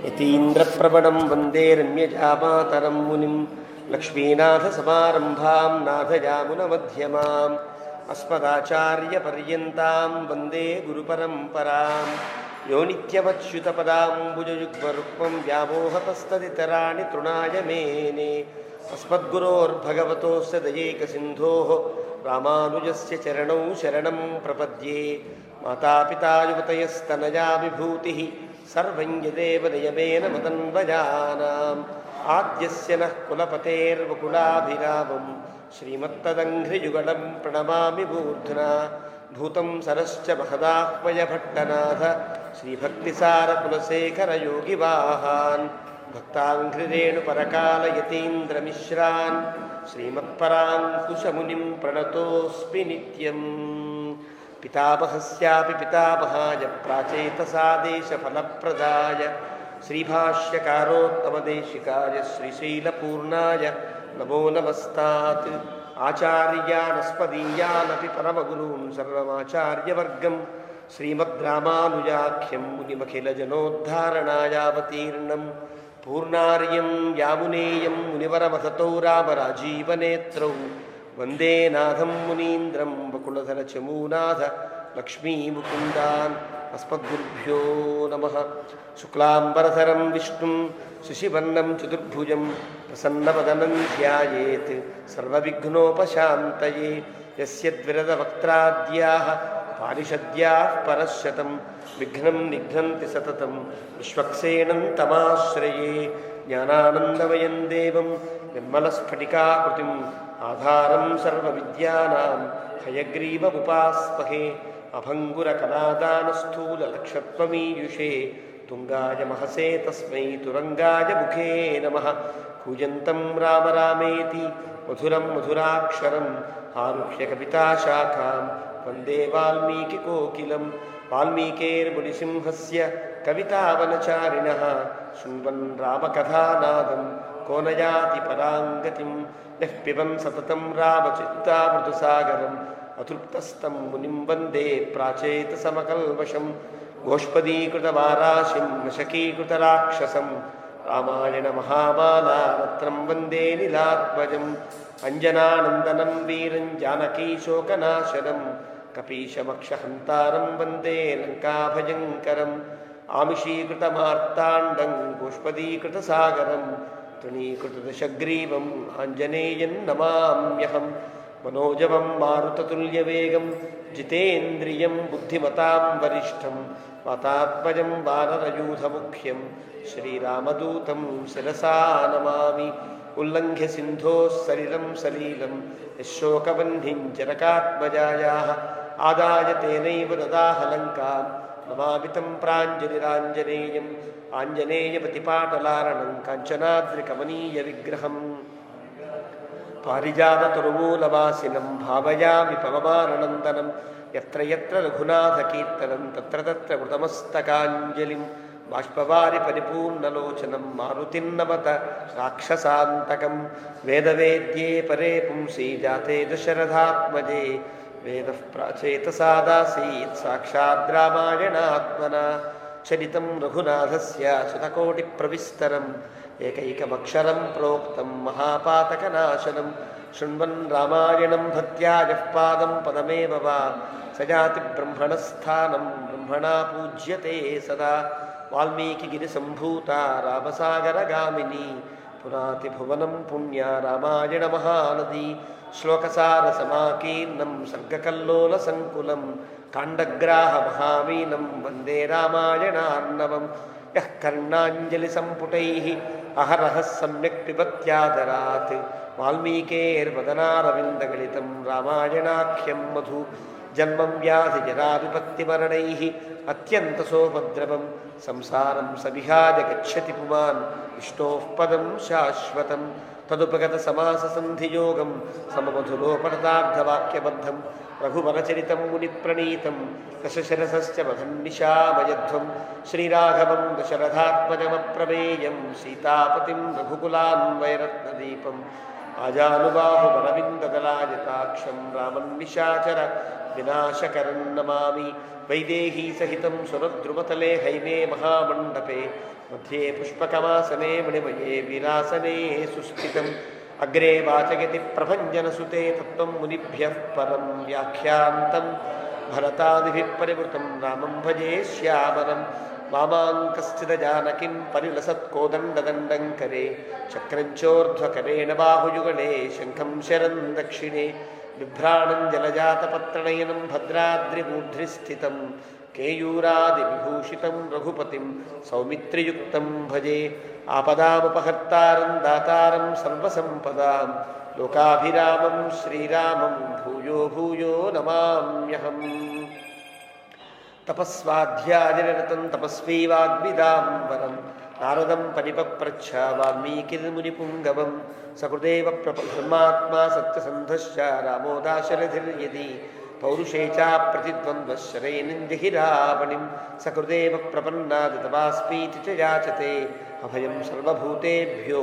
यतीन्द्रप्रवणं वन्दे रम्यजामातरं मुनिं लक्ष्मीनाथसमारम्भां नाथयामुनमध्यमाम् अस्मदाचार्यपर्यन्तां वन्दे गुरुपरम्परां यो नित्यमच्युतपदाम्बुजयुग्मरुक्मं व्यामोहतस्तदितराणि तृणाय मेने अस्मद्गुरोर्भगवतोऽस्य दयैकसिन्धोः रामानुजस्य चरणौ शरणं प्रपद्ये मातापिता युवतयस्तनया विभूतिः सर्वं यदेव नियमेन मदन्वजानाम् आद्यस्य नः कुलपतेर्वकुलाभिरामं श्रीमत्तदङ्घ्रियुगलं प्रणमामि मूर्ध्ना भूतं सरश्च महदाह्वयभट्टनाथ श्रीभक्तिसारकुलशेखरयोगिवाहान् भक्ताङ्घ्रिरेणुपरकालयतीन्द्रमिश्रान् श्रीमत्पराङ्कुशमुनिं प्रणतोऽस्मि नित्यम् पितामहस्यापि पितामहाय प्राचेतसा देशफलप्रदाय श्रीभाष्यकारोत्तमदेशिकाय श्रीशैलपूर्णाय नमो नमस्तात् आचार्यानस्मदीयानपि परमगुरून् सर्वमाचार्यवर्गं श्रीमद्रामानुजाख्यं मुनिमखिलजनोद्धारणायावतीर्णं पूर्णार्यं यामुनेयं मुनिवरमथतौ रामराजीवनेत्रौ वंदे नाथं मुनीन्द्रं वकुलधरचमूनाथ लक्ष्मीमुकुन्दान् अस्मद्गुरुभ्यो नमः। शुक्लाम्बरधरं विष्णुं शशिवर्णं चतुर्भुजं प्रसन्नवदनं ध्यायेत् सर्वविघ्नोपशान्तये यस्य द्विरदवक्त्राद्याः पारिषद्याः परश्शतं विघ्नं निघ्नन्ति सततं विश्वक्सेनं तमाश्रये ज्ञानानन्दमयं देवं निर्मलस्फटिकाकृतिम् आधारं सर्वविद्यानां हयग्रीवमुपास्महे अभङ्गुरकलादानस्थूललक्षत्वमीयुषे तुङ्गाय महसे तस्मै तुरङ्गाय मुखे नमः। कूजन्तं राम रामेति मधुरं मधुराक्षरम् आरुह्य कविताशाखां वन्दे वाल्मीकिकोकिलं वाल्मीकेर्मुनिसिंहस्य कवितावनचारिणः शृण्वन् रामकथानादं को न याति पराङ्गतिं यः पिबन् सततं रामचित्तामृतसागरम् अतृप्तस्तं मुनिं वन्दे प्राचेतसमकल्मषं गोष्पदीकृतवाराशिं नशकीकृतराक्षसं रामायणमहामालारत्रं वन्दे नीलात्मजम् अञ्जनानन्दनं वीरं जानकीशोकनाशनं कपीशमक्षहन्तारं वन्दे लङ्काभयङ्करम् आमिषीकृतमार्ताण्डं गोष्पदीकृतसागरं तृणीकृतदशग्रीवम् आञ्जनेयं नमाम्यहं मनोजवं मारुततुल्यवेगं जितेन्द्रियं बुद्धिमतां वरिष्ठं वातात्मजं वानरयूथमुख्यं श्रीरामदूतं शिरसा नमामि। उल्लङ्घ्य सिन्धोः सलिलं सलीलं यशोकबन्धिं जनकात्मजायाः आदाय तेनैव ददाह लङ्कां नमामि तं प्राञ्जलिराञ्जनेयम् आञ्जनेयपतिपाटलारणं काञ्चनाद्रिकमनीयविग्रहम् पारिजाततरुमूलवासिनं भावयामि पवमाननन्दनं यत्र यत्र रघुनाथकीर्तनं तत्र तत्र कृतमस्तकाञ्जलिं बाष्पवारि परिपूर्णलोचनं मारुतिं नमत राक्षसान्तकं वेदवेद्ये परे पुंसि जाते दशरथात्मजे वेदः प्राचेतसादासीत् साक्षाद् रामायणात्मना चरितं रघुनाथस्य शतकोटिप्रविस्तरम् एकैकमक्षरं प्रोक्तं महापातकनाशनं शृण्वन् रामायणं भक्त्या यः पादं पदमेव वा स याति ब्रह्मणस्थानं ब्रह्मणा पूज्यते सदा। वाल्मीकिगिरिसम्भूता रामसागरगामिनी पुनाति भुवनं पुण्या रामायणमहानदी श्लोकसारसमाकीर्णं सर्गकल्लोलसङ्कुलं काण्डग्राहमहामीनं वन्दे रामायणार्णवं यः कर्णाञ्जलिसम्पुटैः अहरः सम्यक् पिबत्यादरात् वाल्मीकेर्वदनारविन्दगलितं रामायणाख्यं मधु जन्मं व्याधिजराविपत्तिमरणैः अत्यन्तसोपद्रवं संसारं सविहाय गच्छति पुमान् विष्णोः पदं शाश्वतं तदुपगतसमाससन्धियोगं सममधुलोपरतार्धवाक्यबद्धं रघुवरचरितं मुनिप्रणीतं दशशिरसश्च वधन्निशामयध्वं श्रीराघवं दशरथात्मजमप्रमेयं सीतापतिं रघुकुलान्वयरत्नदीपम् आजानुबाहुबलविन्ददलायताक्षं रामन्निशाचर विनाशकरं नमामि। वैदेही सहितं सुरद्रुमतले हैमे महामण्डपे मध्ये पुष्पकमासने मणिमये विलासने सुस्थितम् अग्रे वाचयति प्रभञ्जनसुते तत्त्वं मुनिभ्यः परं व्याख्यान्तं भरतादिभिः परिवृतं रामं भजे श्यामलं वामाङ्कस्थितजानकीं परिलसत्कोदण्डदण्डं करे चक्रञ्चोर्ध्वकरेण बाहुयुगले शङ्खं शरं दक्षिणे बिभ्राणं जलजातपत्रनयनं भद्राद्रिमूर्ध्निस्थितं केयूरादिविभूषितं रघुपतिं सौमित्रियुक्तं भजे आपदामुपहर्तारं दातारं सर्वसम्पदां लोकाभिरामं श्रीरामं भूयो भूयो नमाम्यहम् तपस्वाध्यायनिरतं तपस्वी वाग्विदाम्बरं नारदं परिपप्रच्छ वाल्मीकिर्मुनिपुङ्गवं सकृदेव धर्मात्मा सत्यसन्धश्च रामो दाशरथिर्यदि पौरुषे च प्रतिद्वन्द्वशरैर्निन्दिहि रावणिं सकृदेव प्रपन्नादतवास्मीति च याचते अभयं सर्वभूतेभ्यो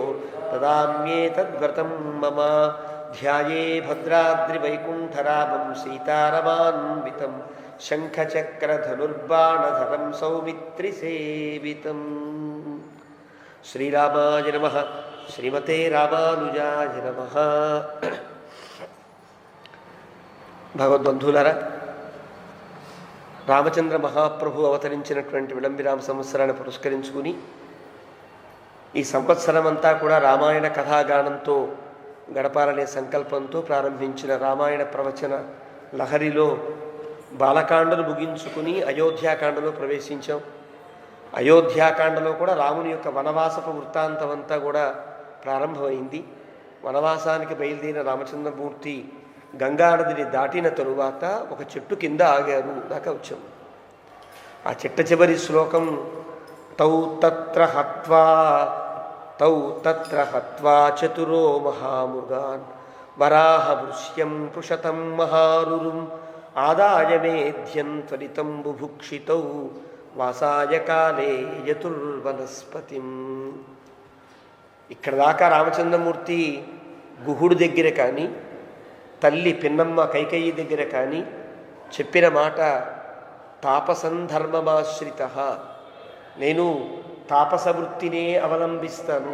ददाम्येतद्व्रतं मम ध्याये भद्राद्रिवैकुण्ठरामं सीतारमान्वितं शङ्खचक्रधनुर्बाणधरं सौमित्रिसेवितम् श्रीरामाय नमः श्रीमते रामानुजाय नमः భగవద్బంధువులారా, రామచంద్ర మహాప్రభు అవతరించినటువంటి విళంబిరామ సంవత్సరాన్ని పురస్కరించుకుని ఈ సంవత్సరం అంతా కూడా రామాయణ కథాగానంతో గడపాలనే సంకల్పంతో ప్రారంభించిన రామాయణ ప్రవచన లహరిలో బాలకాండను ముగించుకుని అయోధ్యాకాండలో ప్రవేశించాం. అయోధ్యాకాండలో కూడా రాముని యొక్క వనవాసపు వృత్తాంతం అంతా కూడా ప్రారంభమైంది. వనవాసానికి బయలుదేరిన రామచంద్రమూర్తి గంగానదిని దాటిన తరువాత ఒక చెట్టు కింద ఆగారు దాకా వచ్చాం. ఆ చిట్ట చివరి శ్లోకం తౌ తత్ర హత్వా చతురో మహామృగాన్ వరాహవృష్యం పృషతం మహారురుం ఆదాయ మేధ్యం త్వరితం బుభుక్షితౌ వాసాయ కాలే యతుర్వనస్పతిం. ఇక్కడ దాకా రామచంద్రమూర్తి గుహుడు దగ్గర కానీ తల్లి పిన్నమ్మ కైకేయి దగ్గర కానీ చెప్పిన మాట తాపసంధర్మమాశ్రిత, నేను తాపస వృత్తినే అవలంబిస్తాను,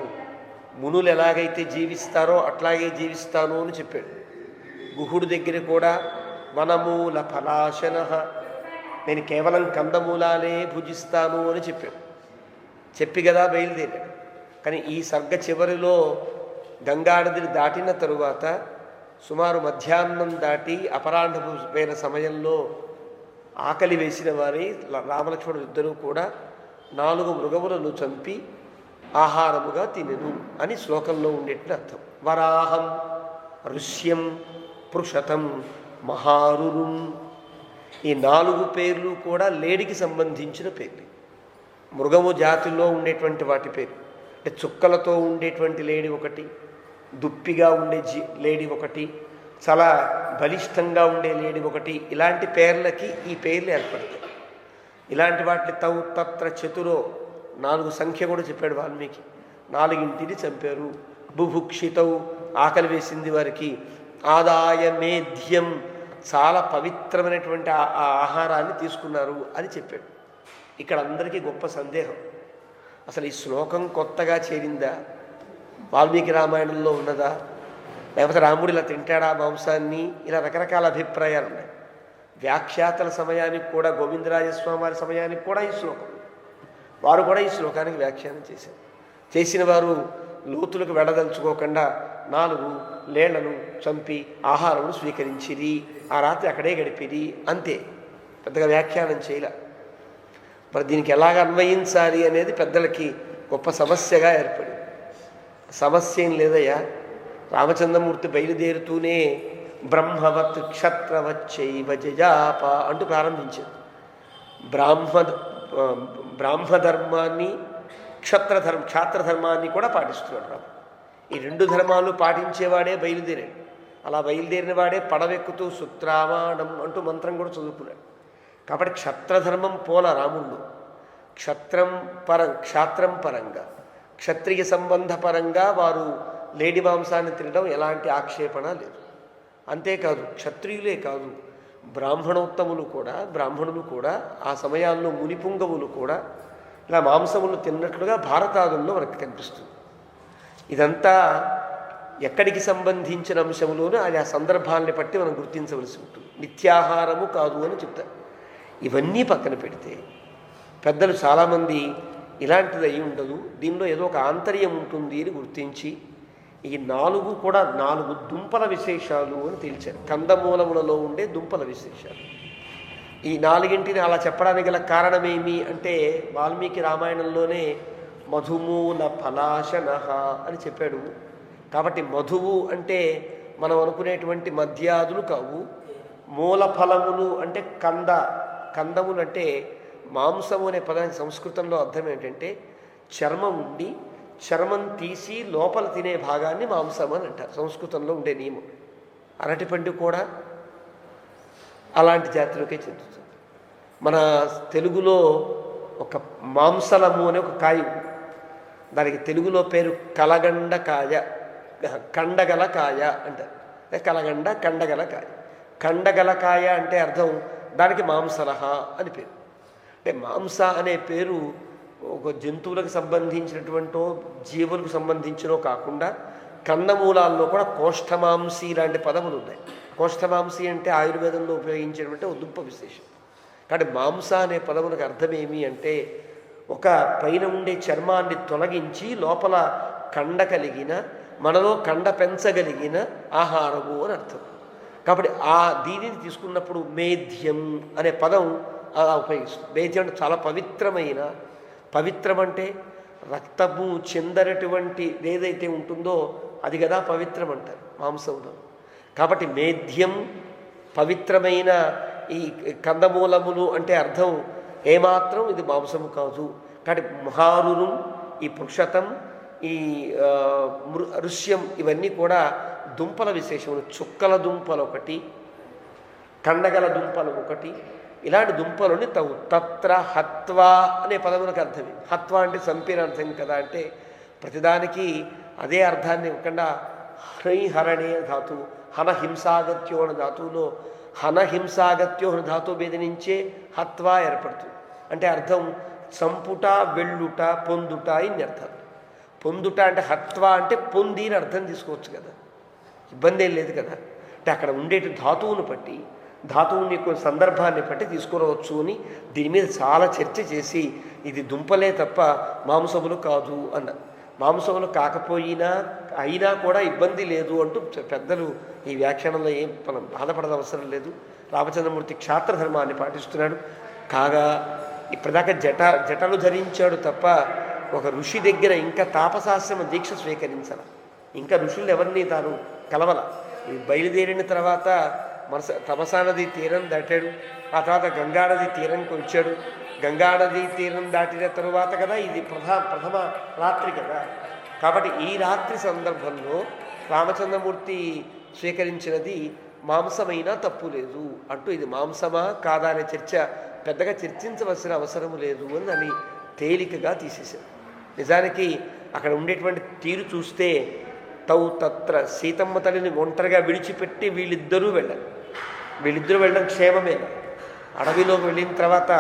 మునులు ఎలాగైతే జీవిస్తారో అట్లాగే జీవిస్తాను అని చెప్పాడు. గుహుడు దగ్గర కూడా వనమూల ఫలాశన, నేను కేవలం కందమూలాలే భుజిస్తాను అని చెప్పాడు. చెప్పి కదా బయలుదేరాడు. కానీ ఈ సర్గ చివరిలో గంగానదిని దాటిన తరువాత సుమారు మధ్యాహ్నం దాటి అపరాహ్నమైన సమయంలో ఆకలి వేసిన వారి రామలక్ష్మణులు ఇద్దరూ కూడా 4 మృగములను చంపి ఆహారముగా తినెను అని శ్లోకంలో ఉండేట్లు అర్థం. వరాహం ఋష్యం పృషతం మహారురుం, ఈ 4 పేర్లు కూడా లేడికి సంబంధించిన పేర్లు. మృగము జాతిలో ఉండేటువంటి వాటి పేరు అంటే చుక్కలతో ఉండేటువంటి లేడి ఒకటి, దుప్పిగా ఉండే లేడి ఒకటి, చాలా బలిష్టంగా ఉండే లేడి ఒకటి, ఇలాంటి పేర్లకి ఈ పేర్లు ఏర్పడతాయి. ఇలాంటి వాటిని తౌ తత్ర చతురో 4 సంఖ్య కూడా చెప్పాడు వాల్మీకి. 4 చంపారు. బుభుక్షితౌ ఆకలి వేసింది వారికి. ఆదాయ మేధ్యం చాలా పవిత్రమైనటువంటి ఆ ఆహారాన్ని తీసుకున్నారు అని చెప్పాడు. ఇక్కడ అందరికీ గొప్ప సందేహం, అసలు ఈ శ్లోకం కొత్తగా చేరిందా, వాల్మీకి రామాయణంలో ఉన్నదా, లేకపోతే రాముడు ఇలా తింటాడా మాంసాన్ని, ఇలా రకరకాల అభిప్రాయాలు ఉన్నాయి. వ్యాఖ్యాతల సమయానికి కూడా, గోవిందరాజస్వామి వారి సమయానికి కూడా ఈ శ్లోకం, వారు కూడా ఈ శ్లోకానికి వ్యాఖ్యానం చేశారు. చేసిన వారు లోతులకు వెళ్ళదలుచుకోకుండా 4 లేళ్లను చంపి ఆహారమును స్వీకరించిరి, ఆ రాత్రి అక్కడే గడిపిరి, అంతే. పెద్దగా వ్యాఖ్యానం చేయలే. మరి దీనికి ఎలాగ అన్వయించాలి అనేది పెద్దలకి గొప్ప సమస్యగా ఏర్పడింది. సమస్య ఏం లేదయ్యా, రామచంద్రమూర్తి బయలుదేరుతూనే బ్రహ్మవత్ క్షత్రవచ్చైవ జజాప అంటూ ప్రారంభించారు. బ్రాహ్మధర్మాన్ని క్షాత్రధర్మాన్ని కూడా పాటిస్తున్నాడు రాము. ఈ 2 ధర్మాలు పాటించేవాడే బయలుదేరాడు. అలా బయలుదేరిన వాడే పడవెక్కుతూ సుత్రామాణం అంటూ మంత్రం కూడా చదువుకున్నాడు. కాబట్టి క్షత్రధర్మం పోల రాముడు. క్షాత్రం పరంగా, క్షత్రియ సంబంధ పరంగా వారు లేడి మాంసాన్ని తినడం ఎలాంటి ఆక్షేపణ లేదు. అంతేకాదు, క్షత్రియులే కాదు, బ్రాహ్మణులు కూడా ఆ సమయాల్లో మునిపుంగవులు కూడా ఇలా మాంసములు తిన్నట్లుగా భారతాదుల్లో మనకు కనిపిస్తుంది. ఇదంతా ఎక్కడికి సంబంధించిన అంశములోనూ ఆయా సందర్భాలని బట్టి మనం గుర్తించవలసి ఉంటుంది. నిత్యాహారము కాదు అని చెప్తారు. ఇవన్నీ పక్కన పెడితే పెద్దలు చాలామంది ఇలాంటిది అయి ఉండదు, దీనిలో ఏదో ఒక ఆంతర్యం ఉంటుంది అని గుర్తించి ఈ 4 కూడా 4 దుంపల విశేషాలు అని తేల్చారు. కందమూలములలో ఉండే దుంపల విశేషాలు. ఈ 4ంటిని అలా చెప్పడానికి గల కారణమేమి అంటే వాల్మీకి రామాయణంలోనే మధుమూల ఫలాశన అని చెప్పాడు. కాబట్టి మధువు అంటే మనం అనుకునేటువంటి మద్యాదులు కావు. మూల ఫలములు అంటే కందములు అంటే మాంసము అనే పదానికి సంస్కృతంలో అర్థం ఏంటంటే చర్మం ఉండి చర్మం తీసి లోపల తినే భాగాన్ని మాంసం అని అంటారు. సంస్కృతంలో ఉండే నియమం. అరటిపండు కూడా అలాంటి జాతిలోకే చెందుతుంది. మన తెలుగులో ఒక మాంసలము అనే ఒక కాయ, దానికి తెలుగులో పేరు కలగండ కాయ, కండగల కాయ అంటారు. కలగండ కండగల కాయ. కండగల కాయ అంటే అర్థం దానికి మాంసలహ అని పేరు. అంటే మాంస అనే పేరు ఒక జంతువులకు సంబంధించినటువంటో జీవులకు సంబంధించినో కాకుండా కందమూలాల్లో కూడా కోష్ఠమాంసి లాంటి పదములు ఉన్నాయి. కోష్ఠమాంసి అంటే ఆయుర్వేదంలో ఉపయోగించేటువంటి ఒక దుంప విశేషం. కాబట్టి మాంస అనే పదములకు అర్థమేమి అంటే ఒక పైన ఉండే చర్మాన్ని తొలగించి లోపల కండ కలిగిన, మనలో కండ పెంచగలిగిన ఆహారము అని అర్థం. కాబట్టి దీనిని తీసుకున్నప్పుడు మేధ్యం అనే పదం అలా ఉపయోగిస్తుంది. మేధ్యం అంటే చాలా పవిత్రం అంటే రక్తము చెందనటువంటి ఏదైతే ఉంటుందో అది కదా పవిత్రం అంటారు మాంసంలో. కాబట్టి మేధ్యం పవిత్రమైన ఈ కందమూలములు అంటే అర్థం ఏమాత్రం ఇది మాంసము కాదు. కాబట్టి మహారును, ఈ పురుషతం, ఈ ఋష్యం ఇవన్నీ కూడా దుంపల విశేషములు. చుక్కల దుంపలు ఒకటి, కండగల దుంపలు ఒకటి. ఇలాంటి దుంపలని తత్ర హత్వా అనే పదములకు అర్థమే. హత్వా అంటే చంపిన అర్థం కదా. అంటే ప్రతిదానికి అదే అర్థాన్ని ఇవ్వకుండా హరణే ధాతువు, హనహింసాగత్యో అనే ధాతువులో హనహింసాగత్యో అనే ధాతువు మీద నుంచే హత్వా ఏర్పడుతుంది. అంటే అర్థం చంపుట, వెళ్ళుట, పొందుట ఇన్ని అర్థాలు. పొందుట అంటే హత్వా అంటే పొంది అని అర్థం తీసుకోవచ్చు కదా, ఇబ్బంది ఏం లేదు కదా. అంటే అక్కడ ఉండేటి ధాతువును బట్టి, ధాతువుని యొక్క సందర్భాన్ని బట్టి తీసుకురావచ్చు అని దీని మీద చాలా చర్చ చేసి ఇది దుంపలే తప్ప మాంసములు కాదు అన్న. మాంసములు అయినా కూడా ఇబ్బంది లేదు అంటూ పెద్దలు ఈ వ్యాఖ్యానంలో ఏం మనం బాధపడడం అవసరం లేదు. రామచంద్రమూర్తి క్షాత్రధర్మాన్ని పాటిస్తున్నాడు. కాగా ఇప్పటిదాకా జటలు ధరించాడు తప్ప ఒక ఋషి దగ్గర ఇంకా తాపసాశ్రమ దీక్ష స్వీకరించాల. ఇంకా ఋషులు ఎవరిని తాను కలవల. ఈ బయలుదేరిన తర్వాత తమసా నది తీరం దాటాడు. ఆ తర్వాత గంగానది తీరంకి వచ్చాడు. గంగానది తీరం దాటిన తరువాత కదా ఇది ప్రథమ రాత్రి కదా. కాబట్టి ఈ రాత్రి సందర్భంలో రామచంద్రమూర్తి స్వీకరించినది మాంసమైనా తప్పు లేదు అంటూ ఇది మాంసమా కాదా అనే చర్చ పెద్దగా చర్చించవలసిన అవసరం లేదు అని దాన్ని తేలికగా తీసేశారు. నిజానికి అక్కడ ఉండేటువంటి తీరు చూస్తే తత్ర సీతమ్మ తల్లిని ఒంటరిగా విడిచిపెట్టి వీళ్ళిద్దరూ వెళ్ళడం క్షేమమే. అడవిలోకి వెళ్ళిన తర్వాత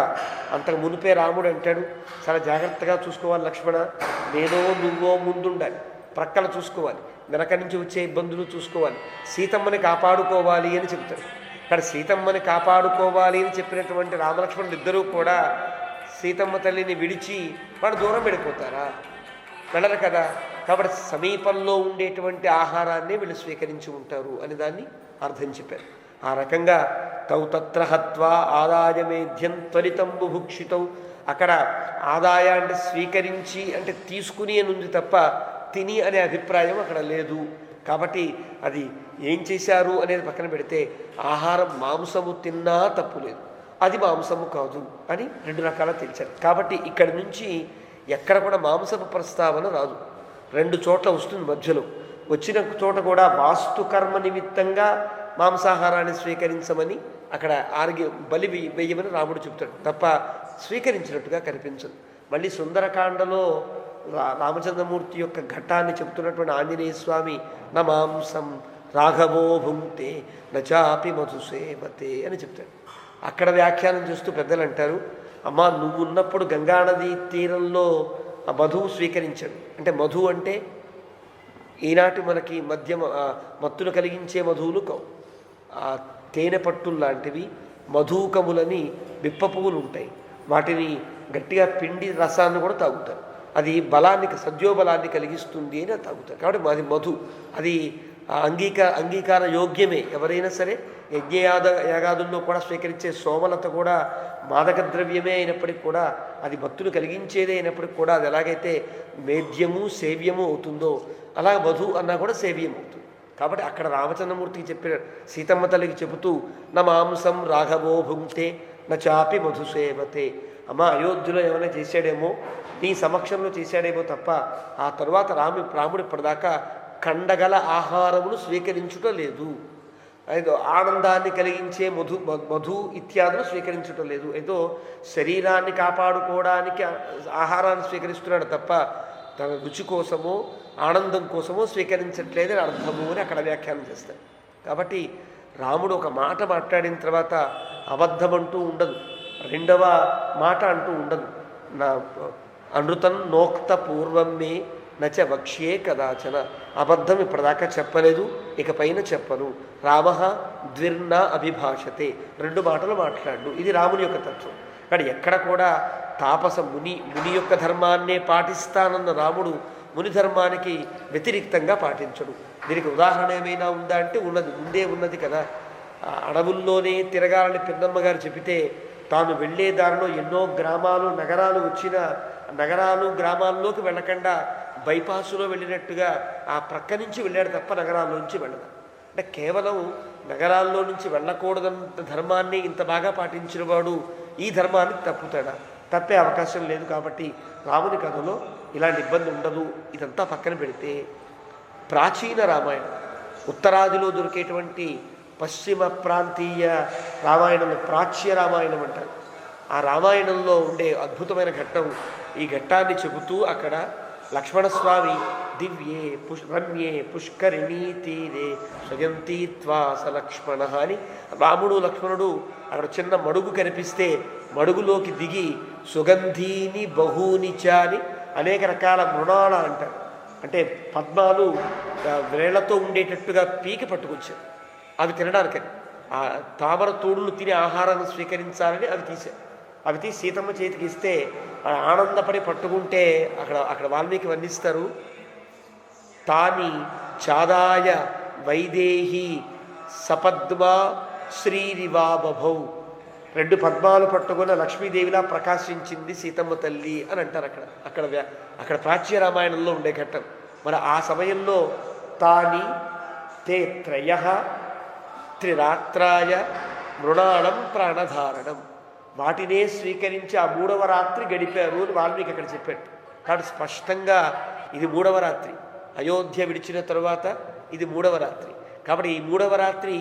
అంతకు మునిపే రాముడు అంటాడు, చాలా జాగ్రత్తగా చూసుకోవాలి లక్ష్మణ, నేనో నువ్వో ముందుండాలి, ప్రక్కల చూసుకోవాలి, వెనక నుంచి వచ్చే ఇబ్బందులు చూసుకోవాలి, సీతమ్మని కాపాడుకోవాలి అని చెప్తాడు. కానీ సీతమ్మని కాపాడుకోవాలి అని చెప్పినటువంటి రామలక్ష్మణులు ఇద్దరూ కూడా సీతమ్మ తల్లిని విడిచి వాడు దూరం వెళ్ళిపోతారా? వెళ్ళరు కదా. కాబట్టి సమీపంలో ఉండేటువంటి ఆహారాన్ని వీళ్ళు స్వీకరించి ఉంటారు అని దాన్ని అర్థం చెప్పారు. ఆ రకంగా తత్ర హత్వా ఆదాయమేధ్యం త్వరితం బుభుక్షితం. అక్కడ ఆదాయ అంటే స్వీకరించి అంటే తీసుకుని అని ఉంది తప్ప తిని అనే అభిప్రాయం అక్కడ లేదు. కాబట్టి అది ఏం చేశారు అనేది పక్కన పెడితే ఆహారం మాంసము తిన్నా తప్పు లేదు, అది మాంసము కాదు అని 2 రకాల తెలిసారు. కాబట్టి ఇక్కడి నుంచి ఎక్కడ కూడా మాంసపు ప్రస్తావన రాదు. 2 చోట్ల వస్తుంది. మధ్యలో వచ్చిన చోట కూడా వాస్తుకర్మ నిమిత్తంగా మాంసాహారాన్ని స్వీకరించమని అక్కడ బలి వేయమని రాముడు చెప్తాడు తప్ప స్వీకరించినట్టుగా కనిపించదు. మళ్ళీ సుందరకాండలో రామచంద్రమూర్తి యొక్క ఘట్టాన్ని చెప్తున్నటువంటి ఆంజనేయ స్వామి నా మాంసం రాఘవో భుంక్తే నచాపి మధుసేవతే అని చెప్తాడు. అక్కడ వ్యాఖ్యానం చేస్తూ పెద్దలు అంటారు, అమ్మా నువ్వు ఉన్నప్పుడు గంగానది తీరంలో ఆ మధువు స్వీకరించాడు. అంటే మధు అంటే ఈనాటి మనకి మత్తులు కలిగించే మధువులు కావు. ఆ తేనె పట్టులు లాంటివి మధుకములని బిప్ప పువ్వులు ఉంటాయి. వాటిని గట్టిగా పిండి రసాన్ని కూడా తాగుతారు. అది బలాన్ని సద్యోబలాన్ని కలిగిస్తుంది అని అది తాగుతారు. కాబట్టి అది మధు, అది అంగీకార యోగ్యమే. ఎవరైనా సరే యాగాదుల్లో కూడా స్వీకరించే సోమలత కూడా మాదక ద్రవ్యమే అయినప్పటికీ కూడా, అది భక్తులు కలిగించేదే అయినప్పటికీ కూడా, అది ఎలాగైతే మేద్యము సేవ్యము అవుతుందో అలా మధు అన్నా కూడా సేవ్యం అవుతుంది. కాబట్టి అక్కడ రామచంద్రమూర్తికి చెప్పినాడు, సీతమ్మ తల్లికి చెబుతూ నా మాంసం రాఘవో భుంక్తే నా చాపి మధుసేవతే. అమ్మ అయోధ్యలో ఏమైనా చేశాడేమో, నీ సమక్షంలో చేశాడేమో తప్ప ఆ తరువాత రాముడు ఇప్పటిదాకా కండగల ఆహారమును స్వీకరించుట లేదు. ఏదో ఆనందాన్ని కలిగించే మధు ఇత్యాదులు స్వీకరించటం లేదు. ఏదో శరీరాన్ని కాపాడుకోవడానికి ఆహారాన్ని స్వీకరిస్తున్నాడు తప్ప తన రుచి కోసమో ఆనందం కోసమో స్వీకరించట్లేదని అర్థము అని అక్కడ వ్యాఖ్యానం చేస్తాడు. కాబట్టి రాముడు ఒక మాట మాట్లాడిన తర్వాత అబద్ధం అంటూ ఉండదు, రెండవ మాట అంటూ ఉండదు. నా అనృతం నోక్త పూర్వమే నచ వక్ష్యే కదాచన. అబద్ధం ఇప్పటిదాకా చెప్పలేదు, ఇకపైన చెప్పను. రామ ద్విర్న అభిభాషతే, 2 మాటలు మాట్లాడు. ఇది రాముని యొక్క తత్వం. కానీ ఎక్కడ కూడా తాపస ముని యొక్క ధర్మాన్నే పాటిస్తానన్న రాముడు ముని ధర్మానికి వ్యతిరిక్తంగా పాటించడు. దీనికి ఉదాహరణ ఏమైనా ఉందా అంటే ఉన్నది, ముందే ఉన్నది కదా. అడవుల్లోనే తిరగాలని పిన్నమ్మ గారు చెబితే తాను వెళ్ళే దారిలో ఎన్నో గ్రామాలు నగరాలు వచ్చిన నగరాలు గ్రామాల్లోకి వెళ్ళకుండా బైపాసులో వెళ్ళినట్టుగా ఆ ప్రక్క నుంచి వెళ్ళాడు తప్ప నగరాల్లోంచి వెళ్ళదు. అంటే కేవలం నగరాల్లో నుంచి వెళ్ళకూడదంత ధర్మాన్ని ఇంత బాగా పాటించిన వాడు ఈ ధర్మాన్ని తప్పుతాడా? తప్పే అవకాశం లేదు. కాబట్టి రాముని కథలో ఇలాంటి ఇబ్బంది ఉండదు. ఇదంతా పక్కన పెడితే ప్రాచీన రామాయణం, ఉత్తరాదిలో దొరికేటువంటి పశ్చిమ ప్రాంతీయ రామాయణంలో ప్రాచ్య రామాయణం అంటారు. ఆ రామాయణంలో ఉండే అద్భుతమైన ఘట్టం, ఈ ఘట్టాన్ని చెబుతూ అక్కడ లక్ష్మణస్వామి దివ్యే రమ్యే పుష్కరిణీ తీరే స్వయంతీ త్వాస లక్ష్మణ అని రాముడు లక్ష్మణుడు అక్కడ చిన్న మడుగు కనిపిస్తే మడుగులోకి దిగి సుగంధీని బహూనిచ అని అనేక రకాల మృణాల అంటారు. అంటే పద్మాలు వేళ్లతో ఉండేటట్టుగా పీకి పట్టుకొచ్చారు. అవి తినడానికని, ఆ తామర తోడులు తినే ఆహారాన్ని స్వీకరించాలని అవి తీసి సీతమ్మ చేతికి ఇస్తే ఆనందపడి పట్టుకుంటే అక్కడ వాల్మీకి వర్ణిస్తారు, తాని చాదాయ వైదేహి సపద్మా శ్రీరివా బభౌ. 2 పద్మాలు పట్టుకున్న లక్ష్మీదేవిలా ప్రకాశించింది సీతమ్మ తల్లి అని అంటారు. అక్కడ ప్రాచ్య రామాయణంలో ఉండే ఘట్టం. మరి ఆ సమయంలో తాని తే త్రయ త్రిరాత్రాయ మృణాళం ప్రాణధారణం, వాటినే స్వీకరించి ఆ 3వ రాత్రి గడిపారు అని వాల్మీకి అక్కడ చెప్పాడు. కాబట్టి స్పష్టంగా ఇది 3వ రాత్రి, అయోధ్య విడిచిన తరువాత ఇది 3వ రాత్రి. కాబట్టి ఈ 3వ రాత్రి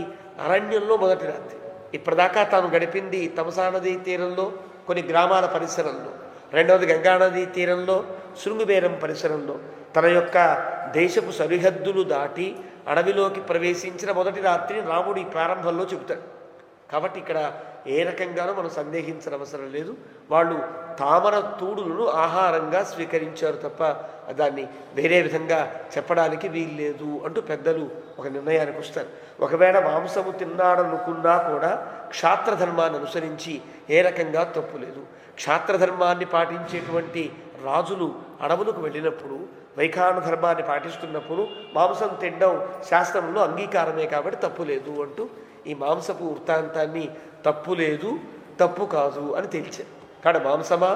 అరణ్యంలో మొదటి రాత్రి. ఇప్పటిదాకా తాను గడిపింది తమసా నదీ తీరంలో కొన్ని గ్రామాల పరిసరంలో, రెండవది గంగానదీ తీరంలో శృంగుబేరం పరిసరంలో, తన యొక్క దేశపు సరిహద్దులు దాటి అడవిలోకి ప్రవేశించిన మొదటి రాత్రిని రాముడు ఈ ప్రారంభంలో చెబుతాడు. కాబట్టి ఇక్కడ ఏ రకంగానూ మనం సందేహించిన అవసరం లేదు. వాళ్ళు తామర తూడులను ఆహారంగా స్వీకరించారు తప్ప దాన్ని వేరే విధంగా చెప్పడానికి వీల్లేదు అంటూ పెద్దలు ఒక నిర్ణయానికి వస్తారు. ఒకవేళ మాంసము తిన్నాడనుకున్నా కూడా క్షాత్రధర్మాన్ని అనుసరించి ఏ రకంగా తప్పు లేదు. క్షాత్రధర్మాన్ని పాటించేటువంటి రాజులు అడవులకు వెళ్ళినప్పుడు వైఖాన ధర్మాన్ని పాటిస్తున్నప్పుడు మాంసం తినడం శాస్త్రంలో అంగీకారమే కాబట్టి తప్పు లేదు అంటూ ఈ మాంసపు వృత్తాంతాన్ని తప్పు లేదు తప్పు కాదు అని తేల్చారు. కాబట్టి మాంసమా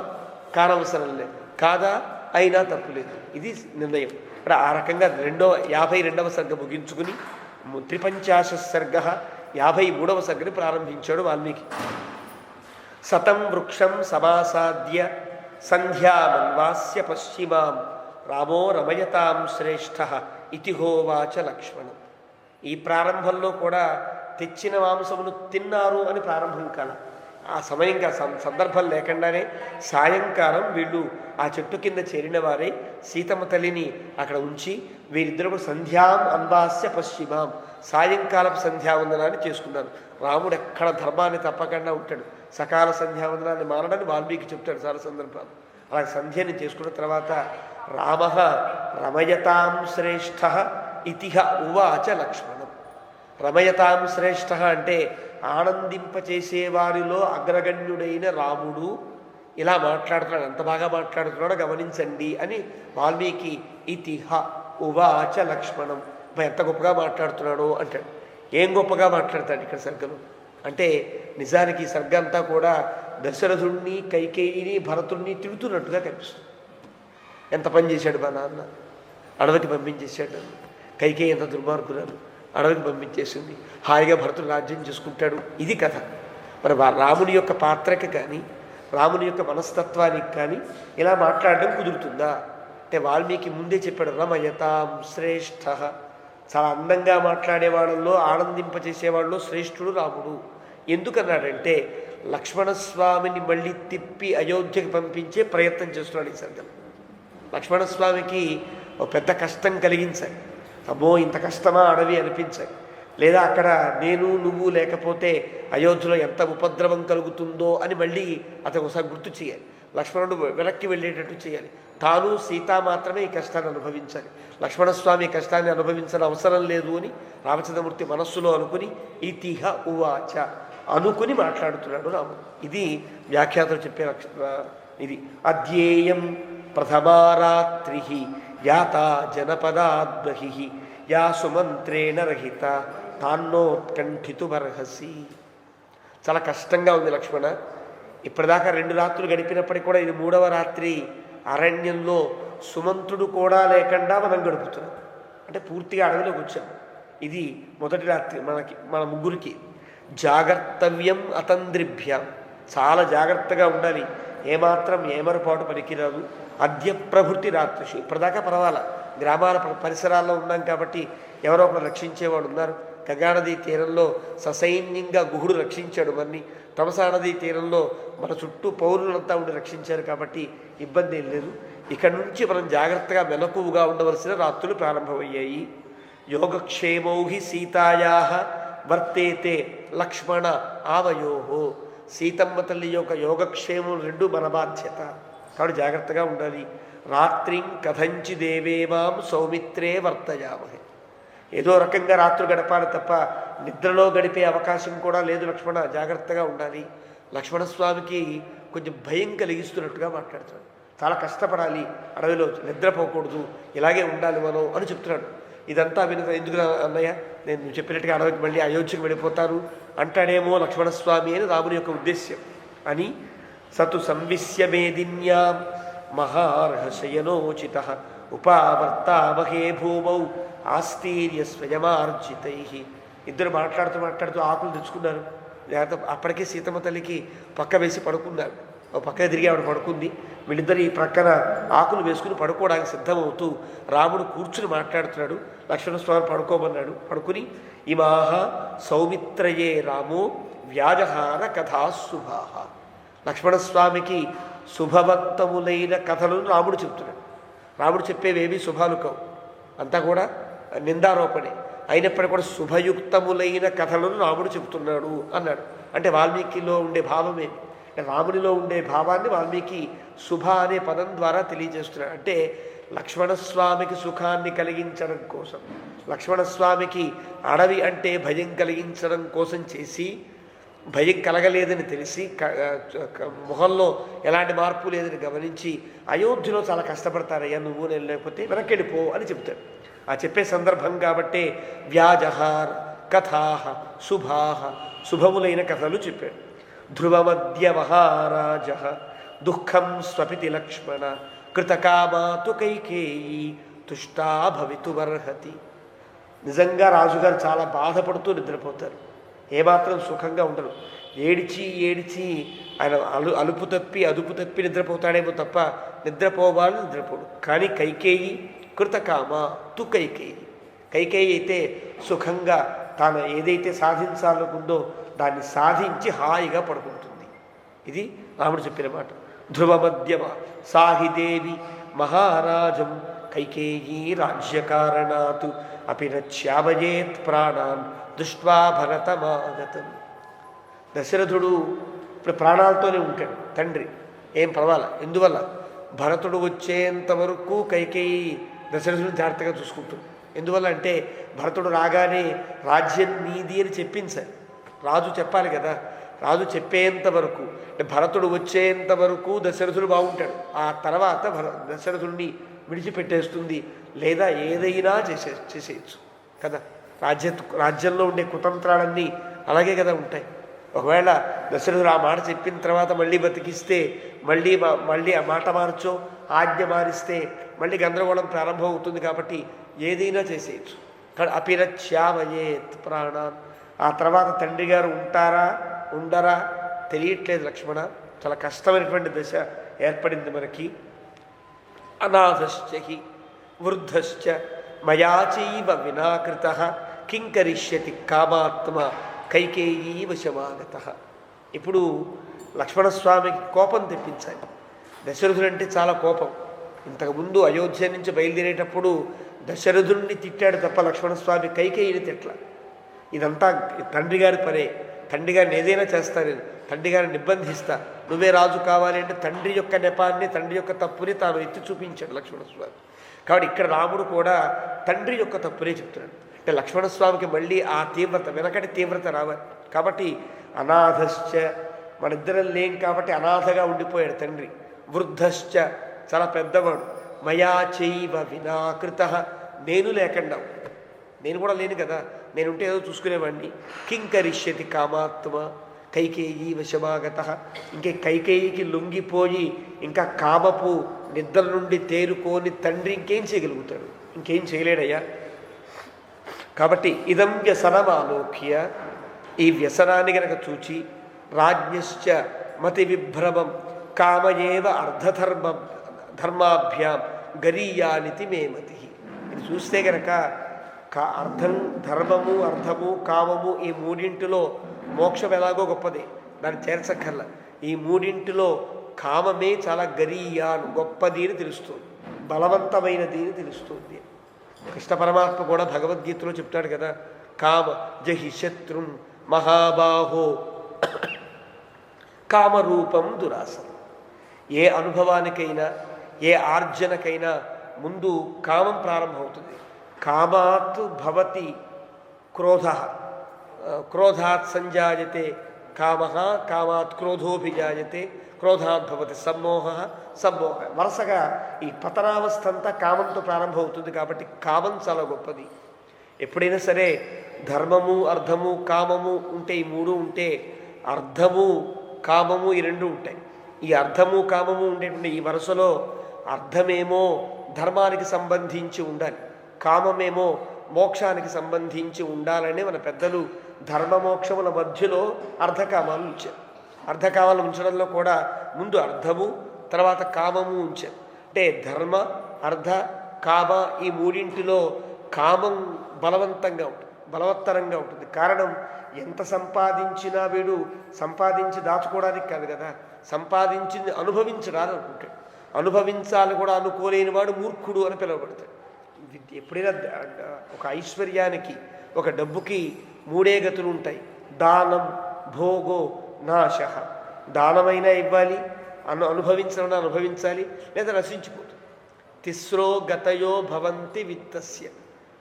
కానవసరం లేదు, కాదా అయినా తప్పు లేదు, ఇది నిర్ణయం. ఇక్కడ ఆ రకంగా 52వ సర్గ ముగించుకుని 53 సర్గ 53వ సర్గని ప్రారంభించాడు వాల్మీకి. సతం వృక్షం సమాసాద్య సంధ్యామన్వాస్య పశ్చిమాం రామో రమయతాం శ్రేష్ఠ ఇతిహోవాచ లక్ష్మణం. ఈ ప్రారంభంలో కూడా తెచ్చిన మాంసమును తిన్నారు అని ప్రారంభం కాల. ఆ సమయంగా సందర్భం లేకుండానే సాయంకాలం వీళ్ళు ఆ చెట్టు కింద చేరిన వారే సీతమ్మ తల్లిని అక్కడ ఉంచి వీరిద్దరు సంధ్యాం అన్వాస్య పశ్చిమాం సాయంకాలపు సంధ్యావందనాన్ని చేసుకున్నారు. రాముడు ఎక్కడ ధర్మాన్ని తప్పకుండా ఉంటాడు. సకాల సంధ్యావందనాన్ని మానడాన్ని వాల్మీకి చెప్తాడు చాలా సందర్భాలు. అలాగే సంధ్యని చేసుకున్న తర్వాత రామ రమయతాం శ్రేష్ఠ ఇతిహ ఉవాచ లక్ష్మణం. రమయతాం శ్రేష్ఠ అంటే ఆనందింపచేసే వారిలో అగ్రగణ్యుడైన రాముడు ఇలా మాట్లాడుతున్నాడు. ఎంత బాగా మాట్లాడుతున్నాడో గమనించండి అని వాల్మీకి ఇతిహ ఉవాచ లక్ష్మణం. ఎంత గొప్పగా మాట్లాడుతున్నాడో అంటాడు. ఏం గొప్పగా మాట్లాడతాడు ఇక్కడ సర్గలో అంటే నిజానికి ఈ సర్గ అంతా కూడా దశరథుణ్ణి కైకేయిని భరతుణ్ణి తిడుతున్నట్టుగా కనిపిస్తుంది. ఎంత పని చేశాడు మా నాన్న, అడవికి పంపించేశాడు. కైకేయి ఎంత దుర్మార్గురాలు, అడవికి పంపించేసింది. హాయిగా భరతుడు రాజ్యం చేసుకుంటాడు. ఇది కథ. మరి రాముని యొక్క పాత్రకి కానీ రాముని యొక్క మనస్తత్వానికి కానీ ఇలా మాట్లాడడం కుదురుతుందా అంటే వాల్మీకి ముందే చెప్పాడు రమయతాం శ్రేష్ఠ. చాలా అందంగా మాట్లాడే వాళ్ళల్లో ఆనందింపచేసేవాళ్ళలో శ్రేష్ఠుడు రాముడు. ఎందుకన్నాడంటే లక్ష్మణస్వామిని మళ్ళీ తిప్పి అయోధ్యకి పంపించే ప్రయత్నం చేస్తున్నాడు ఈ సర్గం. లక్ష్మణస్వామికి ఒక పెద్ద కష్టం కలిగించాయి. అమ్మో ఇంత కష్టమా అడవి అనిపించాయి. లేదా అక్కడ నేను నువ్వు లేకపోతే అయోధ్యలో ఎంత ఉపద్రవం కలుగుతుందో అని మళ్ళీ అతను ఒకసారి గుర్తు చేయాలి. లక్ష్మణుడు వెనక్కి వెళ్ళేటట్టు చేయాలి. తాను సీత మాత్రమే ఈ కష్టాన్ని అనుభవించాలి. లక్ష్మణస్వామి కష్టాన్ని అనుభవించడం అవసరం లేదు అని రామచంద్రమూర్తి మనస్సులో అనుకుని ఇతిహ ఉవాచ అనుకుని మాట్లాడుతున్నాడు రాముడు. ఇది వ్యాఖ్యాతలు చెప్పే ఇది. అధ్యేయం ప్రథమారాత్రి యాతా జనపదాద్బహి యా సుమంత్రేణ రహిత తాన్నోత్కంఠితుమర్హసి. చాలా కష్టంగా ఉంది లక్ష్మణ. ఇప్పటిదాకా 2 రాత్రులు గడిపినప్పటికీ కూడా ఇది 3వ రాత్రి అరణ్యంలో సుమంతుడు కూడా లేకుండా మనం గడుపుతున్నాం. అంటే పూర్తిగా అడవిలోకి వచ్చాం. ఇది మొదటి రాత్రి మన ముగ్గురికి. జాగ్రత్తవ్యం అతంద్రిభ్యం, చాలా జాగ్రత్తగా ఉండాలి. ఏమాత్రం ఏమరపాటు పనికిరాదు. అద్య ప్రభృతి రాత్రిషు. ఇప్పటిదాకా పర్వాలా, గ్రామాల పరిసరాల్లో ఉన్నాం కాబట్టి ఎవరో ఒకరు రక్షించేవాడు ఉన్నారు. గంగానదీ తీరంలో ససైన్యంగా గుహుడు రక్షించాడు మన్ని. తమసా నదీ తీరంలో మన చుట్టూ పౌరులంతా ఉండి రక్షించారు కాబట్టి ఇబ్బంది ఏం లేదు. ఇక్కడి నుంచి మనం జాగ్రత్తగా మెలకువగా ఉండవలసిన రాత్రులు ప్రారంభమయ్యాయి. యోగక్షేమౌహి సీతాయా వర్తేతే లక్ష్మణ ఆవయోహో. సీతమ్మ తల్లి యొక్క యోగక్షేమం 2 మన బాధ్యత కాబట్టి జాగ్రత్తగా ఉండాలి. రాత్రిం కథంచి దేవేమాం సౌమిత్రే వర్తయామహే. ఏదో రకంగా రాత్రులు గడపాలి తప్ప నిద్రలో గడిపే అవకాశం కూడా లేదు లక్ష్మణ, జాగ్రత్తగా ఉండాలి. లక్ష్మణస్వామికి కొంచెం భయం కలిగిస్తున్నట్టుగా మాట్లాడుతున్నాడు. చాలా కష్టపడాలి, అడవిలో నిద్రపోకూడదు, ఇలాగే ఉండాలి మనం అని చెప్తున్నాడు. ఇదంతా విన ఎందుకు అన్నయ్య నేను చెప్పినట్టుగా అడవికి మళ్ళీ అయోధ్యకు వెళ్ళిపోతాను అంటాడేమో లక్ష్మణస్వామి అని రాముని యొక్క ఉద్దేశ్యం అని. సతు సంవిశ్య మేదిన్యాం మహార్హశయనోచిత ఉపావర్తామహే భూమౌ ఆస్తీర్య స్వయమార్జితై. ఇద్దరు మాట్లాడుతూ ఆకులు తెచ్చుకున్నారు. లేకపోతే అప్పటికే సీతమ్మ తల్లికి పక్క వేసి పడుకున్నారు. ఒక పక్క తిరిగి ఆవిడ పడుకుంది. వీళ్ళిద్దరు ఈ ప్రక్కన ఆకులు వేసుకుని పడుకోవడానికి సిద్ధమవుతూ రాముడు కూర్చుని మాట్లాడుతున్నాడు. లక్ష్మణస్వామి పడుకోమన్నాడు. పడుకుని ఇమాహ సౌమిత్రయే రామో వ్యాజహార కథా శుభాహ. లక్ష్మణస్వామికి శుభవంతములైన కథలను రాముడు చెప్తున్నాడు. రాముడు చెప్పేవేవి శుభాలు కావు, అంతా కూడా నిందారోపణే. అయినప్పటికీ కూడా శుభయుక్తములైన కథలను రాముడు చెబుతున్నాడు అన్నాడు. అంటే వాల్మీకిలో ఉండే భావమే, రామునిలో ఉండే భావాన్ని వాల్మీకి శుభ అనే పదం ద్వారా తెలియజేస్తున్నాడు. అంటే లక్ష్మణస్వామికి సుఖాన్ని కలిగించడం కోసం, లక్ష్మణస్వామికి అడవి అంటే భయం కలిగించడం కోసం చేసి, భయం కలగలేదని తెలిసి మొహంలో ఎలాంటి మార్పు లేదని గమనించి అయోధ్యలో చాలా కష్టపడతారయ్యా నువ్వు నేను లేకపోతే వెనక్కెడిపో అని చెప్తాడు. ఆ చెప్పే సందర్భం కాబట్టే వ్యాజహార కథాహ శుభాహ, శుభములైన కథలు చెప్పాడు. ధ్రువమద్య మహారాజ దుఃఖం స్వపితి లక్ష్మణ కృతకామాతు కైకేయీ తుష్టా భవితుమర్హతి. నిజంగా రాజుగారు చాలా బాధపడుతూ నిద్రపోతారు, ఏమాత్రం సుఖంగా ఉండరు. ఏడిచి ఆయన అదుపు తప్పి నిద్రపోతాడేమో తప్ప నిద్రపోవాలని నిద్రపోడు. కానీ కైకేయి కృతకామ తు కైకేయి అయితే సుఖంగా తాను ఏదైతే సాధించాలనుకుందో దాన్ని సాధించి హాయిగా పడుకుంటుంది. ఇది రాముడు చెప్పిన మాట. ధ్రువమధ్యమ సాహిదేవి మహారాజం కైకేయీ రాజ్యకారణాత్ అపి నశ్యామయేత్ ప్రాణాన్ దృష్ట్వా భరతమాగతం. దశరథుడు ఇప్పుడు ప్రాణాలతోనే ఉంటాడు తండ్రి, ఏం పర్వాలా. ఎందువల్ల? భరతుడు వచ్చేంత వరకు కైకేయి దశరథుని జాగ్రత్తగా చూసుకుంటుంది. ఎందువల్ల అంటే భరతుడు రాగానే రాజ్యం నీది అని చెప్పించాలి, రాజు చెప్పాలి కదా. రాజు చెప్పేంత వరకు అంటే భరతుడు వచ్చేంత వరకు దశరథుడు బాగుంటాడు. ఆ తర్వాత దశరథుడిని విడిచిపెట్టేస్తుంది, లేదా ఏదైనా చేసేయచ్చు కదా. రాజ్యంలో ఉండే కుతంత్రాలన్నీ అలాగే కదా ఉంటాయి. ఒకవేళ దశరథుడు ఆ మాట చెప్పిన తర్వాత మళ్ళీ బతికిస్తే మళ్ళీ ఆ మాట మార్చో ఆజ్ఞ మారిస్తే మళ్ళీ గందరగోళం ప్రారంభం అవుతుంది. కాబట్టి ఏదైనా చేసేయచ్చు. కానీ అపిరచ్యామయేత్ ప్రాణాన్. ఆ తర్వాత తండ్రి గారు ఉంటారా ఉండరా తెలియట్లేదు లక్ష్మణ. చాలా కష్టమైనటువంటి దశ ఏర్పడింది మనకి. అనాథశ్చ వృద్ధశ్చ మయాచైవ వినాకృత కింకరిష్యతి కామాత్మ కైకేయీ వశమాగత. ఇప్పుడు లక్ష్మణస్వామికి కోపం తెప్పించాలి. దశరథుడంటే చాలా కోపం. ఇంతకుముందు అయోధ్య నుంచి బయలుదేరేటప్పుడు దశరథుడిని తిట్టాడు తప్ప లక్ష్మణస్వామి కైకేయిని తిట్ల. ఇదంతా తండ్రి గారి పనే. తండ్రి గారిని ఏదైనా చేస్తా, నేను తండ్రి గారిని నిర్బంధిస్తా, నువ్వే రాజు కావాలి అంటే తండ్రి యొక్క నెపాన్ని, తండ్రి యొక్క తప్పుని తాను ఎత్తి చూపించాడు లక్ష్మణస్వామి. కాబట్టి ఇక్కడ రాముడు కూడా తండ్రి యొక్క తప్పునే చెప్తున్నాడు. అంటే లక్ష్మణస్వామికి మళ్ళీ ఆ తీవ్రత, వెనకటి తీవ్రత రావాలి. కాబట్టి అనాథశ్చ, మనిద్దరం లేం కాబట్టి అనాథగా ఉండిపోయాడు తండ్రి. వృద్ధశ్చ, చాలా పెద్దవాడు. మయా చైవ వినాకృత, నేను లేకుండా, నేను కూడా లేను కదా, నేనుంటే ఏదో చూసుకునేవాడిని. కింకరిష్యతి కామాత్మ కైకేయీ వశమాగత. ఇంకే కైకేయికి లొంగిపోయి ఇంకా కామపు నిద్ర నుండి తేరుకోని తండ్రి ఇంకేం చేయగలుగుతాడు? ఇంకేం చేయలేడయ్యా. కాబట్టి ఇదం వ్యసనమాలోక్య, ఈ వ్యసనాన్ని గనక చూచి రాజ్ఞశ్చ మతి విభ్రమం కామయేవ ధర్మాభ్యాం గరీయానితి మే మతి. ఇది చూస్తే గనక ధర్మము అర్థము కామము ఈ మూడింటిలో మోక్షం ఎలాగో గొప్పదే, దాన్ని చేర్చక్కర్లా. ఈ మూడింటిలో కామమే చాలా గరీయాన్ గొప్పది అని తెలుస్తుంది, బలవంతమైనది అని తెలుస్తుంది. కృష్ణ పరమాత్మ కూడా భగవద్గీతలో చెప్తాడు కదా, కామ జహి శత్రుం మహాబాహో కామరూపం దురాసనం. ఏ అనుభవానికైనా ఏ ఆర్జనకైనా ముందు కామం ప్రారంభమవుతుంది. కామాత్ భవతి క్రోధ, క్రోధాత్ సంజాయతే కామ, కామాత్ క్రోధోభిజాయతే క్రోధాత్ భవతి సమ్మోహ, సమ్మోహ. వరుసగా ఈ పతనావస్థ అంతా కామంతో ప్రారంభమవుతుంది. కాబట్టి కామం చాలా గొప్పది. ఎప్పుడైనా సరే ధర్మము అర్థము కామము ఉంటే, ఈ మూడు ఉంటే అర్థము కామము ఈ రెండు ఉంటాయి. ఈ అర్థము కామము ఉండేటువంటి ఈ వరుసలో అర్థమేమో ధర్మానికి సంబంధించి ఉండాలి, కామమేమో మోక్షానికి సంబంధించి ఉండాలని మన పెద్దలు ధర్మమోక్షముల మధ్యలో అర్ధకామాలు ఉంచారు. అర్ధకామాలు ఉంచడంలో కూడా ముందు అర్థము తర్వాత కామము ఉంచారు. అంటే ధర్మ అర్థ కామ ఈ మూడింటిలో కామం బలవంతంగా ఉంటుంది, బలవత్తరంగా ఉంటుంది. కారణం ఎంత సంపాదించినా వీడు సంపాదించి దాచుకోవడానికి కాదు కదా, సంపాదించింది అనుభవించడానికి అనుకుంటాడు. అనుభవించాలని కూడా అనుకోలేని వాడు మూర్ఖుడు అని పిలువబడతాడు. ఎప్పుడైనా ఒక ఐశ్వర్యానికి ఒక డబ్బుకి మూడే గతులు ఉంటాయి, దానం భోగో నాశ. దానమైనా ఇవ్వాలి, అనుభవించడం అనుభవించాలి, లేదా నశించిపోతుంది. తిస్రో గతయో భవంతి విత్తస్య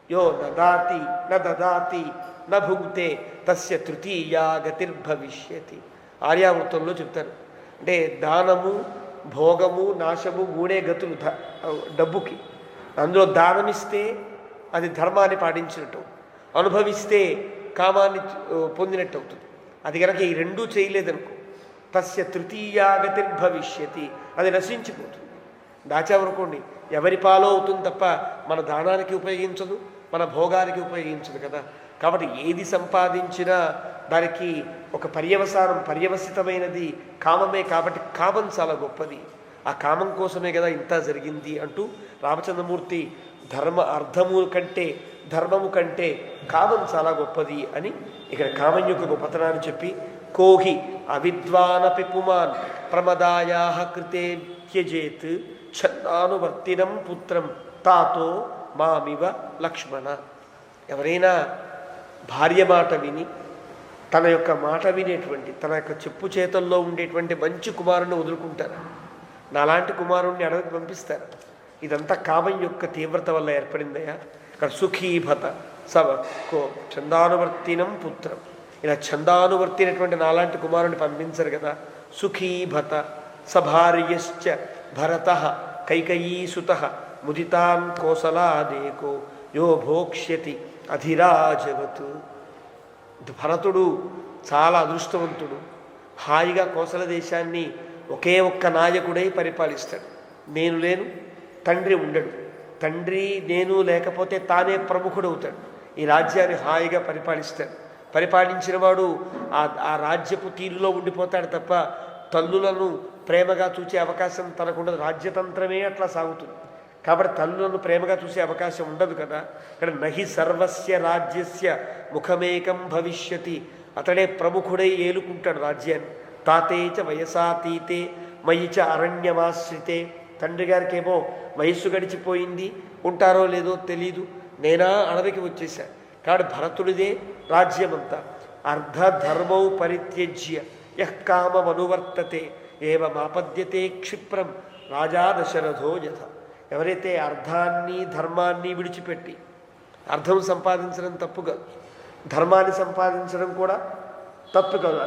యో దదాతి న దదాతి న భుంక్తే తస్య తృతీయా గతిర్భవిష్యతి. ఆర్యావృతంలో చెప్తారు. అంటే దానము భోగము నాశము మూడే గతులు డబ్బుకి. అందులో దానమిస్తే అది ధర్మాన్ని పాటించినట్టు, అనుభవిస్తే కామాన్ని పొందినట్టు అవుతుంది. అది కనుక ఈ రెండూ చేయలేదనుకో తస్య తృతీయా గతిర్భవిష్యతి, అది నశించిపోతుంది. దాచామనుకోండి ఎవరి పాలో అవుతుంది తప్ప మన దానానికి ఉపయోగించదు, మన భోగానికి ఉపయోగించదు కదా. కాబట్టి ఏది సంపాదించినా దానికి ఒక పర్యవసితమైనది కామమే. కాబట్టి కామం చాలా గొప్పది. ఆ కామం కోసమే కదా ఇంత జరిగింది అంటూ రామచంద్రమూర్తి ధర్మము కంటే కామం చాలా గొప్పది అని ఇక్కడ కామం యొక్క గొప్పతనాన్ని చెప్పి, కోహి అవిద్వానపి పుమాన్ ప్రమదాయా కృతే త్యజేత్ ఛందానువర్తినం పుత్రం తాతో మామివ లక్ష్మణ. ఎవరైనా భార్య మాట విని తన యొక్క మాట వినేటువంటి, తన యొక్క చెప్పు చేతల్లో ఉండేటువంటి మంచి కుమారుణ్ణి వదులుకుంటారు. నాలాంటి కుమారుణ్ణి అడవికి పంపిస్తారు. ఇదంతా కామం యొక్క తీవ్రత వల్ల ఏర్పడిందయ్యా. ఇక్కడ సుఖీభత ఛందానువర్తినం పుత్రం, ఇలా ఛందానువర్తినటువంటి నాలాంటి కుమారుని పంపించరు కదా. సుఖీభత సభార్యశ్చ భరత కైకయీసుత ముదితాన్ కోసలాదేకో యో భోక్ష్యతి అధిరాజవత్. భరతుడు చాలా అదృష్టవంతుడు. హాయిగా కోసల దేశాన్ని ఒకే ఒక్క నాయకుడై పరిపాలిస్తాడు. నేను లేను, తండ్రి ఉండడు. తండ్రి నేను లేకపోతే తానే ప్రముఖుడవుతాడు. ఈ రాజ్యాన్ని హాయిగా పరిపాలిస్తాడు. పరిపాలించిన వాడు ఆ రాజ్యపు తీరులో ఉండిపోతాడు తప్ప తల్లులను ప్రేమగా చూసే అవకాశం తనకుండదు. రాజ్యతంత్రమే అట్లా సాగుతుంది. కాబట్టి తల్లులను ప్రేమగా చూసే అవకాశం ఉండదు కదా. ఇక్కడ నహి సర్వస్య రాజ్యస్య ముఖమేకం భవిష్యతి, అతడే ప్రముఖుడై ఏలుకుంటాడు రాజ్యాన్ని. తాతేచ వయసాతీతే మయిచ అరణ్యమాశ్రితే, తండ్రి గారికి ఏమో వయస్సు గడిచిపోయింది, ఉంటారో లేదో తెలీదు, నేనా అడవికి వచ్చేసా. కాబట్టి భరతుడిదే రాజ్యమంతా. అర్ధధర్మౌ పరిత్యజ్య యః కామమనువర్తతే ఏవమాపద్యతే క్షిప్రం రాజా దశరథో యథ. ఎవరైతే అర్థాన్ని ధర్మాన్ని విడిచిపెట్టి, అర్థం సంపాదించడం తప్పు కాదు, ధర్మాన్ని సంపాదించడం కూడా తప్పు కాదు,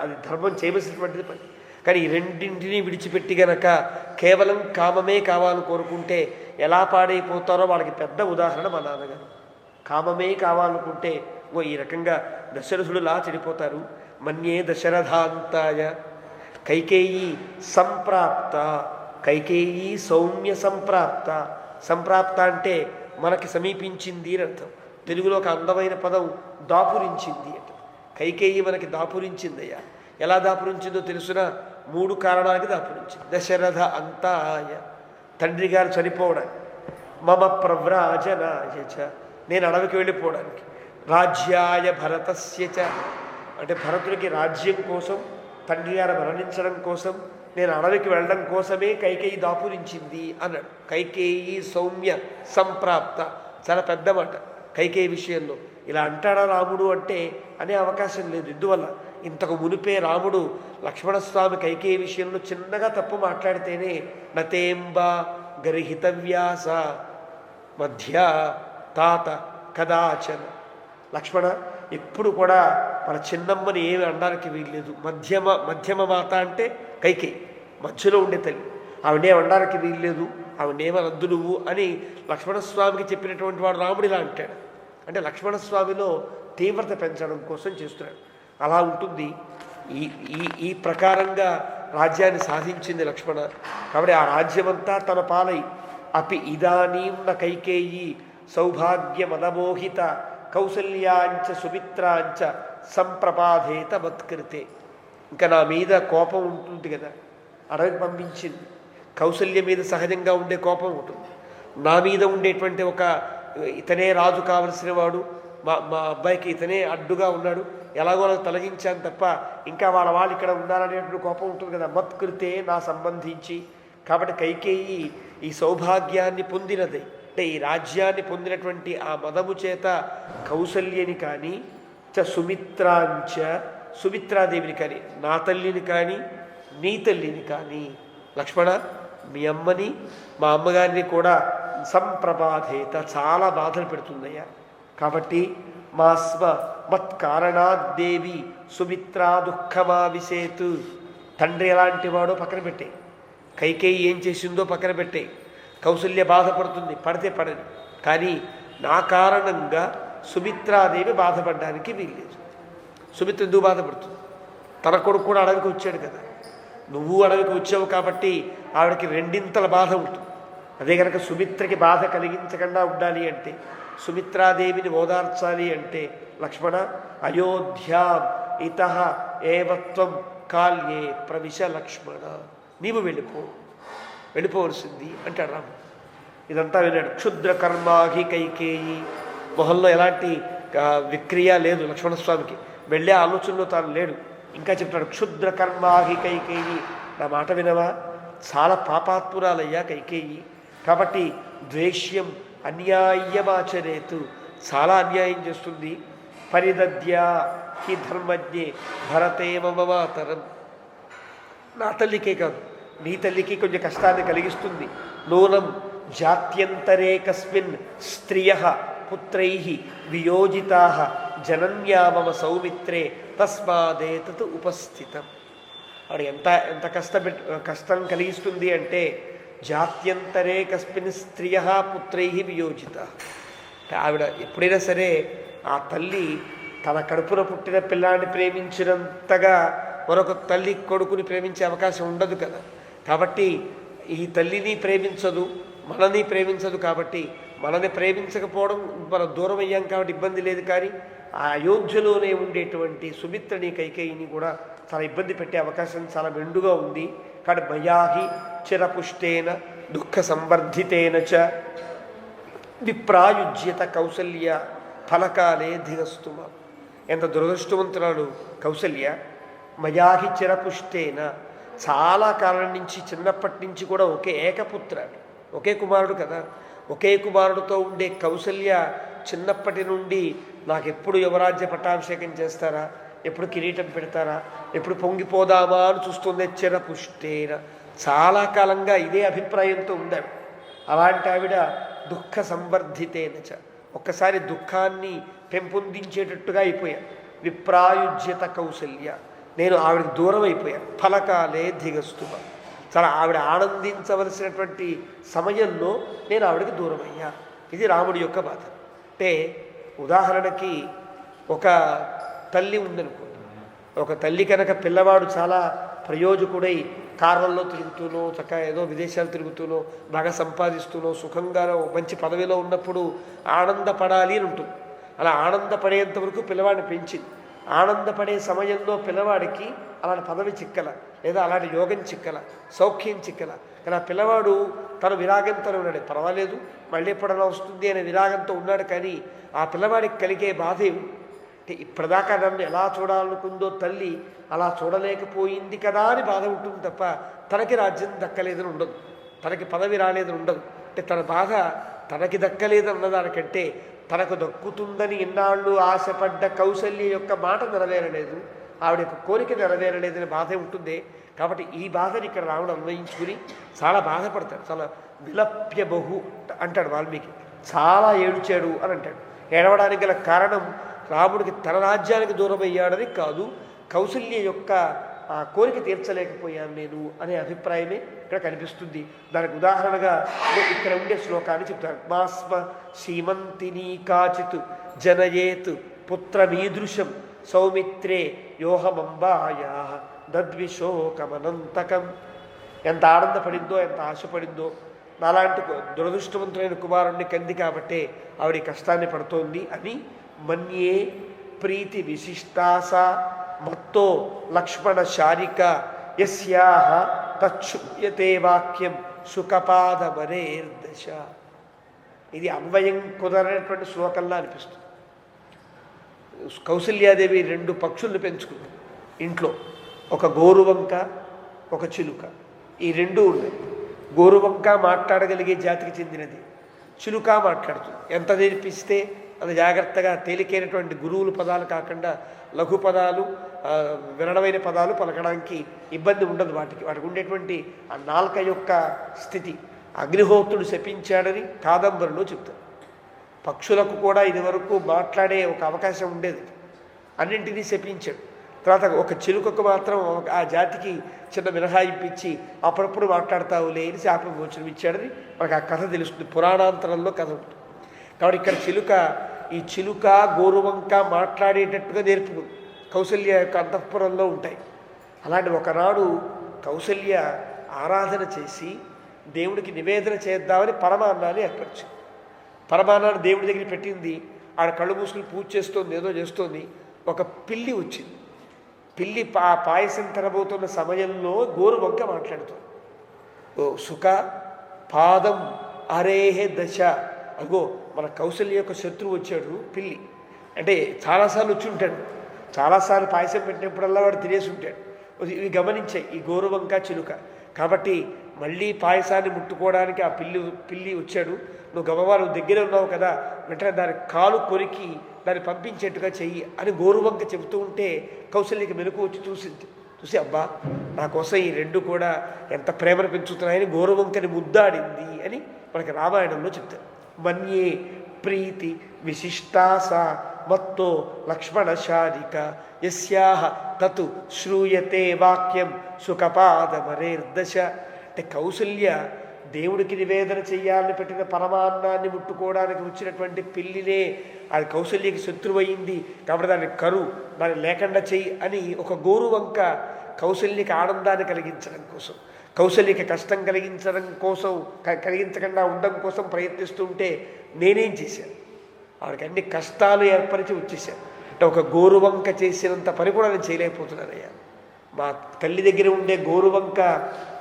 అది ధర్మం చేయవలసినటువంటిది పని. కానీ ఈ రెండింటినీ విడిచిపెట్టి గనక కేవలం కామమే కావాలని కోరుకుంటే ఎలా పాడైపోతారో వాళ్ళకి పెద్ద ఉదాహరణ మా నాన్నగారు. కామమే కావాలనుకుంటే ఈ రకంగా దశరథుడులా చెడిపోతారు. మన్యే దశరథాంతాయ కైకేయీ సంప్రాప్త, కైకేయీ సౌమ్య సంప్రాప్త. సంప్రాప్త అంటే మనకి సమీపించింది అని అర్థం. తెలుగులో ఒక అందమైన పదం దాపురించింది అంటే. కైకేయి మనకి దాపురించిందయ్యా. ఎలా దాపురించిందో తెలుసునా? 3 కారణాలకి దాపురించింది. దశరథ అంతాయ, తండ్రి గారు చనిపోవడానికి. మమ ప్రవ్రాజనాయ చ, నేను అడవికి వెళ్ళిపోవడానికి. రాజ్యాయ భరతస్య చ, అంటే భరతుడికి రాజ్యం కోసం, తండ్రి గారు మరణించడం కోసం, నేను అడవికి వెళ్ళడం కోసమే కైకేయి దాపురించింది అన్నాడు. కైకేయి సౌమ్య సంప్రాప్త, చాలా పెద్ద మాట కైకేయి విషయంలో. ఇలా అంటాడా రాముడు అంటే అనే అవకాశం లేదు. ఇందువల్ల ఇంతకు మునిపే రాముడు లక్ష్మణస్వామి కైకేయి విషయంలో చిన్నగా తప్పు మాట్లాడితేనే నతేంబా గర్హితవ్యాస మధ్య తాత కదాచన. లక్ష్మణ, ఎప్పుడు కూడా మన చిన్నమ్మని ఏమి అనడానికి వీల్లేదు. మధ్యమ మాత అంటే కైకేయి, మధ్యలో ఉండే తల్లి, ఆవిడేం అనడానికి వీల్లేదు, ఆవిడేమనద్దు నువ్వు అని లక్ష్మణస్వామికి చెప్పినటువంటి వాడు రాముడు ఇలా అంటాడు. అంటే లక్ష్మణస్వామిలో తీవ్రత పెంచడం కోసం చేస్తున్నాడు. అలా ఉంటుంది. ఈ ప్రకారంగా రాజ్యాన్ని సాధించింది లక్ష్మణ. కాబట్టి ఆ రాజ్యమంతా తన పాలై అపి ఇదానీం న కైకేయి సౌభాగ్యమదమోహిత కౌసల్యాంచ సుమిత్రాంచ సంప్రపాధేత మత్కృతే. ఇంకా నా మీద కోపం ఉంటుంది కదా, అడవికి పంపించింది. కౌసల్య మీద సహజంగా ఉండే కోపం ఉంటుంది. నా మీద ఉండేటువంటి ఒక ఇతనే రాజు కావలసిన వాడు, మా అబ్బాయికి ఇతనే అడ్డుగా ఉన్నాడు, ఎలాగో తొలగించాను తప్ప ఇంకా వాళ్ళ వాళ్ళు ఇక్కడ ఉన్నారనేటువంటి కోపం ఉంటుంది కదా, మత్కృతే నా సంబంధించి. కాబట్టి కైకేయి ఈ సౌభాగ్యాన్ని పొందినది, అంటే ఈ రాజ్యాన్ని పొందినటువంటి ఆ మదము చేత కౌసల్యని కానీ సుమిత్రాంచ, సుమిత్రాదేవిని కానీ, నా తల్లిని కానీ నీ తల్లిని కానీ, లక్ష్మణ మీ అమ్మని మా అమ్మగారిని కూడా సంప్రపాధేత, చాలా బాధలు పెడుతుందయ్యా. కాబట్టి మా స్వ మత్కారణాద్దేవి సుమిత్రా దుఃఖమావిసేతు. తండ్రి ఎలాంటి వాడో పక్కన పెట్టే, కైకేయి ఏం చేసిందో పక్కన పెట్టే. కౌసల్య బాధపడుతుంది, పడితే పడని, కానీ నా కారణంగా సుమిత్రాదేవి బాధపడడానికి వీల్లేదు. సుమిత్ర ఎందుకు బాధపడుతుంది? తన కొడుకు కూడా అడవికి వచ్చాడు కదా, నువ్వు అడవికి వచ్చావు కాబట్టి ఆవిడకి రెండింతల బాధ ఉంటుంది. అదే కనుక సుమిత్రకి బాధ కలిగించకుండా ఉండాలి అంటే, సుమిత్రాదేవిని ఓదార్చాలి అంటే, లక్ష్మణ అయోధ్యాం ఇతః ఏవత్వం కాల్యే ప్రవిశ లక్ష్మణ, నీవు వెళ్ళిపోవలసింది అంటాడు రాము. ఇదంతా విన్నాడు. క్షుద్ర కర్మాహి కైకేయి, మొహంలో ఎలాంటి విక్రియ లేదు లక్ష్మణస్వామికి, వెళ్ళే ఆలోచనలో తాను లేడు. ఇంకా చెప్తాడు, క్షుద్ర కర్మాహి కైకేయి, నా మాట వినవా, చాలా పాపాత్మురాలయ్యా కైకేయి. కాబట్టి ద్వేష్యం అన్యాయమాచరేతు, చాలా అన్యాయం చేస్తుంది. పరిదద్యా హి ధర్మజ్ఞే భరతే మమ మాతరం. నా తల్లికే కాదు, నీ తల్లికి కొంచెం కష్టాన్ని కలిగిస్తుంది. నూనం జాత్యంతరే కస్మిన్ స్త్రియ పుత్రై వియోజితా జనన్యా మమ సౌమిత్రే తస్మాదేతత్ ఉపస్థితం. వాడు ఎంత ఎంత కష్టం కలిగిస్తుంది అంటే, జాత్యంతరే కస్మిన్ స్త్రియ పుత్రై వియోజిత. ఆవిడ ఎప్పుడైనా సరే ఆ తల్లి తన కడుపున పుట్టిన పిల్లాన్ని ప్రేమించినంతగా మరొక తల్లి కొడుకుని ప్రేమించే అవకాశం ఉండదు కదా. కాబట్టి ఈ తల్లిని ప్రేమించదు, మనని ప్రేమించదు. కాబట్టి మనని ప్రేమించకపోవడం, మనం దూరం అయ్యాం కాబట్టి ఇబ్బంది లేదు. కానీ ఆ అయోధ్యలోనే ఉండేటువంటి సుమిత్రని కైకేయిని కూడా చాలా ఇబ్బంది పెట్టే అవకాశం చాలా మెండుగా ఉంది. కాబట్టి మయాహి చిరపుష్టేన దుఃఖ సంవర్ధితేన చ విప్రాయుజ్యత కౌసల్య ఫలకాలే ధిగస్తుమ. ఎంత దురదృష్టవంతురాలు కౌసల్య. మయాహి చిరపుష్టేన, చాలా కాలం నుంచి, చిన్నప్పటి నుంచి కూడా ఒకే ఏకపుత్ర, ఒకే కుమారుడు కదా. ఒకే కుమారుడితో ఉండే కౌసల్య చిన్నప్పటి నుండి నాకు ఎప్పుడు యువరాజ్య పట్టాభిషేకం చేస్తారా, ఎప్పుడు కిరీటం పెడతారా, ఎప్పుడు పొంగిపోదామా అని చూస్తుంది. చిరపుష్టేన, చాలా కాలంగా ఇదే అభిప్రాయంతో ఉందాడు. అలాంటి ఆవిడ దుఃఖ సంవర్ధితేనచ, ఒక్కసారి దుఃఖాన్ని పెంపొందించేటట్టుగా అయిపోయాను. విప్రాయుజ్యత కౌసల్య, నేను ఆవిడకి దూరం అయిపోయాను. ఫలకాలే ధిగస్తుమ, చాలా ఆవిడ ఆనందించవలసినటువంటి సమయంలో నేను ఆవిడకి దూరం అయ్యా. ఇది రాముడి యొక్క బాధ. అంటే ఉదాహరణకి ఒక తల్లి ఉందనుకోండి. ఒక తల్లి కనుక పిల్లవాడు చాలా ప్రయోజకుడై కార్లలో తిరుగుతూనో, చక్కగా ఏదో విదేశాలు తిరుగుతూనో, బాగా సంపాదిస్తూనో, సుఖంగా మంచి పదవిలో ఉన్నప్పుడు ఆనందపడాలి అని ఉంటుంది. అలా ఆనందపడేంత వరకు పిల్లవాడిని పెంచింది. ఆనందపడే సమయంలో పిల్లవాడికి అలాంటి పదవి చిక్కల, లేదా అలాంటి యోగం చిక్కల, సౌఖ్యం చిక్కల. కానీ ఆ పిల్లవాడు తను విరాగంతో ఉన్నాడు. పర్వాలేదు, మళ్ళీ ఎప్పుడన్నా వస్తుంది అనే విరాగంతో ఉన్నాడు. కానీ ఆ పిల్లవాడికి కలిగే బాధ అంటే ఇప్పటిదాకా నన్ను ఎలా చూడాలనుకుందో తల్లి అలా చూడలేకపోయింది కదా అని బాధ ఉంటుంది తప్ప తనకి రాజ్యం దక్కలేదని ఉండదు, తనకి పదవి రాలేదని ఉండదు. అంటే తన బాధ తనకి దక్కలేదన్న దానికంటే తనకు దక్కుతుందని ఇన్నాళ్ళు ఆశపడ్డ కౌసల్య యొక్క మాట నెరవేరలేదు, ఆవిడ యొక్క కోరిక నెరవేరలేదని బాధే ఉంటుంది. కాబట్టి ఈ బాధని ఇక్కడ రావడం అన్వయించుకుని చాలా బాధపడతాడు. చాలా విలప్య బహు అంటాడు వాల్మీకి, చాలా ఏడ్చాడు అని అంటాడు. ఏడవడానికి గల కారణం రాముడికి తన రాజ్యానికి దూరం అయ్యాడని కాదు, కౌసల్య యొక్క ఆ కోరిక తీర్చలేకపోయాను నేను అనే అభిప్రాయమే ఇక్కడ కనిపిస్తుంది. దానికి ఉదాహరణగా ఇక్కడ ఉండే శ్లోకాన్ని చెప్తారు. మాస్మ సీమంతిని కాచిత్ జనయేత్ పుత్రమీదృశం సౌమిత్రే యోహమంబాయా దద్విశోకమనంతకం. ఎంత ఆనందపడిందో, ఎంత ఆశపడిందో. నాలాంటి దురదృష్టవంతులైన కుమారుణ్ణి కంది కాబట్టే ఆవిడ కష్టాన్ని పడుతోంది అని మన్యే ప్రీతి విశిష్టాస మత్తో లక్ష్మణ శారిక యస్యాహ తచ్చుయతే వాక్యం సుఖపాదమరేర్దశ. ఇది అన్వయం కుదరనటువంటి శ్లోకంలా అనిపిస్తుంది. కౌసల్యాదేవి 2 పక్షుల్ని పెంచుకుంది ఇంట్లో, ఒక గోరువంక, ఒక చిలుక. ఈ 2 ఉన్నాయి. గోరువంక మాట్లాడగలిగే జాతికి చెందినది, చిలుక మాట్లాడుతుంది. ఎంత నేర్పిస్తే అది జాగ్రత్తగా తేలికైనటువంటి గురువుల పదాలు కాకుండా లఘు పదాలు, విరళమైన పదాలు పలకడానికి ఇబ్బంది ఉండదు. వాటికి ఉండేటువంటి ఆ నాల్క యొక్క స్థితి అగ్నిహోత్రుడు శపించాడని కాదంబరిలో చెప్తారు. పక్షులకు కూడా ఇదివరకు మాట్లాడే ఒక అవకాశం ఉండేది, అన్నింటినీ శపించాడు. తర్వాత ఒక చిలుకకు మాత్రం ఆ జాతికి చిన్న మినహాయింపించి అప్పుడప్పుడు మాట్లాడతావులే అని శాపం గోచరం ఇచ్చాడని మనకు ఆ కథ తెలుస్తుంది. పురాణాంతరంలో కథ ఉంటుంది. కాబట్టి ఇక్కడ ఈ చిలుక గోరువంక మాట్లాడేటట్టుగా నేర్పుకుంది. కౌసల్య యొక్క అంతఃపురంలో ఉంటాయి. అలాంటి ఒకనాడు కౌసల్య ఆరాధన చేసి దేవుడికి నివేదన చేద్దామని పరమాన్నాన్ని ఏర్పరిచింది. పరమాన్నాన్ని దేవుడి దగ్గర పెట్టింది. ఆడ కళ్ళు మూసుకుని పూజ చేస్తోంది, ఏదో చేస్తోంది. ఒక పిల్లి వచ్చింది. పిల్లి పాయసం తినబోతున్న సమయంలో గోరువంక మాట్లాడుతుంది. ఓ సుఖ పాదం అరేహే దశ. అగో మన కౌసల్య యొక్క శత్రువు వచ్చాడు పిల్లి. అంటే చాలాసార్లు వచ్చి ఉంటాడు, చాలాసార్లు పాయసం పెట్టినప్పుడల్లా వాడు తినేసి ఉంటాడు. ఇవి గమనించాయి ఈ గోరువంక చిలుక. కాబట్టి మళ్ళీ పాయసాన్ని ముట్టుకోవడానికి ఆ పిల్లి వచ్చాడు. నువ్వు గమవారు దగ్గర ఉన్నావు కదా, వెంటనే దాని కాలు కొరికి దాన్ని పంపించేట్టుగా చెయ్యి అని గోరువంక చెబుతూ ఉంటే కౌసల్యకి మెలకు వచ్చి చూసి అబ్బా నా కోసం ఈ రెండు కూడా ఎంత ప్రేమను పెంచుతున్నాయని గోరువంకని ముద్దాడింది అని మనకి రామాయణంలో చెప్తారు. మన్యే ప్రీతి విశిష్టాస మత్తో లక్ష్మణ శారిక యస్యాహ తతు శ్రూయతే వాక్యం సుఖపాదమరేర్దశ. అంటే కౌసల్య దేవుడికి నివేదన చెయ్యాలని పెట్టిన పరమాన్నాన్ని ముట్టుకోవడానికి వచ్చినటువంటి పిల్లినే అది కౌసల్యకి శత్రువయింది కాబట్టి దాన్ని లేకుండా చెయ్యి అని ఒక గోరువంక కౌసల్యకి ఆనందాన్ని కలిగించడం కోసం, కౌసల్యకి కష్టం కలిగించకుండా ఉండడం కోసం ప్రయత్నిస్తుంటే నేనేం చేశాను, ఆవిడకి అన్ని కష్టాలు ఏర్పరిచి వచ్చేసాను. అంటే ఒక గోరువంక చేసినంత పని కూడా నేను చేయలేకపోతున్నానయ్యా. మా తల్లి దగ్గర ఉండే గోరువంక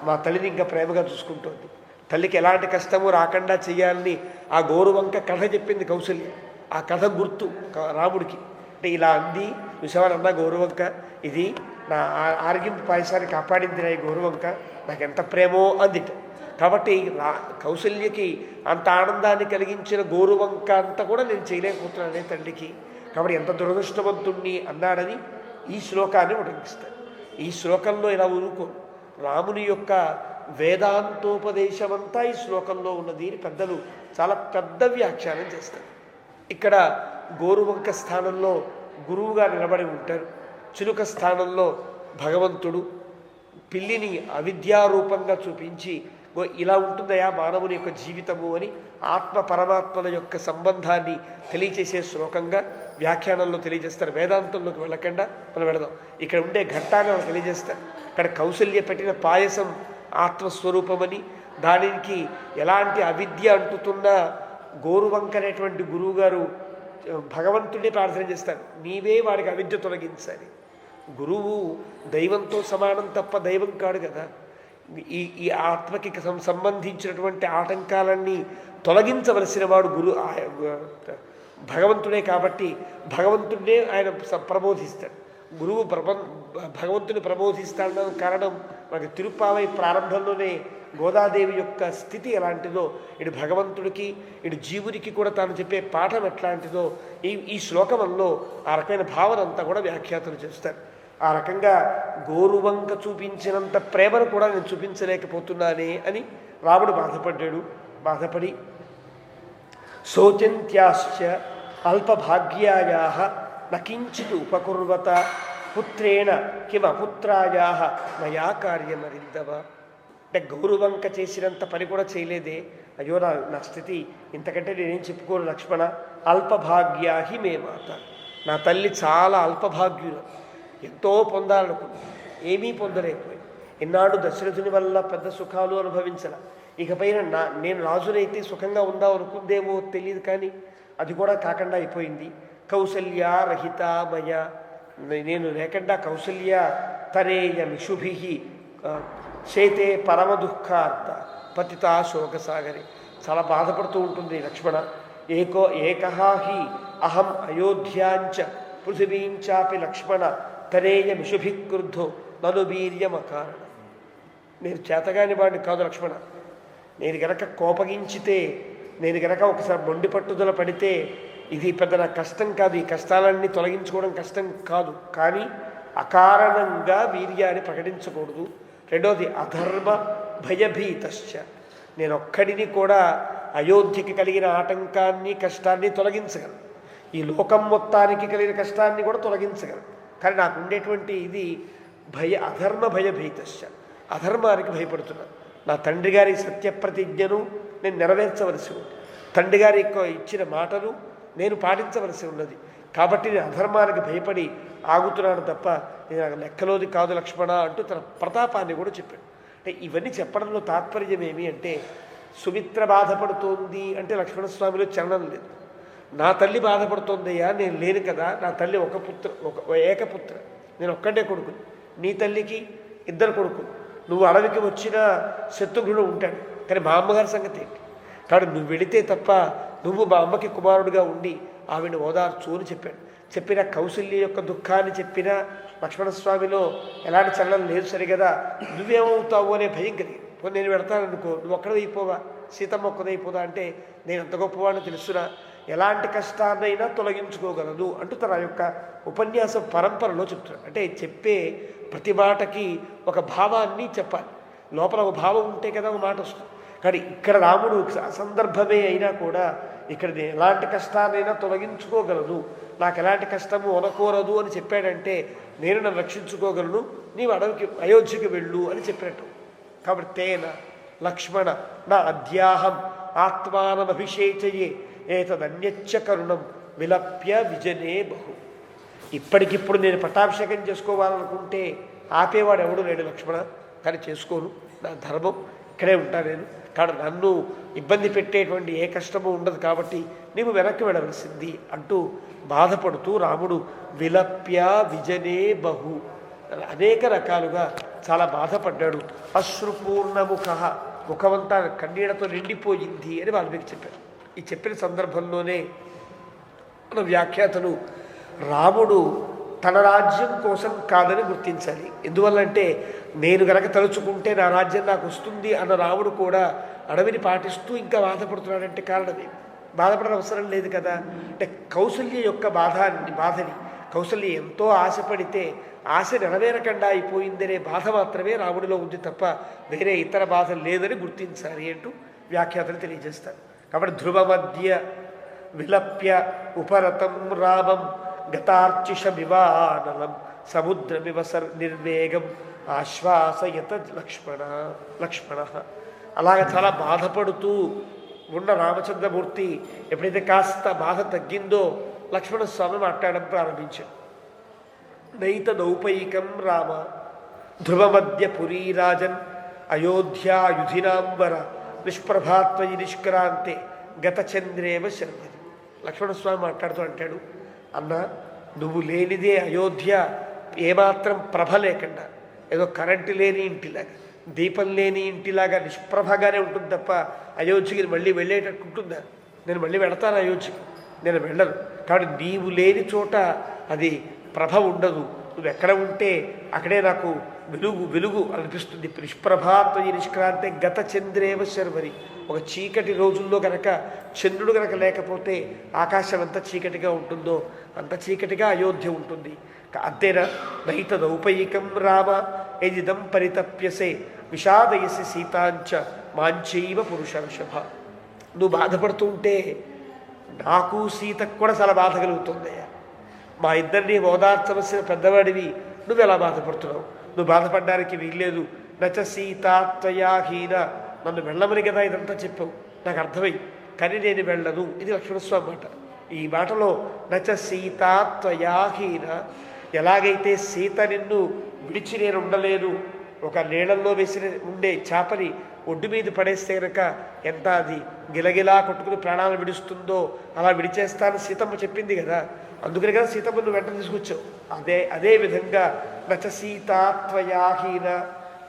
మా తల్లిని ఇంకా ప్రేమగా చూసుకుంటోంది. తల్లికి ఎలాంటి కష్టము రాకుండా చేయాలని ఆ గోరువంక కథ చెప్పింది కౌసల్య. ఆ కథ గుర్తు రాముడికి. అంటే ఇలా అంది చూసేవాళ్ళన్నా గోరువంక ఇది నా ఆర్గింపు పాయసాన్ని కాపాడింది ఈ గోరువంక, నాకు ఎంత ప్రేమో అందిట. కాబట్టి కౌసల్యకి అంత ఆనందాన్ని కలిగించిన గోరువంక అంతా కూడా నేను చేయలేకపోతున్నానే తండ్రికి. కాబట్టి ఎంత దురదృష్టవంతుణ్ణి అన్నాడని ఈ శ్లోకాన్ని ఉటంకిస్తాను. ఈ శ్లోకంలో ఇలా ఊరుకో, రాముని యొక్క వేదాంతోపదేశమంతా ఈ శ్లోకంలో ఉన్నది అని పెద్దలు చాలా పెద్ద వ్యాఖ్యానం చేస్తారు. ఇక్కడ గోరువంక స్థానంలో గురువుగా నిలబడి ఉంటారు, చిలుక స్థానంలో భగవంతుడు పిల్లిని అవిద్యారూపంగా చూపించి ఇలా ఉంటుందయా మానవుని యొక్క జీవితము అని ఆత్మ పరమాత్మల యొక్క సంబంధాన్ని తెలియచేసే శ్లోకంగా వ్యాఖ్యానంలో తెలియజేస్తారు. వేదాంతంలోకి వెళ్ళకుండా మనం వెళదాం. ఇక్కడ ఉండే ఘట్టాన్ని మనం తెలియజేస్తారు. ఇక్కడ కౌసల్య పెట్టిన పాయసం ఆత్మస్వరూపమని, దానికి ఎలాంటి అవిద్య అంటుతున్న గోరువంక అనేటువంటి గురువుగారు భగవంతుడే ప్రార్థన చేస్తారు, నీవే వాడికి అవిద్య తొలగించాలి. గురువు దైవంతో సమానం తప్ప దైవం కాడు కదా. ఈ ఆత్మకి సంబంధించినటువంటి ఆటంకాలన్నీ తొలగించవలసిన వాడు భగవంతుడే. కాబట్టి భగవంతుడే ఆయన ప్రబోధిస్తాడు. గురువు భగవంతుని ప్రబోధిస్తాడన్న కారణం మనకి తిరుప్పావై ప్రారంభంలోనే గోదాదేవి యొక్క స్థితి ఎలాంటిదో, ఇటు భగవంతుడికి ఇటు జీవునికి కూడా తాను చెప్పే పాఠం ఎట్లాంటిదో ఈ శ్లోకంలో ఆ రకమైన భావన అంతా కూడా వ్యాఖ్యాతలు చేస్తారు. ఆ రకంగా గోరువంక చూపించినంత ప్రేమను కూడా నేను చూపించలేకపోతున్నానే అని రాముడు బాధపడి శోచంత్యాశ్చ అల్పభాగ్యాయా నకించిత్ ఉపకుర్వత పుత్రేణ కిమపుత్రాయా మయా కార్యమరిందవ. అంటే గౌరవంక చేసినంత పని కూడా చేయలేదే, అయ్యో నా స్థితి ఇంతకంటే నేనేం చెప్పుకోను లక్ష్మణ. అల్పభాగ్యాహి మే మాత, నా తల్లి చాలా అల్పభాగ్యులు, ఎంతో పొందాలనుకుంది, ఏమీ పొందలేకపోయింది. ఎన్నాడు దశరథుని వల్ల పెద్ద సుఖాలు అనుభవించాల, ఇకపైన నేను రాజునైతే సుఖంగా ఉందాం అనుకుందేమో తెలియదు, కానీ అది కూడా కాకుండా అయిపోయింది. కౌసల్య రహితామయ, నేను లేకుండా కౌసల్య తరేయ మిషుభి చేతే పరమ దుఃఖార్థ పతితా శోకసాగరి, చాలా బాధపడుతూ ఉంటుంది లక్ష్మణ. ఏకహి అహం అయోధ్యాంచ పృథివీంచాపి లక్ష్మణ తరేయ మిషుభి క్రుద్ధో నను వీర్యమకారణ. నేను చేతగాని వాడిని కాదు లక్ష్మణ, నేను గనక కోపగించితే, నేను గనక ఒకసారి మొండి పట్టుదల పడితే ఇది పెద్ద నా కష్టం కాదు, ఈ కష్టాలన్నీ తొలగించుకోవడం కష్టం కాదు, కానీ అకారణంగా వీర్యాన్ని ప్రకటించకూడదు. రెండోది అధర్మ భయభీతశ్చ, నేను ఒక్కడిని కూడా అయోధ్యకి కలిగిన ఆటంకాన్ని కష్టాన్ని తొలగించగలను, ఈ లోకం మొత్తానికి కలిగిన కష్టాన్ని కూడా తొలగించగలను. కానీ నాకు ఉండేటువంటి ఇది అధర్మ భయభీతశ్చ, అధర్మానికి భయపడుతున్నాను. నా తండ్రి గారి సత్యప్రతిజ్ఞను నేను నెరవేర్చవలసి ఉంది, తండ్రి గారి ఇచ్చిన మాటను నేను పాటించవలసి ఉన్నది. కాబట్టి నేను అధర్మానికి భయపడి ఆగుతున్నాను తప్ప నేను లెక్కలోది కాదు లక్ష్మణ అంటూ తన ప్రతాపాన్ని కూడా చెప్పాడు. అంటే ఇవన్నీ చెప్పడంలో తాత్పర్యం ఏమి అంటే, సుమిత్ర బాధపడుతోంది అంటే లక్ష్మణస్వామిలో చలనం లేదు. నా తల్లి బాధపడుతోందయ్యా, నేను లేను కదా, నా తల్లి ఏకపుత్ర, నేను ఒక్కడే కొడుకుని, నీ తల్లికి 2 కొడుకులు, నువ్వు అడవికి వచ్చిన శత్రుఘ్నుడు ఉంటాడు, కానీ మా అమ్మగారి సంగతి ఏంటి? కాబట్టి నువ్వు వెళితే తప్ప నువ్వు మా అమ్మకి కుమారుడిగా ఉండి ఆవిడ ఓదార్చు అని చెప్పాడు. చెప్పిన కౌసల్య యొక్క దుఃఖాన్ని చెప్పిన లక్ష్మణస్వామిలో ఎలాంటి చలనం లేదు సరిగదా. నువ్వేమవుతావు అనే భయం కలిగి నేను పెడతాననుకో, నువ్వు ఒక్కడైపోవా, సీతమ్మ ఒక్కదైపోదా అంటే నేను అంత గొప్పవాడిని తెలుసునా, ఎలాంటి కష్టాన్నైనా తొలగించుకోగలదు అంటూ తన యొక్క ఉపన్యాస పరంపరలో చెప్తున్నాడు. అంటే చెప్పే ప్రతి మాటకి ఒక భావాన్ని చెప్పాలి, లోపల ఒక భావం ఉంటే కదా ఒక మాట వస్తుంది. కానీ ఇక్కడ రాముడు అసందర్భమే అయినా కూడా ఇక్కడ ఎలాంటి కష్టాన్నైనా తొలగించుకోగలదు, నాకు ఎలాంటి కష్టము అనకూరదు అని చెప్పాడంటే నేను నన్ను రక్షించుకోగలను, నీవు అయోధ్యకి వెళ్ళు అని చెప్పినట్టు. కాబట్టి తేన లక్ష్మణ నా అద్యాహం ఆత్మానమభిషేచయే ఏతదన్యచ్చ కరుణం విలప్య విజనే బహు. ఇప్పటికిప్పుడు నేను పట్టాభిషేకం చేసుకోవాలనుకుంటే ఆపేవాడు ఎవడు లేడు లక్ష్మణ, కానీ చేసుకోను, నా ధర్మం, ఇక్కడే ఉంటాను నేను. కానీ నన్ను ఇబ్బంది పెట్టేటువంటి ఏ కష్టము ఉండదు, కాబట్టి నీవు వెనక్కి వెళ్ళవలసింది అంటూ బాధపడుతూ రాముడు విలప్య విజనే బహు అనేక రకాలుగా చాలా బాధపడ్డాడు. అశ్రుపూర్ణముఖ, ముఖమంతా కన్నీళ్లతో నిండిపోయింది అని వాల్మీకి చెప్పారు. ఈ చెప్పిన సందర్భంలోనే మన వ్యాఖ్యాతలు రాముడు తన రాజ్యం కోసం కాదని గుర్తించాలి. ఎందువల్లంటే నేను గనక తలుచుకుంటే నా రాజ్యం నాకు వస్తుంది అన్న రాముడు కూడా అడవిని పాటిస్తూ ఇంకా బాధపడుతున్నాడంటే కారణమే. బాధపడడం అవసరం లేదు కదా. అంటే కౌసల్య యొక్క బాధని కౌసల్య ఎంతో ఆశపడితే ఆశ నెరవేరకుండా అయిపోయిందనే బాధ మాత్రమే రాముడిలో ఉంది తప్ప వేరే ఇతర బాధ లేదని గుర్తించాలి అంటూ వ్యాఖ్యాతలు తెలియజేస్తారు. కాబట్టి ధ్రువ మధ్య విలప్య ఉపరతం రామం గతార్చిషమివానలం సముద్రమివ నిర్వేగం ఆశ్వాసయత లక్ష్మణ. అలాగ చాలా బాధపడుతూ ఉన్న రామచంద్రమూర్తి ఎప్పుడైతే కాస్త బాధ తగ్గిందో లక్ష్మణస్వామి మాట్లాడడం ప్రారంభించాడు. నైతదౌపైకం రామ ధ్రువమధ్య పురీరాజన్ అయోధ్యాయుధినాంబర నిష్ప్రభాత్వయి నిష్క్రాంతే గతచంద్రేవ శర్మది. లక్ష్మణస్వామి మాట్లాడుతూ అంటాడు, అన్న నువ్వు లేనిదే అయోధ్య ఏమాత్రం ప్రభ లేకుండా ఏదో కరెంటు లేని ఇంటిలాగా దీపం లేని ఇంటిలాగా నిష్ప్రభగానే ఉంటుంది తప్ప అయోధ్యకి మళ్ళీ వెళ్ళేటట్టు ఉంటుందా? నేను మళ్ళీ వెళతాను అయోధ్యకి, నేను వెళ్ళను. కాబట్టి నీవు లేని చోట అది ప్రభ ఉండదు, నువ్వు ఎక్కడ ఉంటే అక్కడే నాకు వెలుగు అనిపిస్తుంది. నిష్ప్రభాత్వయి నిష్క్రాంతే గత చంద్రేవ శర్వరి. ఒక చీకటి రోజుల్లో కనుక చంద్రుడు కనుక లేకపోతే ఆకాశం ఎంత చీకటిగా ఉంటుందో అంత చీకటిగా అయోధ్య ఉంటుంది. అంతేనా? నైతదౌపైకం రామ యదిదం పరితప్యసే విషాదయసి సీతాంచ మాంచైవ పురుషర్షభ. నువ్వు బాధపడుతూ ఉంటే నాకు సీతకు కూడా చాలా బాధ కలుగుతుందయ్యా. మా ఇద్దరిని ఓదార్చవలసిన పెద్దవాడివి, నువ్వు ఎలా బాధపడుతున్నావు? నువ్వు బాధపడడానికి వీల్లేదు. నచ సీతాత్వయాహీన, నన్ను వెళ్ళమని కదా ఇదంతా చెప్పావు, నాకు అర్థమై, కానీ నేను వెళ్ళను. ఇది లక్ష్మణస్వామి మాట. ఈ మాటలో నచ సీతాత్వయాహీన, ఎలాగైతే సీత నిన్ను విడిచి నేను ఉండలేను, ఒక నీళ్ళల్లో వేసిన ఉండే చేపని ఒడ్డు మీద పడేస్తే కనుక ఎంత అది గిలగిలా కొట్టుకుని ప్రాణాలు విడుస్తుందో అలా విడిచేస్తానని సీతమ్మ చెప్పింది కదా, అందుకని కదా సీతమ్మను వెంట తీసుకొచ్చావు. అదే విధంగా నచ సీతాత్వయాహీన,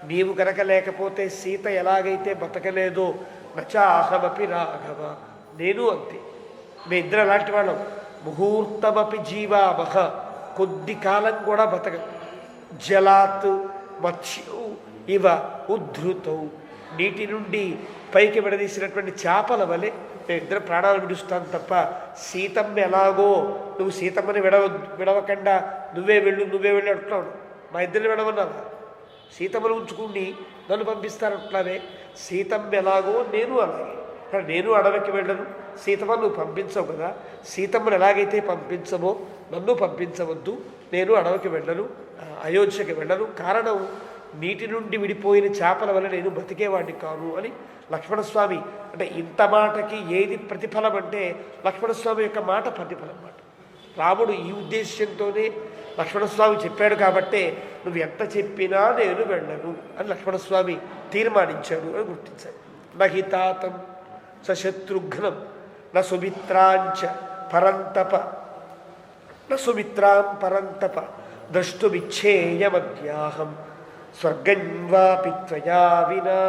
నీవు కనుక లేకపోతే సీత ఎలాగైతే బతకలేదో నచ అహమపి రాఘవ, నేను అంతే. మీ ఇద్దరు అలాంటి వాళ్ళం. ముహూర్తమపి జీవామహ, కొద్ది కాలం కూడా బతక. జలాత్ మత్స్యౌ ఇవ ఉద్ధృతౌ, నీటి నుండి పైకి విడదీసినటువంటి చేపల వలె మేమిద్దరు ప్రాణాలు విడుస్తాను తప్ప సీతమ్మ ఎలాగో నువ్వు సీతమ్మని విడవకుండా నువ్వే వెళ్ళు అంటున్నావు. మా ఇద్దరిని విడవన్నావా? సీతమ్మను ఉంచుకుని నన్ను పంపిస్తానంటున్నావే. సీతమ్మ ఎలాగో నేను అలాగే. కానీ నేను అడవికి వెళ్ళను, సీతమ్మ నువ్వు పంపించవు కదా. సీతమ్మను ఎలాగైతే పంపించమో నన్ను పంపించవద్దు, నేను అడవికి వెళ్ళను, అయోధ్యకి వెళ్ళను. కారణం నీటి నుండి విడిపోయిన చేపల వల్ల నేను బతికేవాడిని కాను అని లక్ష్మణస్వామి. అంటే ఇంత మాటకి ఏది ప్రతిఫలం అంటే లక్ష్మణస్వామి యొక్క మాట ప్రతిఫలం మాట. రాముడు ఈ ఉద్దేశ్యంతోనే లక్ష్మణస్వామి చెప్పాడు కాబట్టే నువ్వు ఎంత చెప్పినా నేను వెళ్ళను అని లక్ష్మణస్వామి తీర్మానించాడు అని గుర్తించాడు. నహితాతం సశత్రుఘ్నం న సుమిత్రాంచ పరంతప సుమిత్రాం పరంతప ద్రష్టుమిచ్ఛేయమద్యాహం స్వర్గం వాపి త్వయా వినా.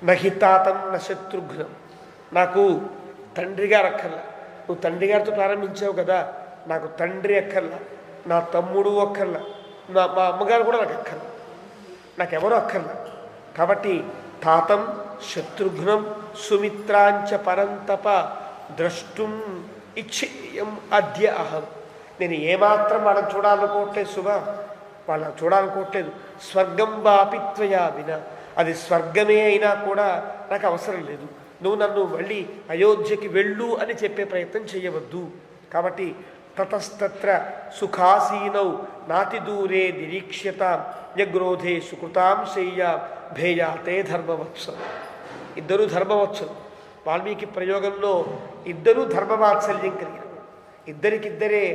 నహితాతం న శత్రుఘ్నం, నాకు తండ్రిగా రక్కర్లా, నువ్వు తండ్రి గారితో ప్రారంభించావు కదా, నాకు తండ్రి అక్కర్లా, నా తమ్ముడు అక్కర్లా, మా అమ్మగారు కూడా నాకు అక్కర్లా, నాకెవరూ అక్కర్లా. కాబట్టి తాతం శత్రుఘ్నం సుమిత్రాంచ పరంతప ద్రష్టుం ఇచ్చేయం అద్య అహం. నేను ఏమాత్రం వాళ్ళని చూడాలనుకోవట్లేదు శుభ, వాళ్ళని చూడాలనుకోవట్లేదు. స్వర్గం వాపిత్వయా విన, అది స్వర్గమే అయినా కూడా నాకు అవసరం లేదు. నువ్వు నన్ను మళ్ళీ అయోధ్యకి వెళ్ళు అని చెప్పే ప్రయత్నం చేయవద్దు. కాబట్టి తతస్తత్ర సుఖాసీనౌ నాతి దూరే నిరీక్ష్యతాం యగ్రోధే సుకృతాం శయ్యా భేయాతే ధర్మవత్సలు. ఇద్దరూ ధర్మవత్సలు. వాల్మీకి ప్రయోగంలో ఇద్దరూ ధర్మవాత్సల్యం కలిగిన ఇద్దరికిద్దరే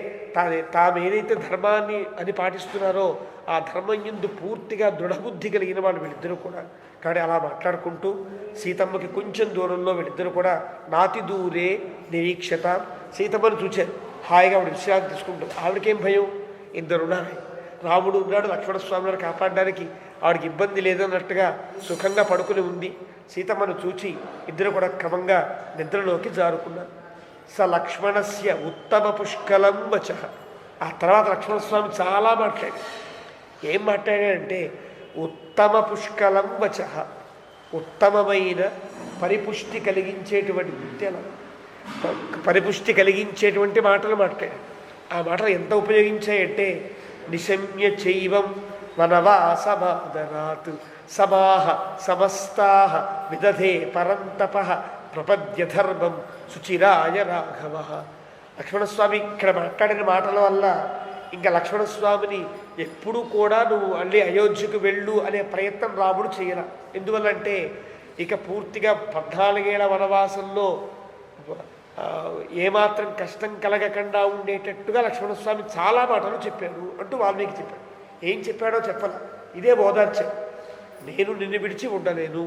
తాము ఏదైతే ధర్మాన్ని అని పాటిస్తున్నారో ఆ ధర్మం యందు పూర్తిగా దృఢబుద్ధి కలిగిన వాళ్ళు వీళ్ళిద్దరూ కూడా. కానీ అలా మాట్లాడుకుంటూ సీతమ్మకి కొంచెం దూరంలో వీళ్ళిద్దరూ కూడా నాతి దూరే నిరీక్షత. సీతమ్మను చూచారు, హాయిగా ఆవిడ విశ్రాంతి తీసుకుంటుంది. ఆవిడకేం భయం, ఇద్దరున్నారు, రాముడు ఉన్నాడు, లక్ష్మణస్వామిని కాపాడడానికి ఆవిడకి ఇబ్బంది లేదన్నట్టుగా సుఖంగా పడుకుని ఉంది. సీతమ్మను చూచి ఇద్దరు కూడా క్రమంగా నిద్రలోకి జారుకున్నారు. స లక్ష్మణస్య ఉత్తమ పుష్కలం వచ. ఆ తర్వాత లక్ష్మణస్వామి చాలా మాట్లాడాడు. ఏం మాట్లాడాడంటే ఉత్తమ పుష్కలం వచ, ఉత్తమమైన పరిపుష్టి కలిగించేటువంటి పరిపుష్టి కలిగించేటువంటి మాటలు మాట్లాడాడు. ఆ మాటలు ఎంత ఉపయోగించాయంటే నిశమ్య చైవం వనవాసమాదరాత్ సమాహ సమస్తాః విదధే పరంతప ప్రపద్య ధర్మం సుచిరాయ రాఘవ. లక్ష్మణస్వామి ఇక్కడ మాట్లాడిన మాటల వల్ల ఇంకా లక్ష్మణస్వామిని ఎప్పుడూ కూడా నువ్వు మళ్ళీ అయోధ్యకు వెళ్ళు అనే ప్రయత్నం రాముడు చేయరా. ఎందువల్లంటే ఇక పూర్తిగా 14 ఏళ్ల వనవాసంలో ఏమాత్రం కష్టం కలగకుండా ఉండేటట్టుగా లక్ష్మణస్వామి చాలా మాటలు చెప్పాడు అంటూ వాల్మీకి చెప్పాడు. ఏం చెప్పాడో చెప్పాల, ఇదే బోధార్చం. నేను నిన్ను విడిచి ఉండలేను,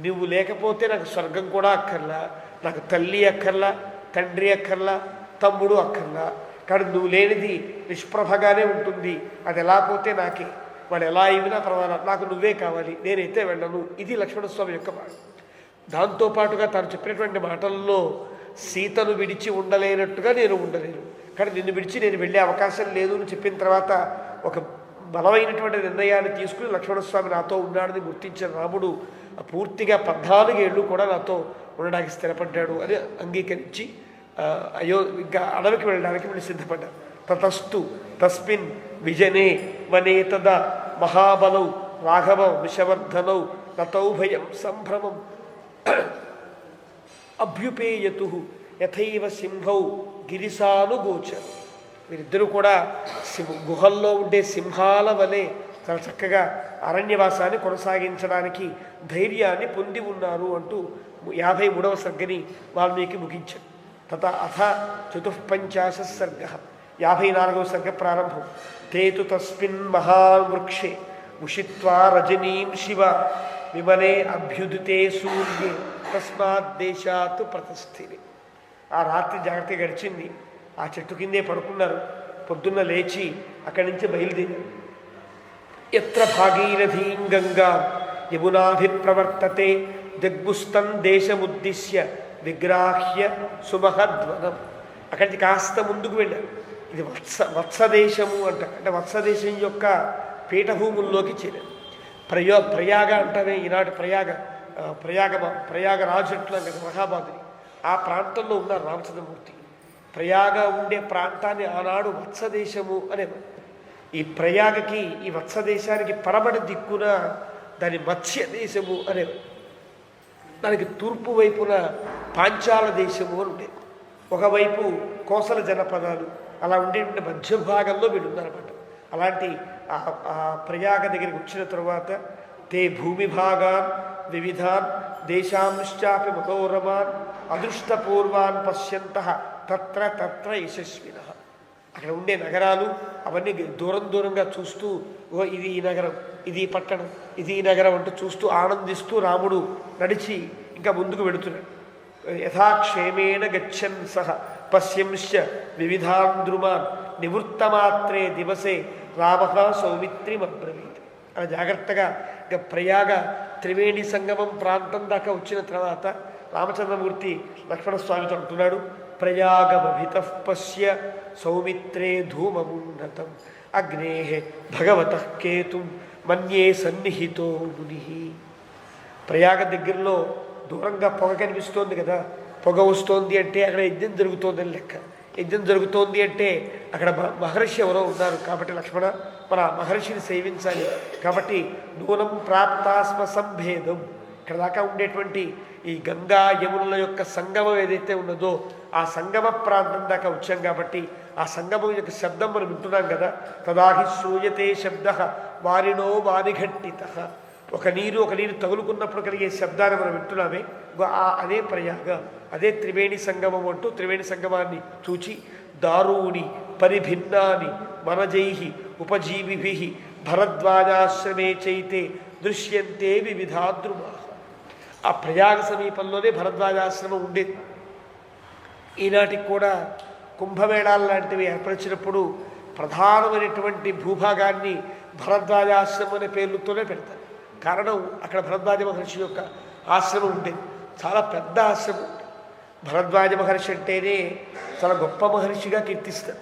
నువ్వు లేకపోతే నాకు స్వర్గం కూడా అక్కర్లా, నాకు తల్లి అక్కర్లా, తండ్రి అక్కర్లా, తమ్ముడు అక్కర్లా. కానీ నువ్వు లేనిది నిష్ప్రభగానే ఉంటుంది, అది ఎలా పోతే నాకే, వాడు ఎలా అయినా పర్వాలా, నాకు నువ్వే కావాలి, నేనైతే వెళ్ళను. ఇది లక్ష్మణస్వామి యొక్క మాట. దాంతోపాటుగా తాను చెప్పినటువంటి మాటల్లో సీతను విడిచి ఉండలేనట్టుగా నేను ఉండలేను, కానీ నిన్ను విడిచి నేను వెళ్ళే అవకాశం లేదు అని చెప్పిన తర్వాత ఒక బలమైనటువంటి నిర్ణయాన్ని తీసుకుని లక్ష్మణస్వామి నాతో ఉన్నాడని గుర్తించిన రాముడు పూర్తిగా 14 ఏళ్ళు కూడా నాతో ఉండడానికి స్థిరపడ్డాడు అని అంగీకరించి ఇంకా అడవికి వెళ్ళడానికి వీళ్ళు సిద్ధపడ్డారు. తతస్తు తస్మిన్ విజనే వనే తద మహాబలౌ రాఘవ విషవర్ధనౌ నతౌభయం సంభ్రమం అభ్యుపేయతు యథైవ సింహౌ గిరిసానుగోచరు. వీరిద్దరూ కూడా గుహల్లో ఉండే సింహాల వలె చాలా చక్కగా అరణ్యవాసాన్ని కొనసాగించడానికి ధైర్యాన్ని పొంది ఉన్నారు అంటూ 53వ సర్గని వాల్మీకి ముగించారు. తత అథ 54 సర్గ, 54వ సర్గ ప్రారంభం. తేతు తస్మిన్ మహావృక్షే ఉషిత్వా రజనీం శివ విమలే అభ్యుదితే సూర్యే తస్మాత్ దేశాత్ ప్రతిష్ఠిని. ఆ రాత్రి జాగ్రత్తగా గడిచింది. ఆ చెట్టు కిందే పడుకున్నారు. పొద్దున్న లేచి అక్కడి నుంచి బయలుదేరారు. ఎత్ర భాగీరథీం గంగా యమునాభిప్రవర్తతే జగ్గుస్తం దేశముద్దిశ్య విగ్రాహ్య సుమహద్వనం. అక్కడి నుంచి కాస్త ముందుకు వెళ్ళారు. ఇది వత్సదేశము అంట, అంటే వత్సదేశం యొక్క పీఠభూముల్లోకి చేరారు. ప్రయాగ అంటేనే ఈనాటి ప్రయాగరాజు అంటున్నాం కదా, మహాబాధుని. ఆ ప్రాంతంలో ఉన్నారు రామచంద్రమూర్తి. ప్రయాగ ఉండే ప్రాంతాన్ని ఆనాడు వత్సదేశము అనేవారు. ఈ ప్రయాగకి, ఈ వత్సదేశానికి పరమటి దిక్కున దాని మత్స్య దేశము అనేవారు. దానికి తూర్పు వైపున పాంచాల దేశము అని ఉండేది. ఒకవైపు కోసల జనపదాలు అలా ఉండేటువంటి మధ్య భాగంలో వీళ్ళు ఉన్నారన్నమాట. అలాంటి ఆ ప్రయాగ దగ్గరికి వచ్చిన తరువాత తే భూమి భాగాన్ వివిధాన్ దేశాంశ్చాపి మనోరమాన్ అదృష్టపూర్వాన్ పశ్యంతః తత్ర తత్ర యశస్విన. అక్కడ ఉండే నగరాలు అవన్నీ దూరంగా చూస్తూ, ఓ ఇది ఈ నగరం, ఇది ఈ పట్టణం, ఇది ఈ నగరం అంటూ చూస్తూ ఆనందిస్తూ రాముడు నడిచి ఇంకా ముందుకు వెళుతున్నాడు. యథాక్షేమేణ గచ్చన్ సహ పశ్యంశ్చ వివిధాన్ ద్రుమాన్ నివృత్తమాత్రే దివసే రామ సౌమిత్రిమబ్రవీత్. అలా జాగ్రత్తగా ఇంకా ప్రయాగ త్రివేణి సంగమం ప్రాంతం దాకా వచ్చిన తర్వాత రామచంద్రమూర్తి లక్ష్మణస్వామితో అంటున్నాడు, ప్రయాగమభిత పశ్య సౌమిత్రే ధూమమున్నతం అగ్నే భగవత కేతుం మన్యే సన్నిహితో ముని. ప్రయాగ దగ్గరలో దూరంగా పొగ కనిపిస్తోంది కదా, పొగ వస్తోంది అంటే అక్కడ యజ్ఞం జరుగుతోందని లెక్క. యజ్ఞం జరుగుతోంది అంటే అక్కడ మహర్షి ఎవరో ఉన్నారు కాబట్టి లక్ష్మణ మన మహర్షిని సేవించాలి. కాబట్టి నూనం ప్రాప్తాస్మ సంభేదం, ఇక్కడ దాకా ఉండేటువంటి ఈ గంగా యమునుల యొక్క సంగమం ఏదైతే ఉన్నదో ఆ సంగమ ప్రాంతం దాకా వచ్చాం కాబట్టి ఆ సంగమం యొక్క శబ్దం మనం వింటున్నాం కదా. తదాహి శ్రూయతే శబ్ద వారినో వారిఘట్టిత, ఒక నీరు తగులుకున్నప్పుడు కలిగే శబ్దాన్ని మనం వింటున్నామే, అదే ప్రయాగ, అదే త్రివేణి సంగమం అంటూ త్రివేణి సంగమాన్ని చూచి దారూని పరిభిన్నాని మనజై ఉపజీవిభి భరద్వాజాశ్రమే చైతే దృశ్యంతే వివిధాద్రుమా. ఆ ప్రయాగ సమీపంలోనే భరద్వాజాశ్రమం ఉండేది. ఈనాటికి కూడా కుంభమేళాలు లాంటివి ఏర్పరిచినప్పుడు ప్రధానమైనటువంటి భూభాగాన్ని భరద్వాజాశ్రమం అనే పేర్లతోనే పెడతారు. కారణం అక్కడ భరద్వాజ మహర్షి యొక్క ఆశ్రమం ఉండేది, చాలా పెద్ద ఆశ్రమం ఉండేది. భరద్వాజ మహర్షి అంటేనే చాలా గొప్ప మహర్షిగా కీర్తిస్తారు.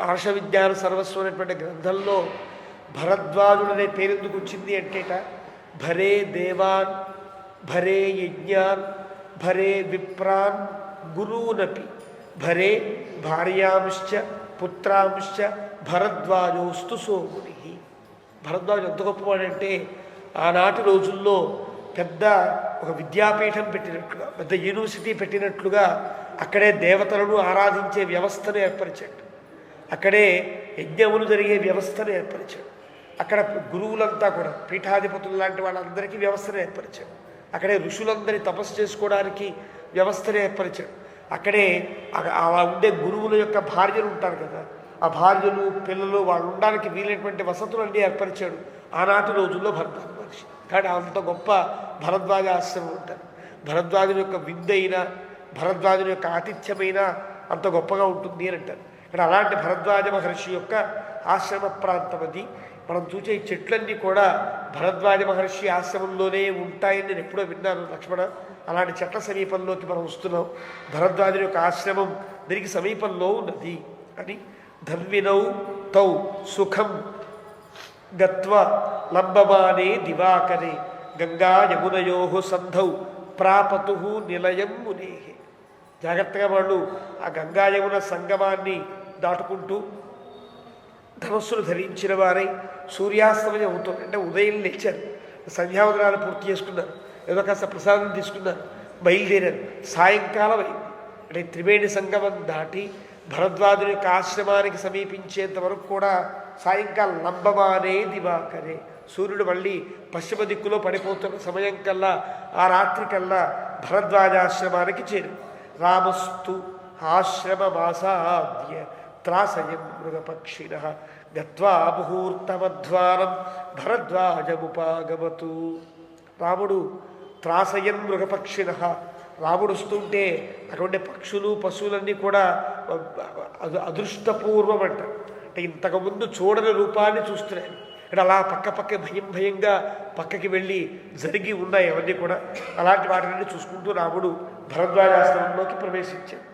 ఆర్ష విజ్ఞాన సర్వస్వం అనేటువంటి గ్రంథంలో భరద్వాజుడు అనే పేరు ఎందుకు వచ్చింది అంటేట, భరే దేవాన్ భరే యజ్ఞాన్ భరే విప్రాన్ గురూనపి భరే భార్యాంశ్చ పుత్రాంశ్చ భరద్వాజోస్తు సోముని. భరద్వాజు ఎంత గొప్పవాడంటే ఆనాటి రోజుల్లో పెద్ద ఒక విద్యాపీఠం పెట్టినట్లుగా, పెద్ద యూనివర్సిటీ పెట్టినట్లుగా అక్కడే దేవతలను ఆరాధించే వ్యవస్థను ఏర్పరిచాడు, అక్కడే యజ్ఞములు జరిగే వ్యవస్థను ఏర్పరిచాడు, అక్కడ గురువులంతా కూడా పీఠాధిపతులు లాంటి వాళ్ళందరికీ వ్యవస్థను ఏర్పరిచాడు, అక్కడే ఋషులందరి తపస్సు చేసుకోవడానికి వ్యవస్థను ఏర్పరిచాడు, అక్కడే అలా ఉండే గురువుల యొక్క భార్యలు ఉంటారు కదా, ఆ భార్యలు పిల్లలు వాళ్ళు ఉండడానికి వీలైనటువంటి వసతులన్నీ ఏర్పరిచాడు ఆనాటి రోజుల్లో భరద్వాజ మహర్షి. కానీ అంత గొప్ప భరద్వాజ ఆశ్రమం ఉంటారు. భరద్వాజుని యొక్క విందైనా భరద్వాజుని యొక్క ఆతిథ్యమైనా అంత గొప్పగా ఉంటుంది అని అంటారు. ఇక్కడ అలాంటి భరద్వాజ మహర్షి యొక్క ఆశ్రమ ప్రాంతం అది. మనం చూసే ఈ చెట్లన్నీ కూడా భరద్వాజ మహర్షి ఆశ్రమంలోనే ఉంటాయని నేను ఎప్పుడో విన్నాను లక్ష్మణ. అలాంటి చెట్ల సమీపంలోకి మనం వస్తున్నాం. భరద్వాజుని యొక్క ఆశ్రమం దీనికి సమీపంలో ఉన్నది అని. ధన్వినౌ తౌ సుఖం గత్వా లంబమానే దివాకరే గంగా యమునయో సంధౌ ప్రాపతు నిలయం మునే. జాగ్రత్తగా వాళ్ళు ఆ గంగా యమున సంగమాన్ని దాటుకుంటూ ధనస్సును ధరించిన వారై సూర్యాస్తమయం అవుతుంది అంటే ఉదయం లేచారు, సంధ్యావందనాలు పూర్తి చేసుకున్నారు, ఏదో కాస్త ప్రసాదం తీసుకున్నారు, బయలుదేరారు. సాయంకాలం అయింది. అంటే త్రివేణి సంగమం దాటి భరద్వాజుని యొక్క ఆశ్రమానికి సమీపించేంత వరకు కూడా సాయంకాలం లంబమానే దివాకరే, సూర్యుడు మళ్ళీ పశ్చిమ దిక్కులో పడిపోతున్న సమయం కల్లా ఆ రాత్రి కల్లా భరద్వాజాశ్రమానికి చేరు. రామస్తు ఆశ్రమమాసాద్య త్రాసయం మృగపక్షిణ గత్వా ముహూర్తమధ్వానం భరద్వాజముపాగమతు. రాముడు త్రాసయన్ మృగపక్షిణ, రాముడు వస్తుంటే అటువంటి పక్షులు పశువులన్నీ కూడా అదృష్టపూర్వం అంటారు. అంటే ఇంతకుముందు చూడని రూపాన్ని చూస్తున్నాయి. ఇక్కడ అలా పక్క భయంగా పక్కకి వెళ్ళి జరిగి ఉన్నాయి అవన్నీ కూడా. అలాంటి వాటిని చూసుకుంటూ రాముడు భరద్వాజాశ్రమంలోకి ప్రవేశించాడు.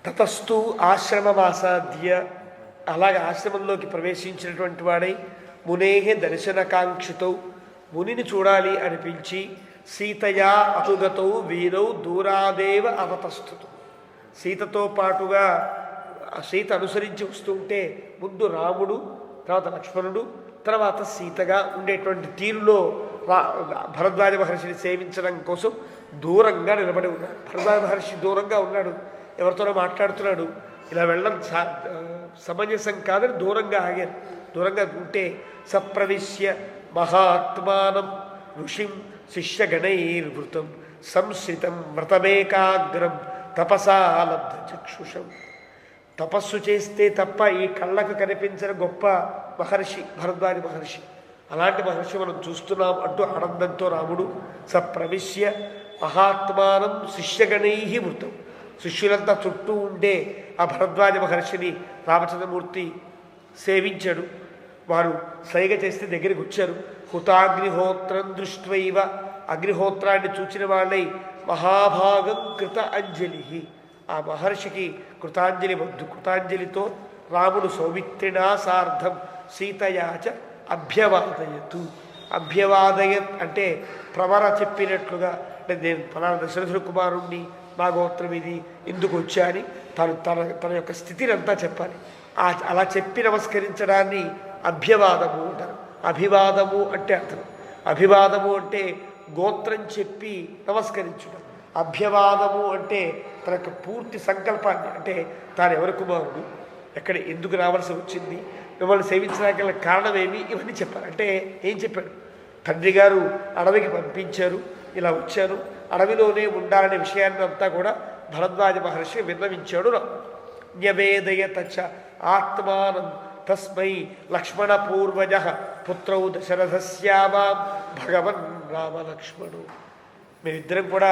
తతస్థు ఆశ్రమమాసాద్య, అలాగే ఆశ్రమంలోకి ప్రవేశించినటువంటి వాడై మునేహే దర్శనకాంక్షితౌ, మునిని చూడాలి అనిపించి సీతయా అతుగతౌ వీరౌ దూరాదేవ అవతస్థుతు. సీతతో పాటుగా సీత అనుసరించి వస్తుంటే ముందు రాముడు, తర్వాత లక్ష్మణుడు, తర్వాత సీతగా ఉండేటువంటి తీరులో భరద్వాజ మహర్షిని సేవించడం కోసం దూరంగా నిలబడి ఉన్నాడు. భరద్వాజ మహర్షి దూరంగా ఉన్నాడు, ఎవరితోనో మాట్లాడుతున్నాడు. ఇలా వెళ్ళడం సమంజసం కాదని దూరంగా ఆగారు. దూరంగా ఉంటే సప్రవిశ్య మహాత్మానం ఋషిం శిష్యగణైర్వృతం సంశ్రితం వ్రతమేకాగ్రం తపసా లబ్ధ చక్షుషం. తపస్సు చేస్తే తప్ప ఈ కళ్ళకు కనిపించిన గొప్ప మహర్షి భరద్వాజ మహర్షి. అలాంటి మహర్షి మనం చూస్తున్నాం అంటూ ఆనందంతో రాముడు సప్రవిశ్య మహాత్మానం శిష్యగణై వృతం, శిష్యులంతా చుట్టూ ఉండే ఆ భరద్వాజ మహర్షిని రామచంద్రమూర్తి సేవించాడు. వారు సైగ చేస్తే దగ్గరికి వచ్చారు. హుతాగ్నిహోత్రం దృష్ట్వైవ అగ్నిహోత్రాన్ని చూచిన వాళ్ళై మహాభాగం కృత అంజలి. ఆ మహర్షికి కృతాంజలితో రాముడు సౌమిత్రిణా సార్ధం సీతయాచ అభ్యవాదయతు. అభ్యవాదయత్ అంటే ప్రవర చెప్పినట్లుగా, అంటే నేను ఫలానా దశరథుడు కుమారుణ్ణి, నా గోత్రం ఇది, ఎందుకు వచ్చా అని తన యొక్క స్థితిని అంతా చెప్పాలి. అలా చెప్పి నమస్కరించడాన్ని అభ్యవాదము అంటారు. అభివాదము అంటే అర్థం, అభివాదము అంటే గోత్రం చెప్పి నమస్కరించడం. అభ్యవాదము అంటే తన యొక్క పూర్తి సంకల్పాన్ని, అంటే తాను ఎవరి కుమారుడు, ఎక్కడ ఎందుకు రావాల్సి వచ్చింది, మిమ్మల్ని సేవించడానికి గల కారణమేమి, ఇవన్నీ చెప్పారు. అంటే ఏం చెప్పాడు? తండ్రి గారు అడవికి పంపించారు, ఇలా వచ్చాను, అడవిలోనే ఉండాలనే విషయాన్ని అంతా కూడా భరద్వాజ మహర్షి విన్నవించాడు. న్యవేదయత చ ఆత్మానం తస్మై లక్ష్మణ పూర్వజ పుత్రౌ దశరథస్యామాం భగవన్ రామలక్ష్మణు. మేమిద్దరం కూడా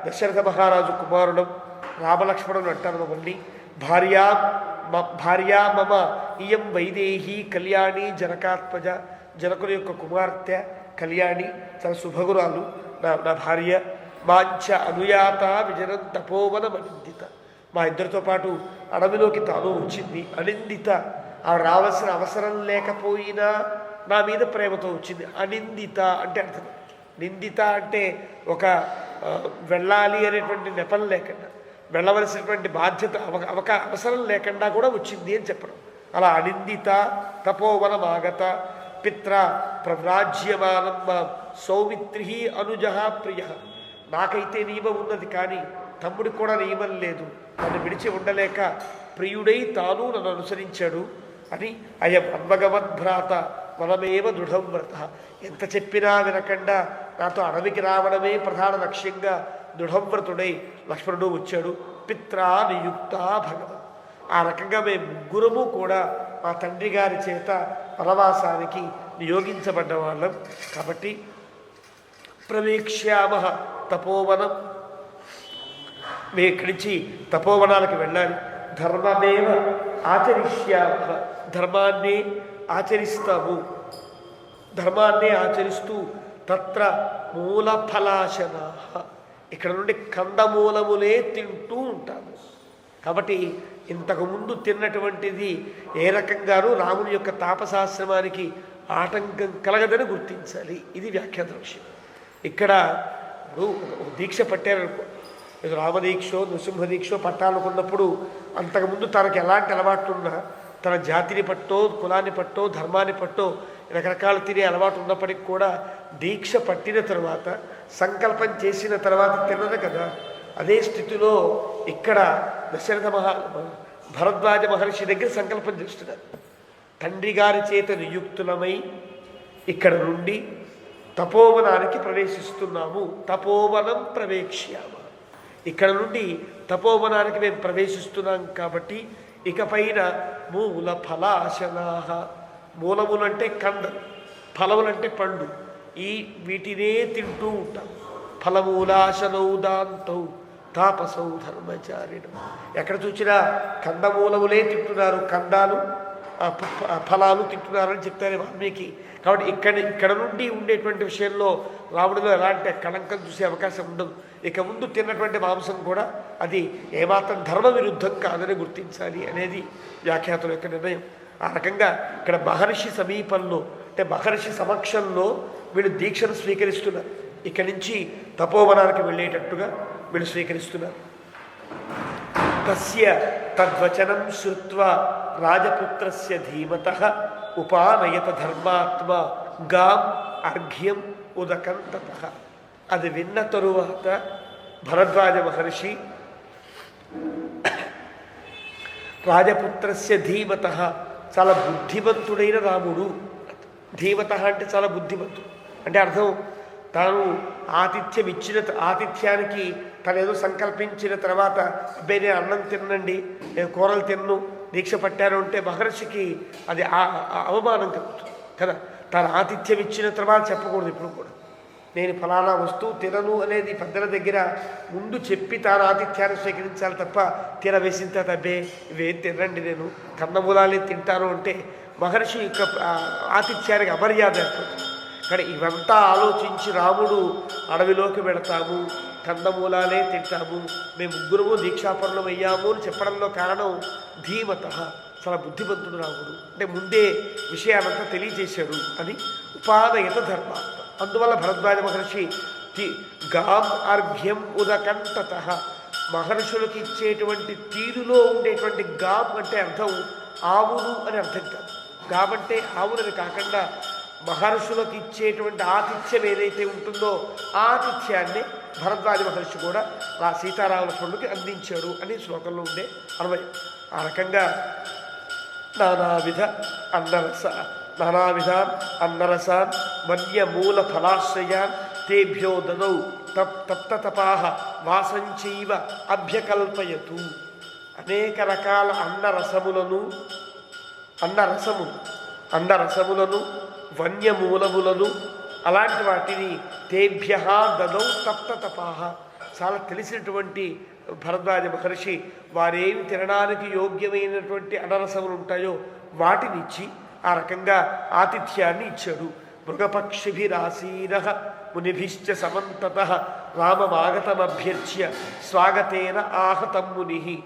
దశరథ మహారాజు కుమారుడం, రామలక్ష్మణుడు అంటారు మమ్మల్ని. భార్యా మమ ఇయం వైదేహి కళ్యాణి జనకాత్మజ. జనకుని యొక్క కుమార్తె కళ్యాణి, చాలా శుభగురాలు నా భార్య. మాంచ అనుయాత విజనం తపోవనం అనిందిత. మా ఇద్దరితో పాటు అడవిలోకి తాను వచ్చింది. అనిందిత, ఆ రావాల్సిన అవసరం లేకపోయినా నా మీద ప్రేమతో వచ్చింది. అనిందిత అంటే అర్థం. నిందిత అంటే ఒక వెళ్ళాలి అనేటువంటి నెపం లేకుండా, వెళ్ళవలసినటువంటి బాధ్యత అవసరం లేకుండా కూడా వచ్చింది అని చెప్పడం. అలా అనిందిత తపోవనమాగత పిత్ర ప్రవ్రాజ్యమానం సౌమిత్రి అనుజ ప్రియ. నాకైతే నియమం ఉన్నది, కానీ తమ్ముడికి కూడా నియమం లేదు. నన్ను విడిచి ఉండలేక ప్రియుడై తాను నన్ను అనుసరించాడు అని అయం అన్వగవద్భ్రాత మనమేవ దృఢం వ్రత. ఎంత చెప్పినా వినకుండా నాతో అడవికి రావడమే ప్రధాన లక్ష్యంగా దృఢవ్రతుడై లక్ష్మణుడు వచ్చాడు. పిత్రా నియుక్త భగవన్. ఆ రకంగా మేము ముగ్గురము కూడా మా తండ్రి గారి చేత వనవాసానికి నియోగించబడ్డ వాళ్ళం. కాబట్టి ప్రవేక్ష్యామ తపోవనం, మేము ఇక్కడి నుంచి తపోవనాలకు వెళ్ళాలి. ధర్మమేవ ఆచరిష్యామ, ధర్మాన్ని ఆచరిస్తాము. ధర్మాన్ని ఆచరిస్తూ తత్ర మూలఫలాశనా, ఇక్కడ నుండి కందమూలములే తింటూ ఉంటాము. కాబట్టి ఇంతకుముందు తిన్నటువంటిది ఏ రకంగానూ రాముని యొక్క తాపసాశ్రమానికి ఆటంకం కలగదని గుర్తించాలి. ఇది వ్యాఖ్యాత విషయం. ఇక్కడ దీక్ష పట్టారనుకో, రామదీక్షో నృసింహదీక్షో పట్టాలనుకున్నప్పుడు అంతకుముందు తనకు ఎలాంటి అలవాట్లున్నా, తన జాతిని పట్టో కులాన్ని పట్టో ధర్మాన్ని పట్టో రకరకాలు తినే అలవాటు ఉన్నప్పటికీ కూడా దీక్ష పట్టిన తర్వాత సంకల్పం చేసిన తర్వాత తినదు కదా. అదే స్థితిలో ఇక్కడ భరద్వాజ మహర్షి దగ్గర సంకల్పం చేస్తున్నారు. తండ్రి గారి చేత నియుక్తులమై ఇక్కడ నుండి తపోవనానికి ప్రవేశిస్తున్నాము. తపోవనం ప్రవేక్ష్యామ, ఇక్కడ నుండి తపోవనానికి మేము ప్రవేశిస్తున్నాం. కాబట్టి ఇకపైన మూల ఫలాశనాహ, మూలములంటే కందం, ఫలములంటే పండు, వీటినే తింటూ ఉంటాం. ఫలమూలాశనౌదాంతౌ తాపసౌ ధర్మచారిణం. ఎక్కడ చూసినా కందమూలములే తింటున్నారు, కందాలు ఫలాలు తింటున్నారని చెప్తారు వాల్మీకి. కాబట్టి ఇక్కడ నుండి ఉండేటువంటి విషయంలో రాముడిలో ఎలాంటి కళంకం చూసే అవకాశం ఉండదు. ఇక ముందు తిన్నటువంటి మాంసం కూడా అది ఏమాత్రం ధర్మ విరుద్ధం కాదని గుర్తించాలి అనేది వ్యాఖ్యాతుల యొక్క నిర్ణయం. ఆ రకంగా ఇక్కడ మహర్షి సమీపంలో, అంటే మహర్షి సమక్షంలో వీళ్ళు దీక్షను స్వీకరిస్తున్నారు. ఇక్కడి నుంచి తపోవనానికి వెళ్ళేటట్టుగా వీళ్ళు స్వీకరిస్తున్నారు. తస్య తద్వచనం శ్రుత్వా రాజపుత్రస్య ధీమతః ఉపానయత ధర్మాత్మ గాం అర్ఘ్యం ఉదకం తతః. అది విన్న తరువాత భరద్వాజ మహర్షి రాజపుత్రస్య ధీమతః, చాలా బుద్ధిమంతుడైన రాముడు. ధీమతః అంటే చాలా బుద్ధిమంతుడు అంటే అర్థం, తాను ఆతిథ్యం ఇచ్చిన ఆతిథ్యానికి తను ఏదో సంకల్పించిన తర్వాత అబ్బాయి నేను అన్నం తినండి, నేను కూరలు తిన్ను, దీక్ష పట్టాను అంటే మహర్షికి అది అవమానం కలుగుతుంది కదా. తాను ఆతిథ్యం ఇచ్చిన తర్వాత చెప్పకూడదు ఇప్పుడు కూడా, నేను ఫలానా వస్తువు తినను అనేది పెద్దల దగ్గర ముందు చెప్పి తాను ఆతిథ్యాన్ని స్వీకరించాలి తప్ప తినవేసిన తర్వాత అబ్బే ఇవేం తినండి నేను కందమూలాలే తింటాను అంటే మహర్షి యొక్క ఆతిథ్యానికి అమర్యాద ఏర్పడుతుంది. కానీ ఇవంతా ఆలోచించి రాముడు అడవిలోకి వెళతాము, కందమూలాలే తింటాము, మేము ముగ్గురము దీక్షాపరులం అయ్యాము అని చెప్పడంలో కారణం ధీమత, చాలా బుద్ధిమంతుడు రాముడు, అంటే ముందే విషయాలంతా తెలియజేశాడు అని ఉపాదయత ధర్మాత్మ. అందువల్ల భరద్వాజ మహర్షి గాం అర్ఘ్యం ఉదకంఠత, మహర్షులకు ఇచ్చేటువంటి తీరులో ఉండేటువంటి గాం అంటే అర్థం ఆవులు అని అర్థం కాదు. గాం అంటే ఆవులని కాకుండా మహర్షులకు ఇచ్చేటువంటి ఆతిథ్యం ఏదైతే ఉంటుందో ఆతిథ్యాన్ని భరద్వాజ మహర్షి కూడా సీతారామలక్ష్మణుడికి అందించాడు అని శ్లోకంలో ఉండే అన్వయం. ఆ రకంగా నానావిధాన్ అన్నరసాన్ వన్యమూల ఫలాశ్రయాన్ తేభ్యో దదౌ తప్తతపాహ వాసంచైవ అభ్యకల్పయతు. అనేక రకాల అన్నరసములను వన్యమూలములను అలాంటి వాటిని తేభ్య దదౌ తప్తతపాహ, చాలా తెలిసినటువంటి భరద్వాజ మహర్షి వారేమి తినడానికి యోగ్యమైనటువంటి అనరసములు ఉంటాయో వాటిని ఇచ్చి ఆ రకంగా ఆతిథ్యాన్ని ఇచ్చాడు. మృగపక్షిభిరాసీన మునిభిశ్చ సమంతత రామమాగతమభ్యర్చ్య స్వాగతేన ఆహతం ముని.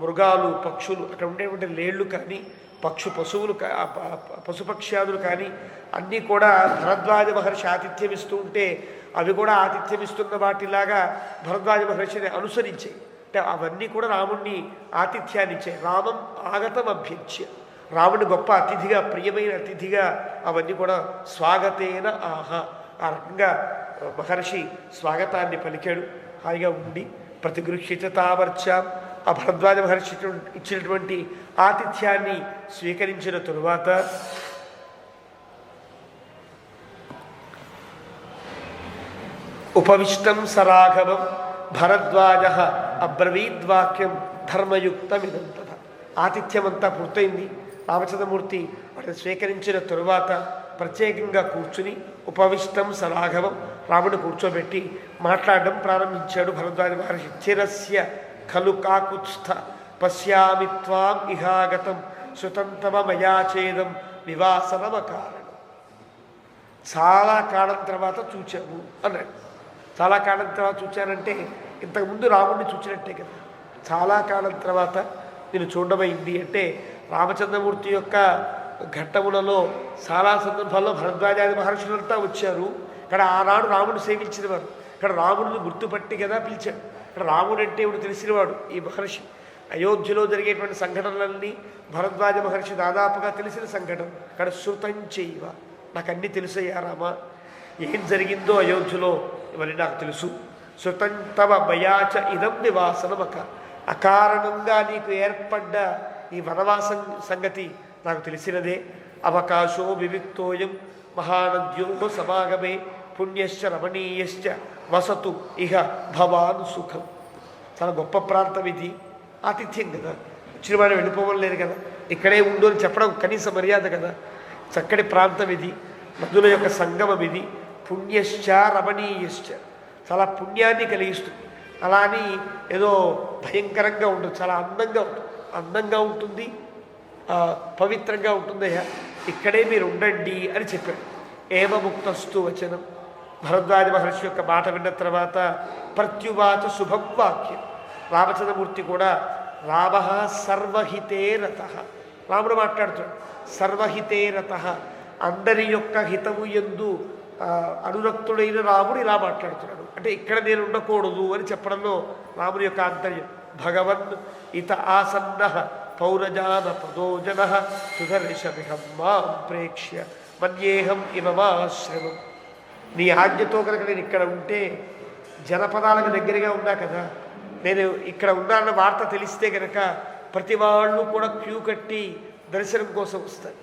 మృగాలు పక్షులు అక్కడ ఉండేటువంటి లేళ్ళు కానీ పశువులు పశుపక్ష్యాదులు కానీ అన్నీ కూడా భరద్వాజ మహర్షి ఆతిథ్యం ఇస్తూ ఉంటే అవి కూడా ఆతిథ్యం ఇస్తున్న వాటిలాగా భరద్వాజ మహర్షిని అనుసరించాయి. అంటే అవన్నీ కూడా రాముణ్ణి ఆతిథ్యాన్ని ఇచ్చాయి. రామం ఆగతం అభ్యర్చ్య, రాముని గొప్ప అతిథిగా ప్రియమైన అతిథిగా అవన్నీ కూడా స్వాగతేన ఆహా. ఆ రకంగా మహర్షి స్వాగతాన్ని పలికాడు. హాయిగా ఉండి ప్రతిగృహ్యత తావర్చాం, ఆ భరద్వాజ మహర్షి ఇచ్చినటువంటి ఆతిథ్యాన్ని స్వీకరించిన తరువాత ఉపవిష్టం సరాఘవం భరద్వాజ అబ్రవీద్వాక్యం ధర్మయుక్తమిదం తథా. ఆతిథ్యమంతా పూర్తయింది. రామచంద్రమూర్తి వాటిని స్వీకరించిన తరువాత ప్రత్యేకంగా కూర్చుని ఉపవిష్టం సరాఘవం రాముడు కూర్చోబెట్టి మాట్లాడడం ప్రారంభించాడు భరద్వాజ మహర్షి. చిరస్య ఖలు కాకుత్స్థ పశ్యామి త్వాం ఇహాగతం శృతంతమ మయాచేదం వివాసనమ కారణం. చాలా కాలం తర్వాత చూచాము అన్నాడు. చాలా కాలం తర్వాత చూచానంటే ఇంతకుముందు రాముడిని చూచినట్టే కదా. చాలా కాలం తర్వాత నేను చూడమైంది అంటే రామచంద్రమూర్తి యొక్క ఘట్టములలో చాలా సందర్భాల్లో భరద్వాజాది మహర్షులంతా వచ్చారు. ఇక్కడ ఆనాడు రాముడు సేవించినవారు. ఇక్కడ రాముడిని గుర్తుపట్టి కదా పిలిచాడు. ఇక్కడ రాముడు అంటే ఇప్పుడు తెలిసినవాడు ఈ మహర్షి. అయోధ్యలో జరిగేటువంటి సంఘటనలన్నీ భరద్వాజ మహర్షి దాదాపుగా తెలిసిన సంఘటన. ఇక్కడ శృతంచైవ, నాకు అన్నీ తెలుసయ్యా రామా, ఏం జరిగిందో అయోధ్యలో ఇవన్నీ నాకు తెలుసు. శృతంతవ భయాచ ఇదం నివాసనమక, అకారణంగా నీకు ఏర్పడ్డ ఈ వనవాసం సంగతి నాకు తెలిసినదే. అవకాశో వివిక్తోయం మహానద్యో సమాగమే పుణ్యశ్చ రమణీయశ్చ వసతు ఇహ భవాన్ సుఖం. చాలా గొప్ప ప్రాంతం ఇది, ఆతిథ్యం కదా. వచ్చిన వాడు వెళ్ళిపోవలేదు కదా, ఇక్కడే ఉండు అని చెప్పడం కనీస మర్యాద కదా. చక్కటి ప్రాంతం ఇది, నదుల యొక్క సంగమం ఇది. పుణ్యశ్చ రమణీయశ్చ, చాలా పుణ్యాన్ని కలిగిస్తుంది. అలా అని ఏదో భయంకరంగా ఉండదు, చాలా అందంగా ఉంటుంది, పవిత్రంగా ఉంటుందయ్యా, ఇక్కడే మీరు ఉండండి అని చెప్పాడు. ఏమముక్తస్తు వచనం. భరద్వాజ మహర్షి యొక్క మాట విన్న తర్వాత ప్రత్యువాచ శుభం వాక్యం. రామచంద్రమూర్తి కూడా రామ సర్వహితే రత, రాముడు మాట్లాడుతున్నాడు. సర్వహితే రత, అందరి యొక్క హితము యందు అనురక్తుడైన రాముడు ఇలా మాట్లాడుతున్నాడు. అంటే ఇక్కడ నేను ఉండకూడదు అని చెప్పడంలో రాముడి యొక్క ఆంతర్యం. భగవన్ ఇత ఆసన్న పౌరజాన పదోజన సుదర్శమిహం మాం ప్రేక్ష్య మన్యేహం ఇమమాశ్రమం. నీ ఆజ్ఞతో కనుక నేను ఇక్కడ ఉంటే జనపదాలకు దగ్గరగా ఉన్నా కదా, నేను ఇక్కడ ఉన్నానన్న వార్త తెలిస్తే కనుక ప్రతి వాళ్ళు కూడా క్యూ కట్టి దర్శనం కోసం వస్తారు.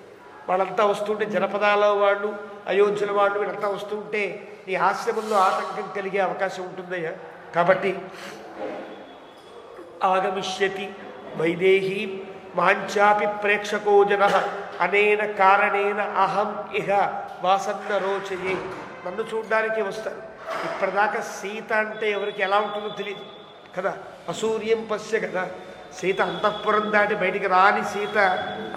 వాళ్ళంతా వస్తుంటే జనపదాల వాళ్ళు, అయోధ్యల వాళ్ళు వీళ్ళంతా వస్తుంటే నీ ఆశ్రమంలో ఆటంకం కలిగే అవకాశం ఉంటుందయ్యా. కాబట్టి ఆగమిష్యతి వైదేహీ మాంచాపి ప్రేక్షకో జన అనేన కారణేన అహం ఇహ వాసన్న రోచయే. నన్ను చూడ్డానికి వస్తారు. ఇప్పటిదాకా సీత అంటే ఎవరికి ఎలా ఉంటుందో తెలియదు కదా, అసూర్యం పశ్య కదా. సీత అంతఃపురం దాటి బయటికి రాని సీత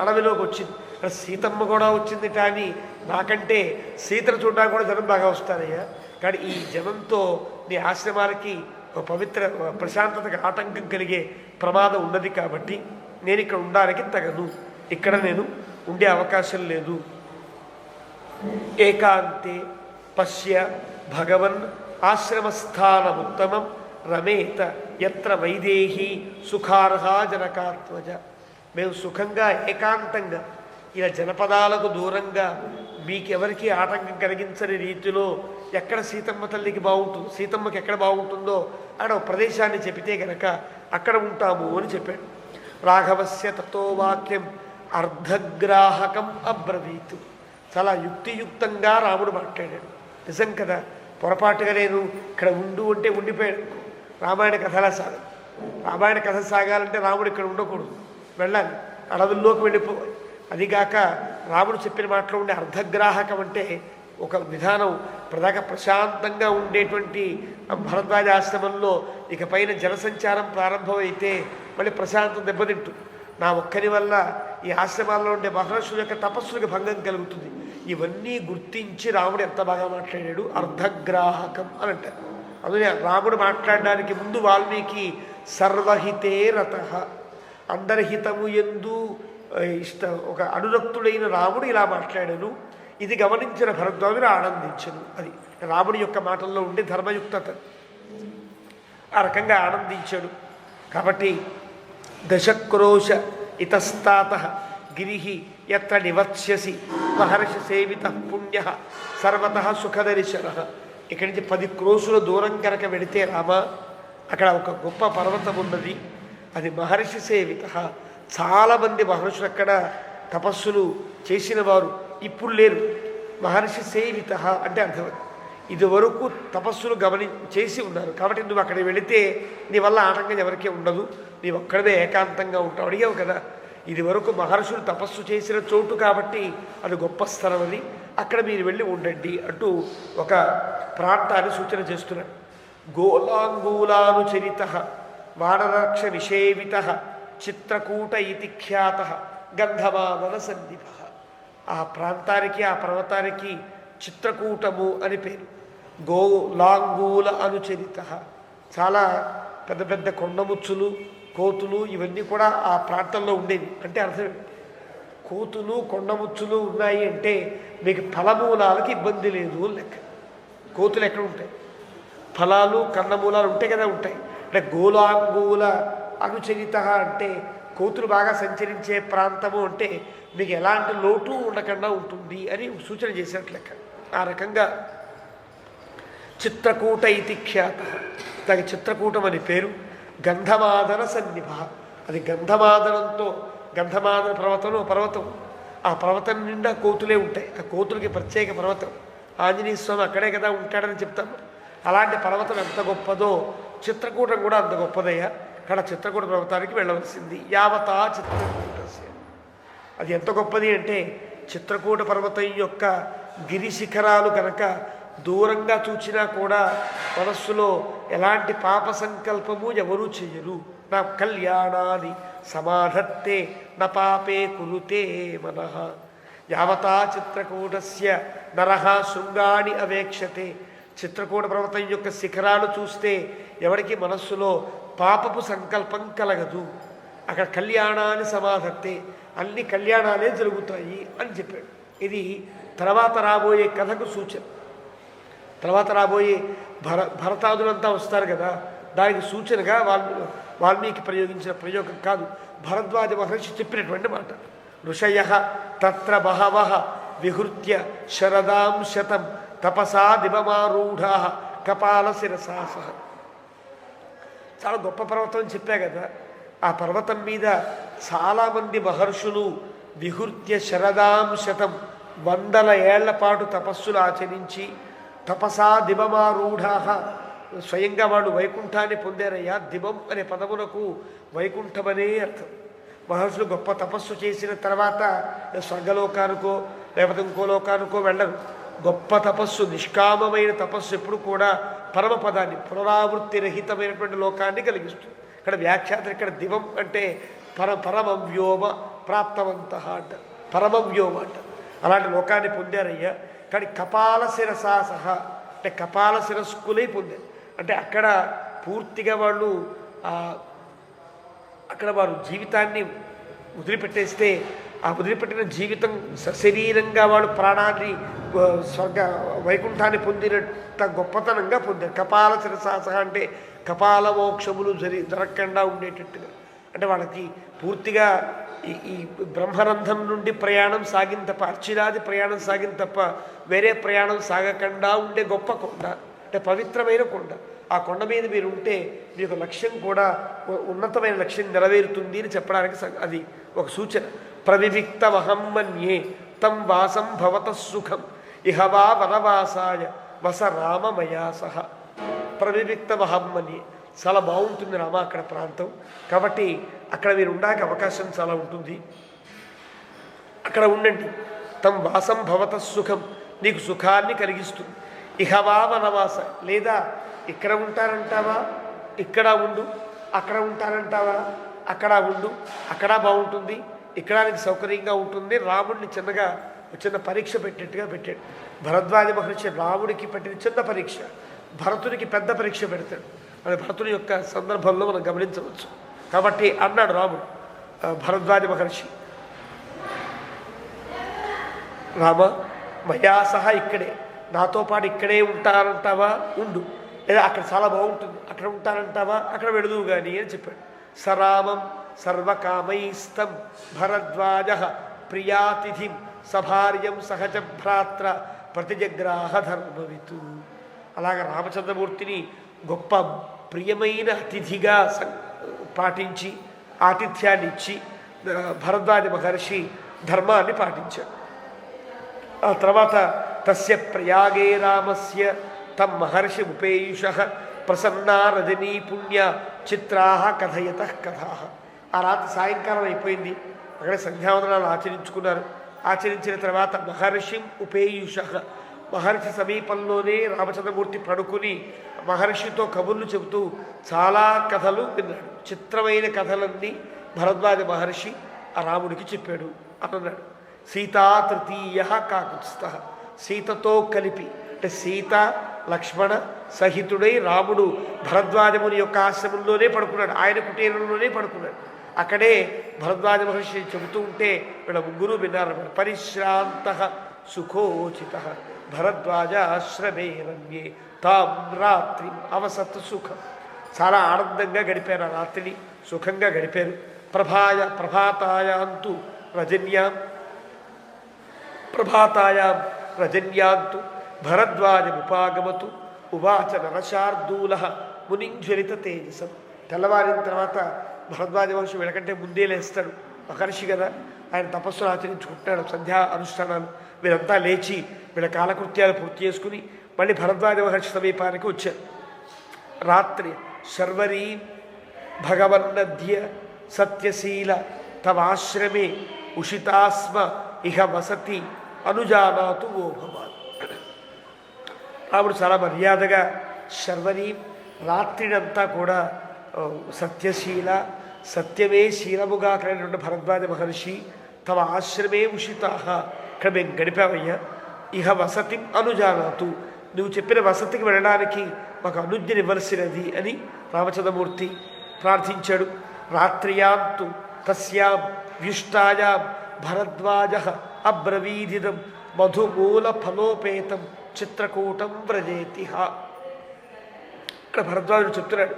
అడవిలోకి వచ్చింది. మరి సీతమ్మ కూడా వచ్చింది కానీ నాకంటే సీతను చూడడానికి కూడా జనం బాగా వస్తారయ్యా. కానీ ఈ జనంతో నీ ఆశ్రమాలకి ఒక పవిత్ర ప్రశాంతతకి ఆటంకం కలిగే ప్రమాదం ఉన్నది కాబట్టి నేను ఇక్కడ ఉండడానికి తగను, ఇక్కడ నేను ఉండే అవకాశం లేదు. ఏకాంతే పశ్య భగవన్ ఆశ్రమస్థానముత్తమం రమేత ఎత్ర వైదేహి సుఖార్హ జనకాత్మజ. మేము సుఖంగా ఏకాంతంగా ఇలా జనపదాలకు దూరంగా మీకెవరికి ఆటంకం కలిగించని రీతిలో ఎక్కడ సీతమ్మ తల్లికి బాగుంటుందో, సీతమ్మకి ఎక్కడ బాగుంటుందో అక్కడ ఒక ప్రదేశాన్ని చెబితే గనక అక్కడ ఉంటాము అని చెప్పాడు. రాఘవస్య తతో వాక్యం అర్ధగ్రాహకం అబ్రవీతు. చాలా యుక్తియుక్తంగా రాముడు మాట్లాడాడు. నిజం కదా, పొరపాటుగా నేను ఇక్కడ ఉండు అంటే ఉండిపోయాడు. రామాయణ కథలా సాగదు. రామాయణ కథ సాగాలంటే రాముడు ఇక్కడ ఉండకూడదు, వెళ్ళాలి, అడవుల్లోకి వెళ్ళిపోవాలి. అదిగాక రాముడు చెప్పిన మాటలో ఉండే అర్ధగ్రాహకం అంటే ఒక విధానం. ప్రధాన ప్రశాంతంగా ఉండేటువంటి భరద్వాజ ఆశ్రమంలో ఇక పైన జనసంచారం ప్రారంభమైతే మళ్ళీ ప్రశాంతం దెబ్బతింటుంది. నా ఒక్కరి వల్ల ఈ ఆశ్రమాల్లో ఉండే మహర్షుల యొక్క తపస్సులకు భంగం కలుగుతుంది. ఇవన్నీ గుర్తించి రాముడు ఎంత బాగా మాట్లాడాడు. అర్ధగ్రాహకం అని అంటారు. అందుకే రాముడు మాట్లాడడానికి ముందు వాల్మీకి సర్వహితే రతః, అందరి హితము ఎందు ఒక అనురక్తుడైన రాముడు ఇలా మాట్లాడాను. ఇది గమనించిన భరద్వాజుడు ఆనందించను. అది రాముడి యొక్క మాటల్లో ఉండే ధర్మయుక్తత. ఆ రకంగా ఆనందించాడు. కాబట్టి దశక్రోశ ఇతస్తాత గిరి ఎత్ర నివత్స్యసి మహర్షి సేవిత పుణ్య సర్వత సుఖదర్శన. ఇక్కడి నుంచి 10 క్రోశుల దూరం కనుక వెళితే రామ, అక్కడ ఒక గొప్ప పర్వతం ఉన్నది. అది మహర్షి సేవిత. చాలామంది మహర్షులు అక్కడ తపస్సులు చేసిన వారు ఇప్పుడు లేరు. మహర్షి సేవిత అంటే అర్థం ఇదివరకు తపస్సులు చేసి ఉన్నారు. కాబట్టి నువ్వు అక్కడికి వెళితే నీ వల్ల ఆటంకం ఎవరికీ ఉండదు, నీ ఒక్కడమే ఏకాంతంగా ఉంటావు. అడిగావు కదా, ఇది వరకు మహర్షులు తపస్సు చేసిన చోటు కాబట్టి అది గొప్ప స్థలం, అది అక్కడ మీరు వెళ్ళి ఉండండి అంటూ ఒక ప్రాంతాన్ని సూచన చేస్తున్నాడు. గోలాంగూలానుచరిత వానరక్ష నిషేవిత చిత్రకూట ఇతి ఖ్యాత గంధమాదన సందీప. ఆ ప్రాంతానికి ఆ పర్వతానికి చిత్రకూటము అని పేరు. గోలాంగూల అనుచరిత, చాలా పెద్ద పెద్ద కొండముచ్చులు, కోతులు ఇవన్నీ కూడా ఆ ప్రాంతంలో ఉండేవి. అంటే అర్థం కోతులు కొండముచ్చులు ఉన్నాయి అంటే మీకు ఫలమూలాలకి ఇబ్బంది లేదు లెక్క. కోతులు ఎక్కడ ఉంటాయి? ఫలాలు కందమూలాలు ఉంటాయి కదా, ఉంటాయి. అంటే గోలాంగూల అనుచరిత అంటే కోతులు బాగా సంచరించే ప్రాంతము అంటే మీకు ఎలాంటి లోటు ఉండకుండా ఉంటుంది అని సూచన చేసినట్లు లెక్క. ఆ రకంగా చిత్రకూట ఇతి ఖ్యాత, దానికి చిత్రకూటం అని పేరు. గంధమాదన సన్నిభ, అది గంధమాదనంతో, గంధమాదన పర్వతం, ఆ పర్వతం నిండా కోతులే ఉంటాయి. ఆ కోతులకి ప్రత్యేక పర్వతం. ఆంజనేయ స్వామి అక్కడే కదా ఉంటాడని చెప్తాం. అలాంటి పర్వతం ఎంత గొప్పదో చిత్రకూటం కూడా అంత గొప్పదయ్యా. అక్కడ చిత్రకూట పర్వతానికి వెళ్ళవలసింది. యావతా చిత్రకూటస్య, అది ఎంత గొప్పది అంటే చిత్రకూట పర్వతం యొక్క గిరి శిఖరాలు కనుక దూరంగా చూచినా కూడా మనస్సులో ఎలాంటి పాప సంకల్పము ఎవరూ చెయ్యరు. నా కళ్యాణాది సమాధత్తే న పాపే కురుతే మనః. యావతా చిత్రకూటస్య నరః శృంగాని అవేక్షతే. చిత్రకూట పర్వతం యొక్క శిఖరాలు చూస్తే ఎవరికి మనస్సులో పాపపు సంకల్పం కలగదు. అక్కడ కళ్యాణాన్ని సమాధత్తే, అన్ని కళ్యాణాలే జరుగుతాయి అని చెప్పాడు. ఇది తర్వాత రాబోయే కథకు సూచన. తర్వాత రాబోయే భరతాదులంతా వస్తారు కదా, దానికి సూచనగా వాల్మీకి ప్రయోగించిన ప్రయోగం కాదు, భరద్వాజ మహర్షి చెప్పినటువంటి మాట. ఋషయః తత్ర బహవః విహృత్య శరదాం శతం తపసా దివమారూఢాః కపాల శిరసాసః. చాలా గొప్ప పర్వతం అని చెప్పా కదా. ఆ పర్వతం మీద చాలామంది మహర్షులు విహృత్య శరదాం శతం 100 ఏళ్ల పాటు తపస్సులు ఆచరించి తపసా దివమారూఢాః, స్వయంగా వాడు వైకుంఠాన్ని పొందారయ్యా. దివం అనే పదమునకు వైకుంఠమనే అర్థం. మహర్షులు గొప్ప తపస్సు చేసిన తర్వాత స్వర్గలోకానికో లేకపోతే ఇంకో లోకానికో వెళ్ళరు. గొప్ప తపస్సు, నిష్కామమైన తపస్సు ఎప్పుడు కూడా పరమపదాన్ని, పునరావృత్తి రహితమైనటువంటి లోకాన్ని కలిగిస్తుంది. ఇక్కడ వ్యాఖ్యాత ఇక్కడ దివం అంటే పరమ వ్యోమ ప్రాప్తవంత అంట. పరమవ్యోమ అంట. అలాంటి లోకాన్ని పొందారయ్యా. కానీ కపాల శిరసా సహా అంటే కపాల శిరస్కులై పొందారు. అంటే అక్కడ పూర్తిగా వాళ్ళు అక్కడ వారు జీవితాన్ని వదిలిపెట్టేస్తే ఆ వదిలిపెట్టిన జీవితం సశరీరంగా వాళ్ళు ప్రాణాన్ని స్వర్గ వైకుంఠాన్ని పొందినంత గొప్పతనంగా పొందారు. కపాల శిరసాస అంటే కపాల మోక్షములు జరగకుండా ఉండేటట్టుగా. అంటే వాళ్ళకి పూర్తిగా ఈ బ్రహ్మరంధం నుండి ప్రయాణం సాగిన తప్ప, అర్చిరాది ప్రయాణం సాగిన తప్ప వేరే ప్రయాణం సాగకుండా ఉండే గొప్ప కొండ, అంటే పవిత్రమైన కొండ. ఆ కొండ మీద మీరు ఉంటే మీ యొక్క లక్ష్యం కూడా ఉన్నతమైన లక్ష్యం నెరవేరుతుంది అని చెప్పడానికి అది ఒక సూచన. ప్రవివిక్తమహం మన్యే తం వాసం భవత సుఖం ఇహవా వనవాసాయ వస రామమయా సహ. ప్రవివిక్తమహం మన్యే చాలా బాగుంటుంది రామ అక్కడ ప్రాంతం. కాబట్టి అక్కడ మీరు ఉండడానికి అవకాశం చాలా ఉంటుంది. అక్కడ ఉండండి. తం వాసం భవత సుఖం, నీకు సుఖాన్ని కలిగిస్తుంది. ఇహవా వనవాస, లేదా ఇక్కడ ఉంటారంటావా ఇక్కడ ఉండు, అక్కడ ఉంటారంటావా అక్కడ ఉండు, అక్కడ బాగుంటుంది, ఇక్కడ నీకు సౌకర్యంగా ఉంటుంది. రాముడిని చిన్న పరీక్ష పెట్టేట్టుగా పెట్టాడు. భరద్వాజ మహర్షి రాముడికి పెట్టిన చిన్న పరీక్ష భరతుడికి పెద్ద పరీక్ష పెడతాడు. అది భరతుడి యొక్క సందర్భంలో మనం గమనించవచ్చు. కాబట్టి అన్నాడు రాముడు భరద్వాజ మహర్షి, రామ మయా సహా ఇక్కడే నాతో పాటు ఇక్కడే ఉంటారంటావా ఉండు, లేదా అక్కడ చాలా బాగుంటుంది అక్కడ ఉంటారంటావా అక్కడ వెళుదువు కానీ అని చెప్పాడు. సరామం సర్వకామైస్తం భరద్వాజ ప్రియాతిథిం సభార్యం సహజ భ్రాత్ర ప్రతిజగ్రాహ ధర్మవితు. అలాగ రామచంద్రమూర్తిని గొప్ప ప్రియమైన అతిథిగా పాటించి ఆతిథ్యాన్ని ఇచ్చి భరద్వాజ మహర్షి ధర్మాన్ని పాటించాడు. ఆ తర్వాత తస్య ప్రయాగే రామస్య తం మహర్షి ఉపేయుష ప్రసన్నా రజనీ పుణ్య చిత్రా కథయత కథా. ఆ రాత్రి సాయంకాలం అయిపోయింది. అక్కడ సంధ్యావందనాలు ఆచరించుకున్నారు. ఆచరించిన తర్వాత మహర్షిం ఉపేయుష, మహర్షి సమీపంలోనే రామచంద్రమూర్తి పడుకుని మహర్షితో కబుర్లు చెబుతూ చాలా కథలు విన్నాడు. చిత్రమైన కథలన్నీ భరద్వాజ మహర్షి ఆ రాముడికి చెప్పాడు అన్నాడు. సీతా తృతీయ కాకుత్స్థ, సీతతో కలిపి అంటే సీత లక్ష్మణ సహితుడై రాముడు భరద్వాజముని యొక్క ఆశ్రమంలోనే పడుకున్నాడు. ఆయన కుటీరంలోనే పడుకున్నాడు. అక్కడే భరద్వాజ మహర్షి చెబుతూ ఉంటే వీళ్ళ ముగ్గురు విన్నారన్నమాట. పరిశ్రాంత సుఖోచిత భరద్వాజాశ్రమే రమ్యే తాం రాత్రి అవసత్ సుఖం. చాలా ఆనందంగా గడిపారు ఆ రాత్రిని, సుఖంగా గడిపారు. ప్రభాతాయాంతు రజన్యాంతు భరద్వాజముపాగమతు ఉవాచ నరశార్దూల మునింజ్వలిత తేజసం. తెల్లవారిన తర్వాత భరద్వాజ మహర్షి వీళ్ళకంటే ముందే లేస్తాడు. మహర్షి కదా, ఆయన తపస్సును ఆచరించుకుంటున్నాడు, సంధ్యా అనుష్ఠానాలు. వీరంతా లేచి వీళ్ళ కాలకృత్యాలు పూర్తి చేసుకుని మళ్ళీ భరద్వాజ మహర్షి సమీపానికి వచ్చారు. రాత్రి శర్వరీ భగవన్నధ్య సత్యశీల తవాశ్రమే ఉషితాస్మ ఇహ వసతి అనుజానాతు ఓ భవాన్. రాముడు చాలా మర్యాదగా శర్వరీ రాత్రినంతా కూడా సత్యశీల సత్యమే శీలముగా కలిగినటువంటి భరద్వాజ మహర్షి తమ ఆశ్రమే ఉషితా, ఇక్కడ మేము గడిపామయ్యా. ఇహ వసతి అనుజానాతు, నువ్వు చెప్పిన వసతికి వెళ్ళడానికి మాకు అనుజ్ఞనివ్వలసినది అని రామచంద్రమూర్తి ప్రార్థించాడు. రాత్రియాంతు తస్యాం వ్యుష్టాయాం భరద్వాజ అబ్రవీదిదం మధుమూల ఫలోపేతం చిత్రకూటం వ్రజేతిహ. ఇక్కడ భరద్వాజుడు చెప్తున్నాడు,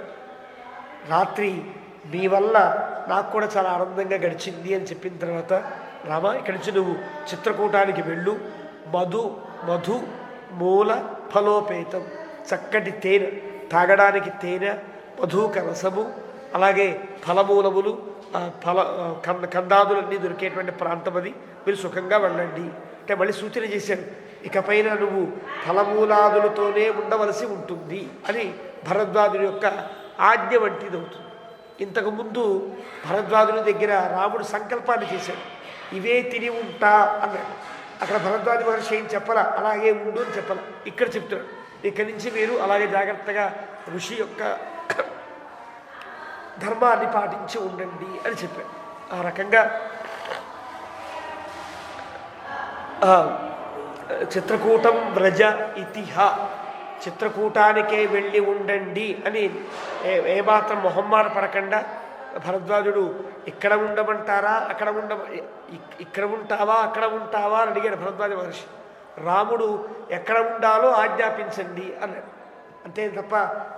రాత్రి మీ వల్ల నాకు కూడా చాలా ఆనందంగా గడిచింది అని చెప్పిన తర్వాత, రామ ఇక్కడి నుంచి నువ్వు చిత్రకూటానికి వెళ్ళు. మధు మూల ఫలోపేతం, చక్కటి తేనె, తాగడానికి తేనె, మధుక రసము, అలాగే ఫలమూలములు కందాదులన్నీ దొరికేటువంటి ప్రాంతం అది. మీరు సుఖంగా వెళ్ళండి అంటే మళ్ళీ సూచన చేశాడు. ఇకపైన నువ్వు ఫలమూలాదులతోనే ఉండవలసి ఉంటుంది అని భరద్వాజుడి యొక్క ఆజ్ఞ వంటిది అవుతుంది. ఇంతకుముందు భరద్వాజుని దగ్గర రాముడు సంకల్పాన్ని చేశాడు, ఇవే తిని ఉంటా అన్నాడు. అక్కడ భరద్వాజ మహర్షి ఏం చెప్పాలా, అలాగే ఉండు అని చెప్పాలా. ఇక్కడ చెప్తున్నాడు, ఇక్కడి నుంచి మీరు అలాగే జాగ్రత్తగా ఋషి యొక్క ధర్మాన్ని పాటించి ఉండండి అని చెప్పాడు. ఆ రకంగా చిత్రకూటం వ్రజ ఇతిహ, చిత్రకూటానికే వెళ్ళి ఉండండి అని ఏమాత్రం మొహమ్మాట పడకుండా భరద్వాజుడు ఇక్కడ ఉండమంటారా ఇక్కడ ఉంటావా అక్కడ ఉంటావా అని అడిగాడు భరద్వాజ మహర్షి. రాముడు ఎక్కడ ఉండాలో ఆజ్ఞాపించండి అన్నాడు. అంతే తప్ప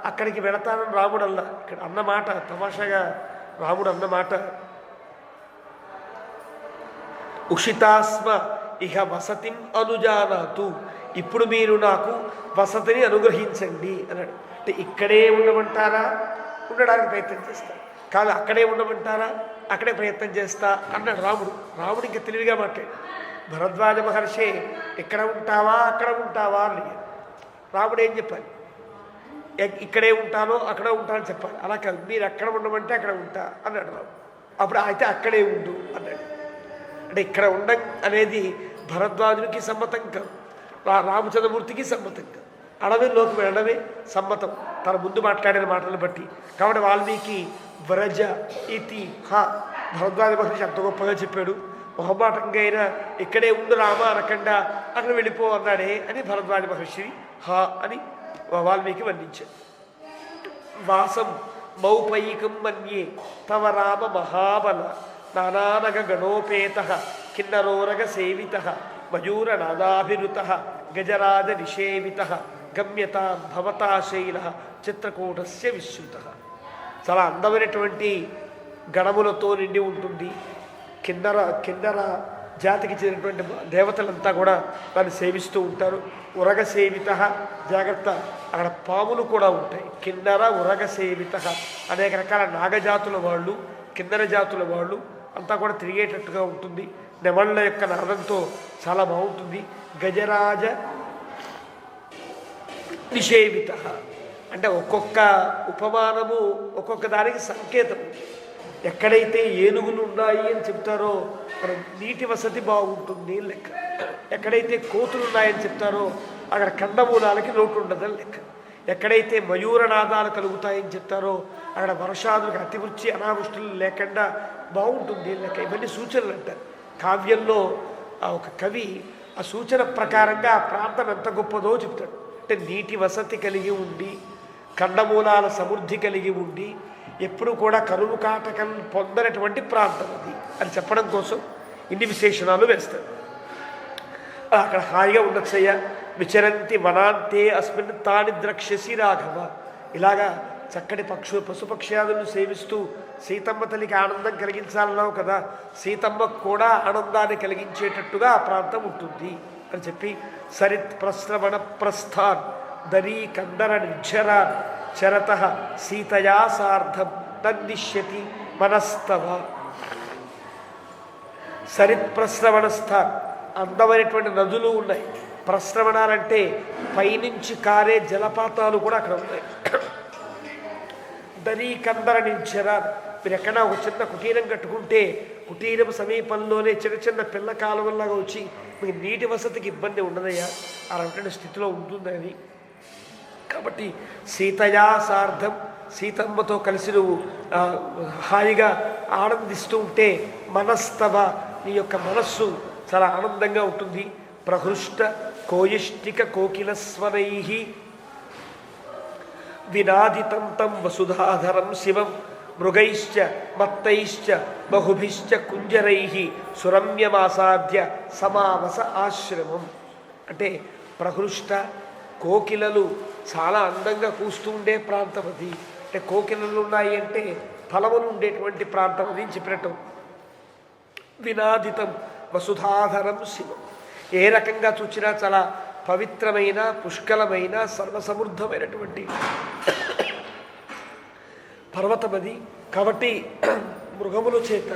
అక్కడికి వెళతానని రాముడు అన్నా. ఇక్కడ అన్నమాట తమాషాగా రాముడు అన్నమాట, ఉషితాస్మ ఇహ వసతిం అనుజానాతు, ఇప్పుడు మీరు నాకు వసతిని అనుగ్రహించండి అన్నాడు. అంటే ఇక్కడే ఉండమంటారా, ఉండడానికి ప్రయత్నం చేస్తా, కాదు అక్కడే ఉండమంటారా, అక్కడే ప్రయత్నం చేస్తా అన్నాడు రాముడు. రాముడు ఇంకా తెలివిగా మాట్లాడు. భరద్వాజ మహర్షి ఇక్కడ ఉంటావా అక్కడ ఉంటావా అని అడిగాడు. రాముడు ఏం చెప్పాలి, ఇక్కడే ఉంటానో అక్కడ ఉంటానని చెప్పాలి. అలా కాదు, మీరు ఎక్కడ ఉండమంటే అక్కడ ఉంటా అన్నాడు రాముడు. అప్పుడు అయితే అక్కడే ఉండు అన్నాడు. అంటే ఇక్కడ ఉండం అనేది భరద్వాజునికి సమ్మతం కాదు, రామచంద్రమూర్తికి సమ్మతం కాదు. అడవిలోకి వెళ్ళడమే సమ్మతం తన ముందు మాట్లాడిన మాటలను బట్టి. కాబట్టి వాల్మీకి వ్రజ ఇతి హ, భరద్వాజ మహర్షి అంత గొప్పగా చెప్పాడు. మొహమాటంగా అయినా ఇక్కడే ఉండు రామా అనకుండా అక్కడ వెళ్ళిపో అన్నాడే అని భరద్వాజ మహర్షి హ అని వాల్మీకి వర్ణించాడు. వాసం మౌపైకం మన్యే తవ రామ మహాబల నానానగ గణోపేత కిన్నరోరగ సేవిత మయూర నాదాభిరుత గజరాజ నిషేవిత గమ్యతా భవతా శైల చిత్రకూటస్య విశ్రుత. చాలా అందమైనటువంటి గణములతో నిండి ఉంటుంది. కిన్నర జాతికి చెందినటువంటి దేవతలంతా కూడా దాన్ని సేవిస్తూ ఉంటారు. ఉరగ సేవిత, జాగ్రత్త, అక్కడ పాములు కూడా ఉంటాయి. కిన్నర ఉరగ సేవిత, అనేక రకాల నాగజాతుల వాళ్ళు, కిన్నర జాతుల వాళ్ళు అంతా కూడా తిరిగేటట్టుగా ఉంటుంది. నెమళ్ళ యొక్క నాదంతో చాలా బాగుంటుంది. గజరాజ నిషేవిత అంటే ఒక్కొక్క ఉపమానము ఒక్కొక్క దానికి సంకేతం. ఎక్కడైతే ఏనుగులు ఉన్నాయి అని చెప్తారో అక్కడ నీటి వసతి బాగుంటుంది లెక్క. ఎక్కడైతే కోతులు ఉన్నాయని చెప్తారో అక్కడ కందమూలాలకి లోటు ఉండదని లెక్క. ఎక్కడైతే మయూరనాదాలు కలుగుతాయని చెప్తారో అక్కడ వర్షాదులకు అతివృష్టి అనావృష్టులు లేకుండా బాగుంటుంది లెక్క. ఇవన్నీ సూచనలు అంటారు. కావ్యంలో ఒక కవి ఆ సూచన ప్రకారంగా ఆ ప్రాంతం ఎంత గొప్పదో చెప్తాడు. అంటే నీటి వసతి కలిగి ఉండి, కందమూలాల సమృద్ధి కలిగి ఉండి, ఎప్పుడు కూడా కరువు కాటకం పొందనటువంటి ప్రాంతం అది అని చెప్పడం కోసం ఇన్ని విశేషణాలు వేస్తాడు. అక్కడ హాయిగా ఉండొచ్చయ్యా. విచరంతి వనాంతే అస్మిన్ తాని ద్రక్ష్యసి రాఘవ. ఇలాగా చక్కటి పశుపక్ష్యాదులను సేవిస్తూ సీతమ్మ తల్లికి ఆనందం కలిగించాలన్నావు కదా, సీతమ్మకు కూడా ఆనందాన్ని కలిగించేటట్టుగా ఆ ప్రాంతం ఉంటుంది అని చెప్పి సరిత్ ప్రశ్రవణ ప్రస్థాన్ దరీ కందర నిర్జరాన్ చరత సీతయా సార్ధం నన్నిష్యతి మనస్తవ. సరిత్ ప్రశ్రవణస్థాన్, అందమైనటువంటి నదులు ఉన్నాయి. ప్రశ్రవణాలంటే పైనుంచి కారే జలపాతాలు కూడా అక్కడ ఉన్నాయి. దరీ కందర నిర్జరాన్, మీరు ఎక్కడా ఒక చిన్న కుటీరం కట్టుకుంటే కుటీరం సమీపంలోనే చిన్న చిన్న పిల్ల కాలువల్లాగా వచ్చి మీకు నీటి వసతికి ఇబ్బంది ఉండదయ్యా, అలాంటి స్థితిలో ఉంటుంది అది. కాబట్టి సీతయా సార్ధం, సీతమ్మతో కలిసి నువ్వు హాయిగా ఆనందిస్తూ ఉంటే మనస్తవ, నీ యొక్క మనస్సు చాలా ఆనందంగా ఉంటుంది. ప్రహృష్ట కోయిష్టిక కోకిలస్వనై వినాదితం తం వసుధాధరం శివం మృగైశ్చ మత్తైశ్చ బహుభిశ్చ కుంజరై సురమ్యమాసాద్య సమావస ఆశ్రమం. అంటే ప్రహృష్ట కోకిలలు చాలా అందంగా కూస్తూ ఉండే ప్రాంతం అది. అంటే కోకిలలు ఉన్నాయి అంటే ఫలములు ఉండేటువంటి ప్రాంతం అది చెప్పినట్టు. వినాదితం వసుధాధరం శివం, ఏ రకంగా చూసినా చాలా పవిత్రమైన పుష్కలమైన సర్వసమృద్ధమైనటువంటి పర్వతమది. కాబట్టి మృగముల చేత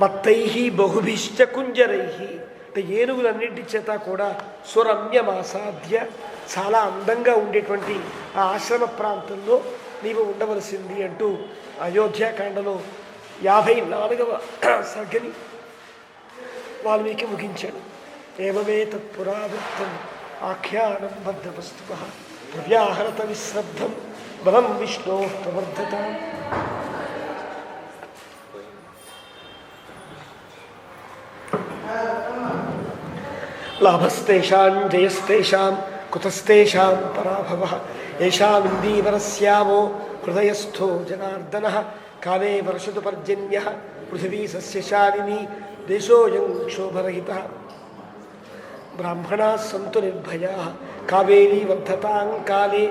మత్తై బహుభిశ్చ కుంజరై, అంటే ఏనుగులన్నింటి చేత కూడా సురమ్యమాసాధ్య, చాలా అందంగా ఉండేటువంటి ఆ ఆశ్రమ ప్రాంతంలో నీవు ఉండవలసింది అంటూ అయోధ్యాకాండలో 54వ సర్గని వాల్మీకి ముగించాడు. ఏమమే తత్పురావృత్తం ఆఖ్యానం బద్ధవస్తు ప్రవ్యాహరత విశ్రద్ధం బలం విష్ణో ప్రవర్ధత. లాభస్తేషాం జయస్తేషాం కుతస్తేషాం పరాభవః ఏషామిందీవరస్యామో హృదయస్థో జనార్దనః కాలే వర్షతు పర్జన్యః పృథివీ సస్యశాలినీ దేశోऽयं క్షోభరహితः బ్రాహ్మణాः సంతు నిర్భయాः కావేరీ వర్ధతాం కాలే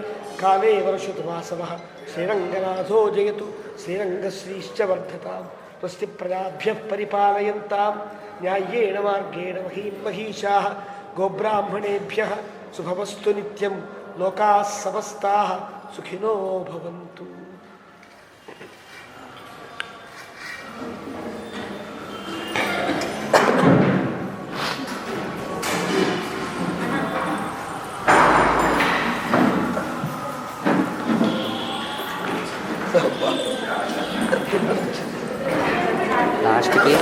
కాలే వర్షతు వాసవః శ్రీరంగనాథో జయతు శ్రీరంగశ్రీశ్చ వర్ధతాం స్వస్తి ప్రజాభ్యః పరిపాలయంతాం న్యాయేణ మార్గేణ మహీం మహీషాः గోబ్రాహ్మణేభ్యः శుభమస్తు నిత్యం లోకాः సమస్తాः సుఖినో భవంతు. లాస్ట్కి